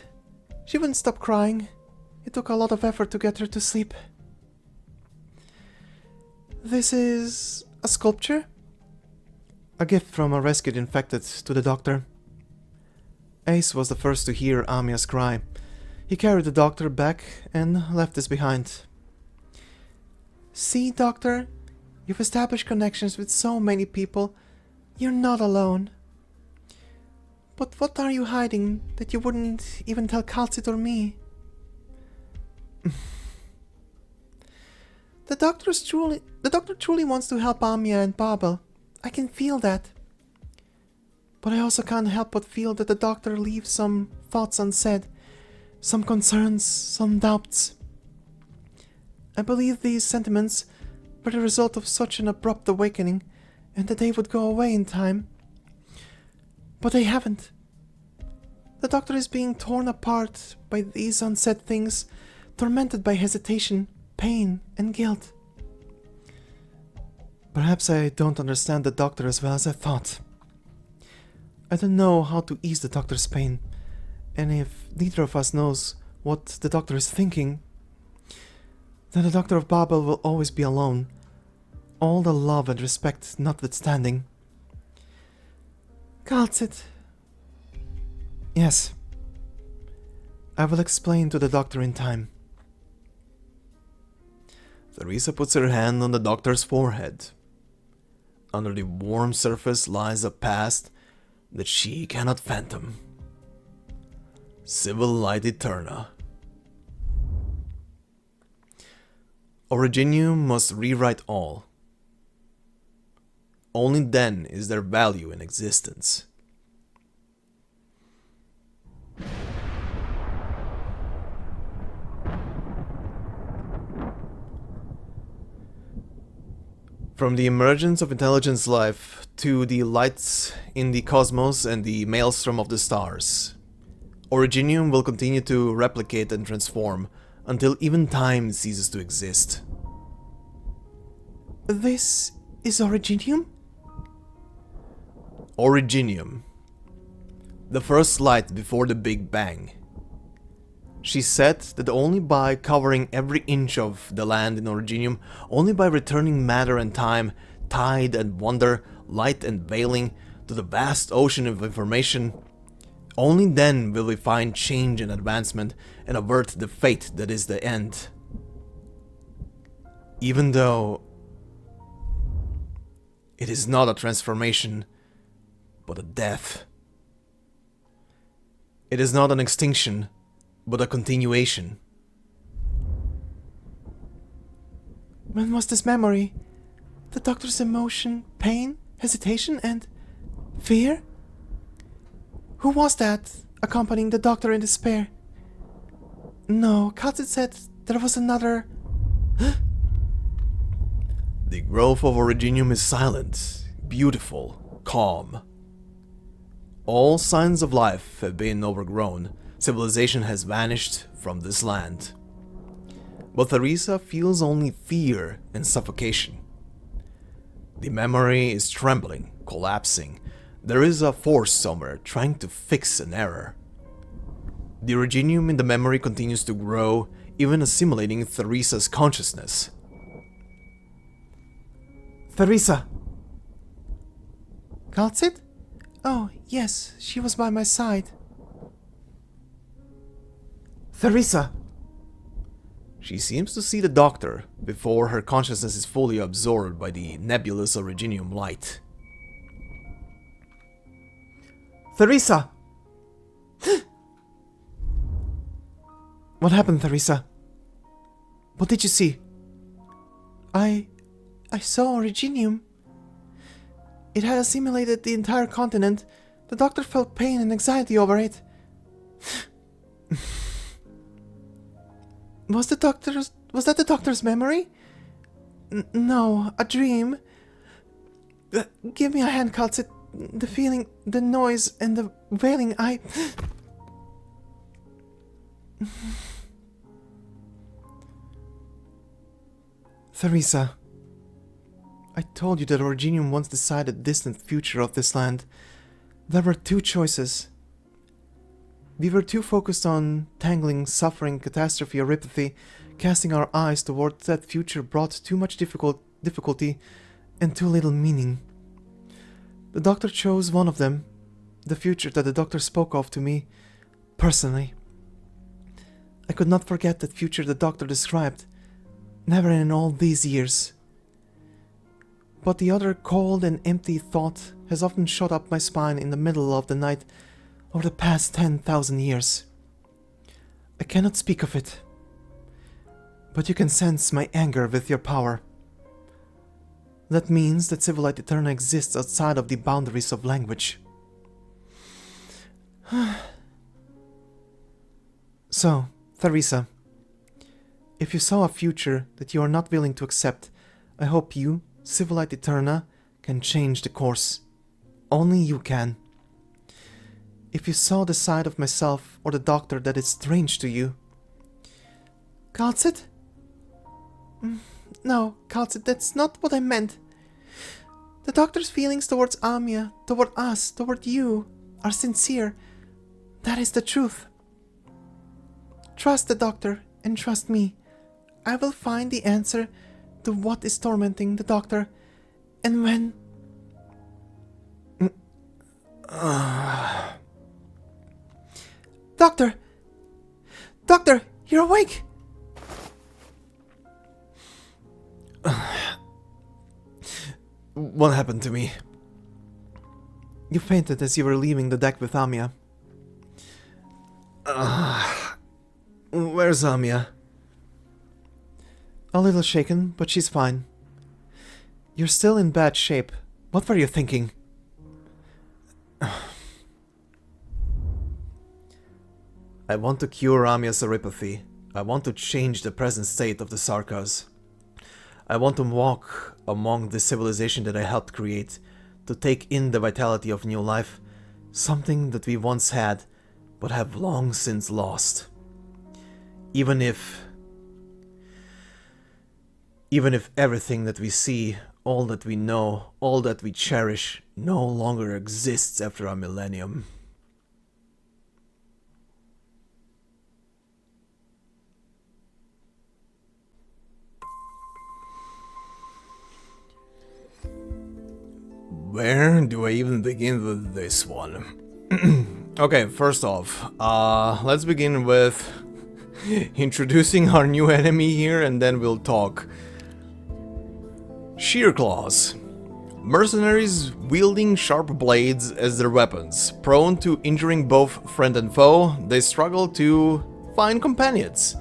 She wouldn't stop crying. It took a lot of effort to get her to sleep. This is a sculpture? A gift from a rescued infected to the doctor. Ace was the first to hear Amia's cry. He carried the doctor back and left this behind. See, Doctor? You've established connections with so many people. You're not alone. But what are you hiding that you wouldn't even tell kal'tsit or me? The doctor truly wants to help Amia and Babel. I can feel that. But I also can't help but feel that the doctor leaves some thoughts unsaid, some concerns, some doubts. I believe these sentiments were the result of such an abrupt awakening, and that they would go away in time. But they haven't. The doctor is being torn apart by these unsaid things, tormented by hesitation, pain, and guilt. Perhaps I don't understand the doctor as well as I thought. I don't know how to ease the doctor's pain, and if neither of us knows what the doctor is thinking, then the doctor of Babel will always be alone, all the love and respect notwithstanding. kal'tsit. Yes. I will explain to the doctor in time. Theresa puts her hand on the doctor's forehead. Under the warm surface lies a past that she cannot fathom. Civil light eterna. Originium must rewrite all. Only then is there value in existence. From the emergence of intelligent life to the lights in the cosmos and the maelstrom of the stars, Originium will continue to replicate and transform until even time ceases to exist. This is Originium? Originium. The first light before the Big Bang. She said that only by covering every inch of the land in Originium, only by returning matter and time, tide and wonder, light and veiling, to the vast ocean of information, only then will we find change and advancement and avert the fate that is the end. Even though it is not a transformation, but a death. It is not an extinction, but a continuation. When was this memory? The doctor's emotion, pain, hesitation, and fear? Who was that accompanying the doctor in despair? No, kal'tsit said there was another... The growth of Originium is silent, beautiful, calm. All signs of life have been overgrown. Civilization has vanished from this land. But Theresa feels only fear and suffocation. The memory is trembling, collapsing. There is a force somewhere trying to fix an error. The Originium in the memory continues to grow, even assimilating Theresa's consciousness. Theresa! Kal'tsit? Oh, yes, she was by my side. Theresa! She seems to see the doctor before her consciousness is fully absorbed by the nebulous Originium light. Theresa! What happened, Theresa? What did you see? I saw Originium. It had assimilated the entire continent. The doctor felt pain and anxiety over it. Was that the doctor's memory? No, a dream. Give me a hand, kal'tsit. The feeling, the noise, and the wailing, Theresa, I told you that Originium once decided the distant future of this land. There were two choices. We were too focused on tangling, suffering, catastrophe, or apathy. Casting our eyes toward that future brought too much difficulty and too little meaning. The doctor chose one of them, the future that the doctor spoke of to me, personally. I could not forget that future the doctor described, never in all these years. But the other cold and empty thought has often shot up my spine in the middle of the night over the past 10,000 years. I cannot speak of it, but you can sense my anger with your power. That means that Civilite Eterna exists outside of the boundaries of language. So, Theresa, if you saw a future that you are not willing to accept, I hope you, Civilite Eterna, can change the course. Only you can. If you saw the side of myself or the doctor that is strange to you... kal'tsit? No, kal'tsit, that's not what I meant. The doctor's feelings towards Amia, toward us, toward you, are sincere. That is the truth. Trust the doctor and trust me. I will find the answer to what is tormenting the doctor, and when... Doctor! Doctor, you're awake! What happened to me? You fainted as you were leaving the deck with Amia. Where's Amia? A little shaken, but she's fine. You're still in bad shape. What were you thinking? I want to cure Amia's neuropathy. I want to change the present state of the Sarkas. I want to walk among the civilization that I helped create, to take in the vitality of new life, something that we once had, but have long since lost. Even if everything that we see, all that we know, all that we cherish, no longer exists after a millennium. Where do I even begin with this one? Okay, first off, let's begin with introducing our new enemy here, and then we'll talk. Sheer Claws. Mercenaries wielding sharp blades as their weapons. Prone to injuring both friend and foe, they struggle to find companions.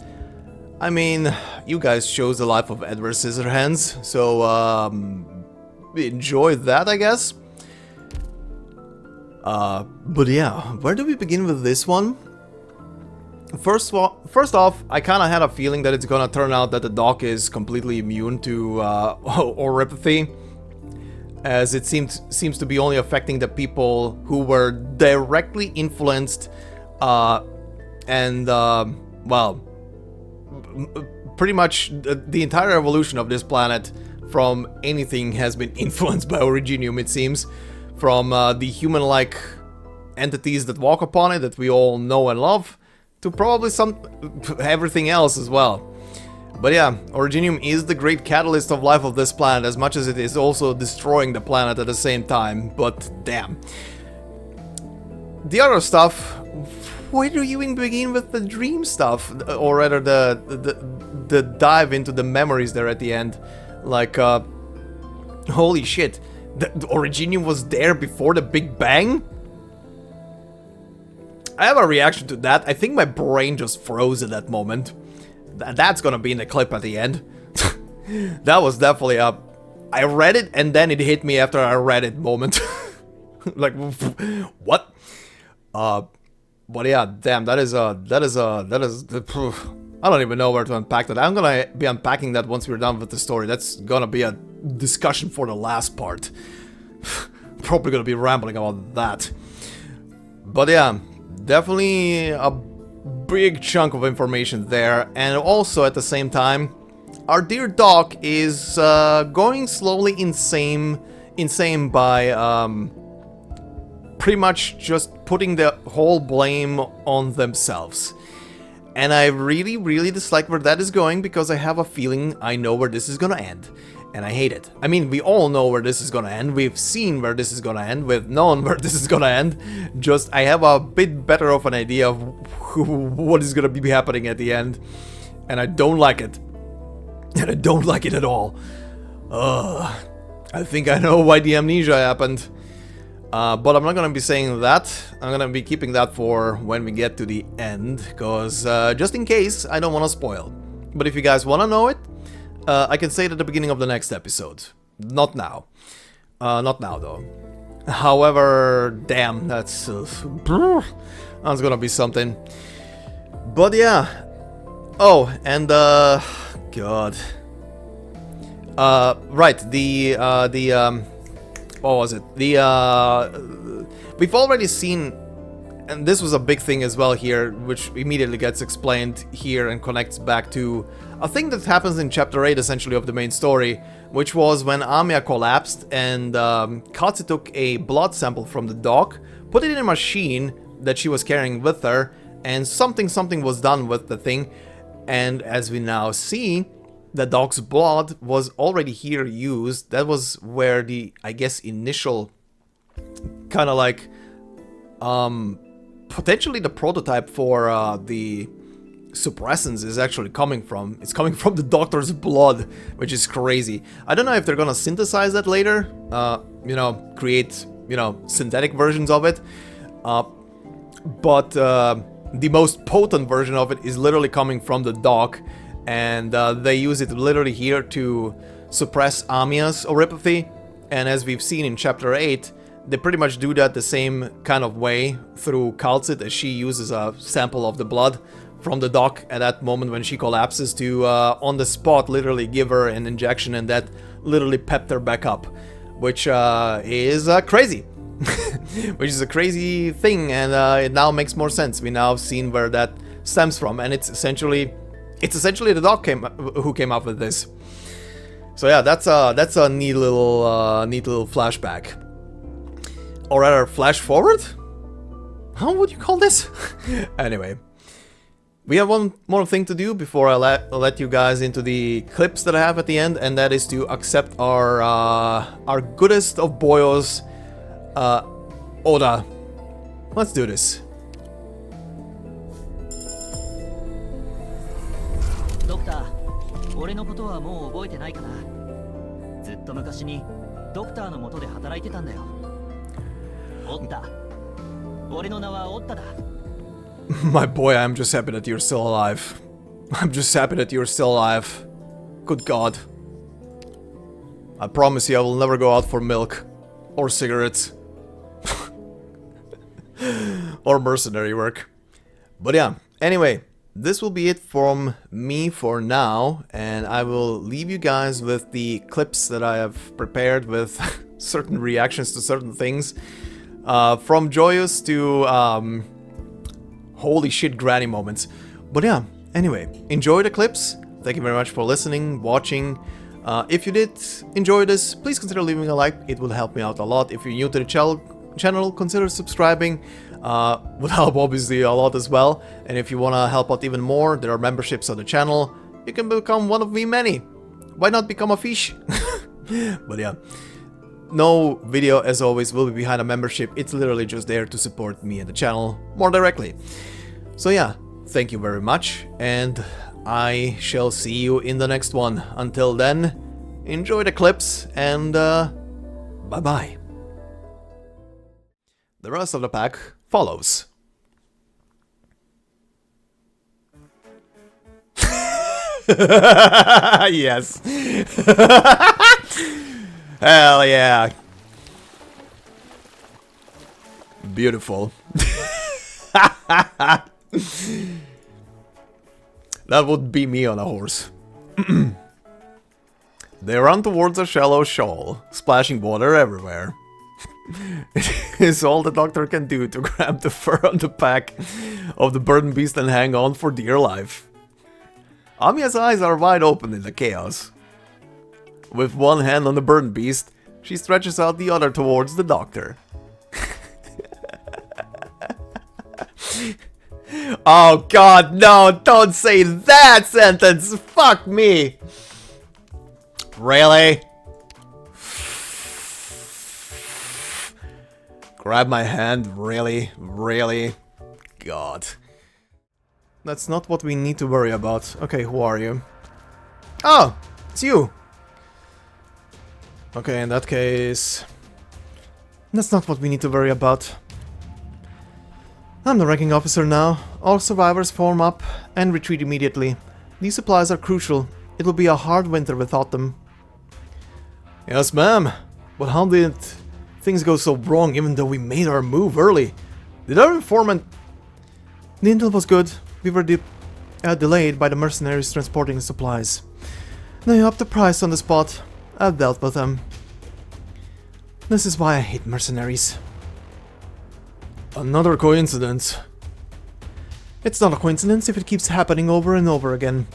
I mean, you guys chose the life of Edward Scissorhands, so enjoy that, I guess. But yeah, where do we begin with this one? First off, I kind of had a feeling that it's gonna turn out that the doc is completely immune to oripathy, as it seems to be only affecting the people who were directly influenced, well, pretty much the entire evolution of this planet from anything has been influenced by Originium, it seems. From the human-like entities that walk upon it, that we all know and love, to probably everything else as well. But yeah, Originium is the great catalyst of life of this planet, as much as it is also destroying the planet at the same time, but damn. The other stuff, where do you even begin with the dream stuff? Or rather, the dive into the memories there at the end. Like, holy shit, the Originium was there before the Big Bang? I have a reaction to that. I think my brain just froze at that moment. That's gonna be in the clip at the end. That was definitely a... I read it and then it hit me after I read it moment. Like, what? But yeah, damn, that is I don't even know where to unpack that. I'm gonna be unpacking that once we're done with the story. That's gonna be a discussion for the last part. Probably gonna be rambling about that. But yeah, definitely a big chunk of information there. And also at the same time, our dear Doc is going slowly insane by pretty much just putting the whole blame on themselves. And I really, really dislike where that is going, because I have a feeling I know where this is gonna end. And I hate it. I mean, we all know where this is gonna end. We've seen where this is gonna end. We've known where this is gonna end. Just, I have a bit better of an idea of what is gonna be happening at the end. And I don't like it. And I don't like it at all. I think I know why the amnesia happened. But I'm not gonna be saying that. I'm gonna be keeping that for when we get to the end, because just in case, I don't want to spoil. But if you guys want to know it, I can say it at the beginning of the next episode. Not now. Not now, though. However, damn, that's gonna be something. But yeah. Oh, and God. Right, what was it? We've already seen, and this was a big thing as well here, which immediately gets explained here and connects back to a thing that happens in chapter 8, essentially, of the main story, which was when Amia collapsed and kal'tsit took a blood sample from the dock, put it in a machine that she was carrying with her, and something was done with the thing. And as we now see, the dog's blood was already here used. That was where the, I guess, initial kind of like potentially the prototype for the suppressants is actually coming from. It's coming from the doctor's blood, which is crazy. I don't know if they're gonna synthesize that later, you know, create, you know, synthetic versions of it, but the most potent version of it is literally coming from the doc. And they use it literally here to suppress Amia's oripathy. And as we've seen in chapter 8, they pretty much do that the same kind of way through kal'tsit, as she uses a sample of the blood from the dock at that moment when she collapses to on the spot literally give her an injection, and that literally pepped her back up, which is crazy. Which is a crazy thing, and it now makes more sense. We now have seen where that stems from, and it's essentially the doc who came up with this. So yeah, that's a neat little flashback, or rather flash forward. How would you call this? Anyway, we have one more thing to do before I let you guys into the clips that I have at the end, and that is to accept our goodest of boyos, Oda. Let's do this. Doctor, 俺のことはもう覚えてないかな。ずっと昔にドクターの下で働いてたんだよ。オッタ。俺の名はオッタだ。My boy, I'm just happy that you're still alive. I'm just happy that you're still alive. Good God. I promise you I will never go out for milk. Or cigarettes. Or mercenary work. But yeah, anyway, this will be it from me for now, and I will leave you guys with the clips that I have prepared with certain reactions to certain things. From joyous to holy shit granny moments. But yeah, anyway, enjoy the clips. Thank you very much for listening, watching. If you did enjoy this, please consider leaving a like. It will help me out a lot. If you're new to the channel, consider subscribing. Would help obviously a lot as well. And if you want to help out even more, there are memberships on the channel. You can become one of me many. Why not become a fish? But yeah, no video as always will be behind a membership. It's literally just there to support me and the channel more directly. So yeah, thank you very much, and I shall see you in the next one. Until then, enjoy the clips, and bye bye. The rest of the pack follows. Yes. Hell yeah. Beautiful. That would be me on a horse. They run towards a shallow shoal, splashing water everywhere. It is all the doctor can do to grab the fur on the back of the burdened beast and hang on for dear life. Amiya's eyes are wide open in the chaos. With one hand on the burdened beast, she stretches out the other towards the doctor. Oh god, no, don't say that sentence! Fuck me! Really? Grab my hand, really? Really? God. That's not what we need to worry about. Okay, who are you? Oh! It's you! Okay, in that case... That's not what we need to worry about. I'm the ranking officer now. All survivors form up and retreat immediately. These supplies are crucial. It will be a hard winter without them. Yes, ma'am. But how did things go so wrong even though we made our move early? Did our informant... The intel was good. We were delayed by the mercenaries transporting the supplies. They upped the price on the spot. I've dealt with them. This is why I hate mercenaries. Another coincidence. It's not a coincidence if it keeps happening over and over again.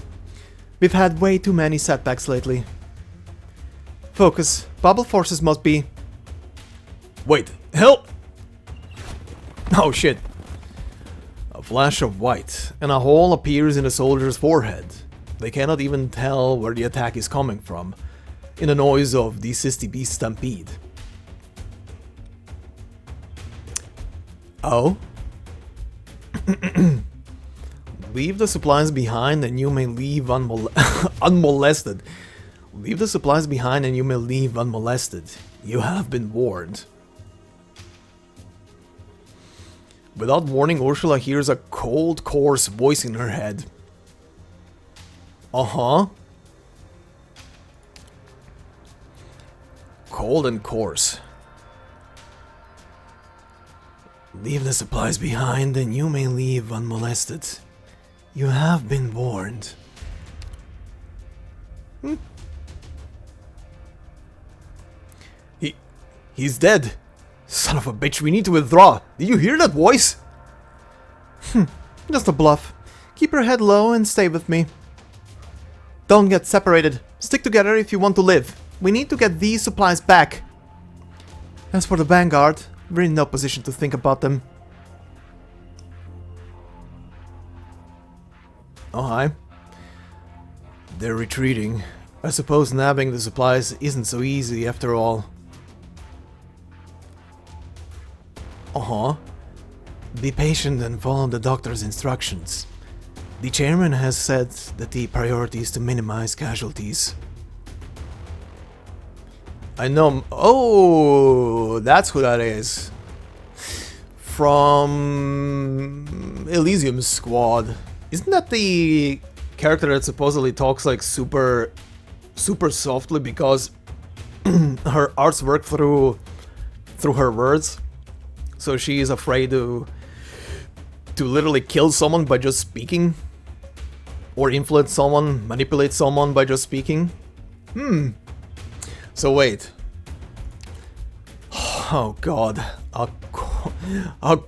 We've had way too many setbacks lately. Focus. Babel forces must be... Wait, help! Oh shit. A flash of white, and a hole appears in the soldier's forehead. They cannot even tell where the attack is coming from, in the noise of the Sisty Beast stampede. Oh? Leave the supplies behind and you may leave unmolested. Leave the supplies behind and you may leave unmolested. You have been warned. Without warning, Ursula hears a cold, coarse voice in her head. Uh-huh. Cold and coarse. Leave the supplies behind and you may leave unmolested. You have been warned. He's dead. Son of a bitch, we need to withdraw. Did you hear that voice? Just a bluff. Keep your head low and stay with me. Don't get separated. Stick together if you want to live. We need to get these supplies back. As for the Vanguard, we're in no position to think about them. Oh, hi. They're retreating. I suppose nabbing the supplies isn't so easy after all. Uh-huh. Be patient and follow the doctor's instructions. The chairman has said that the priority is to minimize casualties. I know. Oh, that's who that is. From Elysium Squad. Isn't that the character that supposedly talks like super softly because her arts work through her words? So she is afraid to literally kill someone by just speaking? Or influence someone, manipulate someone by just speaking? So wait. Oh god. A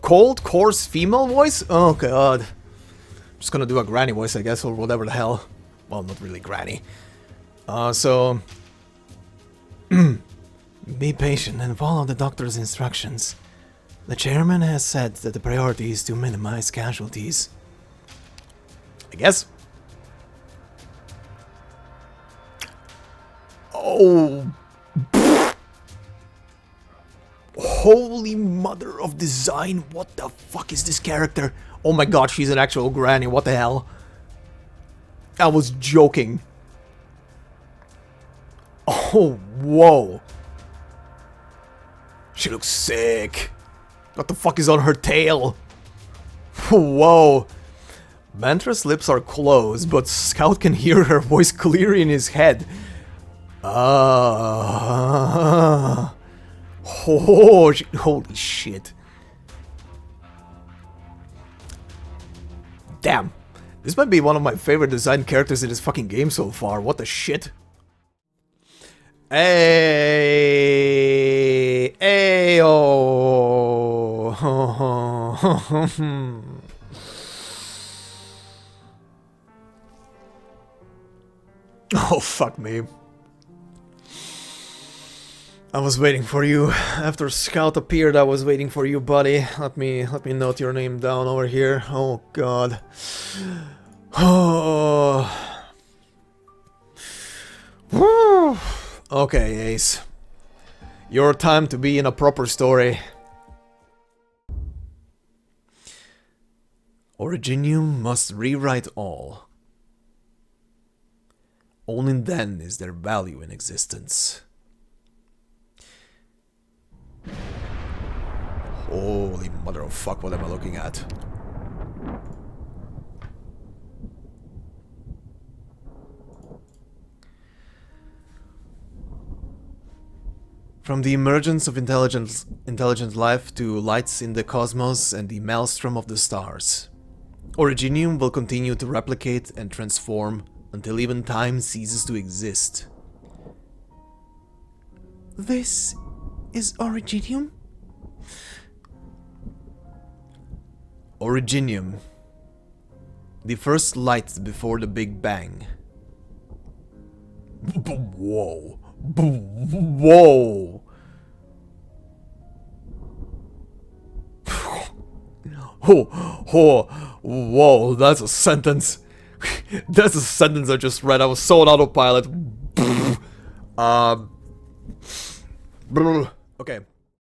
cold, coarse female voice? Oh god. I'm just gonna do a granny voice, I guess, or whatever the hell. Well, not really granny. So... Be patient and follow the doctor's instructions. The chairman has said that the priority is to minimize casualties. I guess. Oh. Holy mother of design. What the fuck is this character? Oh my god, she's an actual granny. What the hell? I was joking. Oh, whoa. She looks sick. What the fuck is on her tail? Whoa. Mantra's lips are closed, but Scout can hear her voice clearly in his head. Oh, holy shit. Damn. This might be one of my favorite designed characters in this fucking game so far. What the shit? Hey, hey, oh. Oh, fuck me. I was waiting for you. After Scout appeared, I was waiting for you, buddy. Let me note your name down over here. Oh, God. Oh. Woo. Okay, Ace. Your time to be in a proper story. Originium must rewrite all. Only then is there value in existence. Holy mother of fuck, what am I looking at? From the emergence of intelligent life to lights in the cosmos and the maelstrom of the stars, Originium will continue to replicate and transform until even time ceases to exist. This is Originium? Originium. The first light before the Big Bang. Whoa. Whoa. Whoa, that's a sentence. That's a sentence I just read. I was so on autopilot. Okay.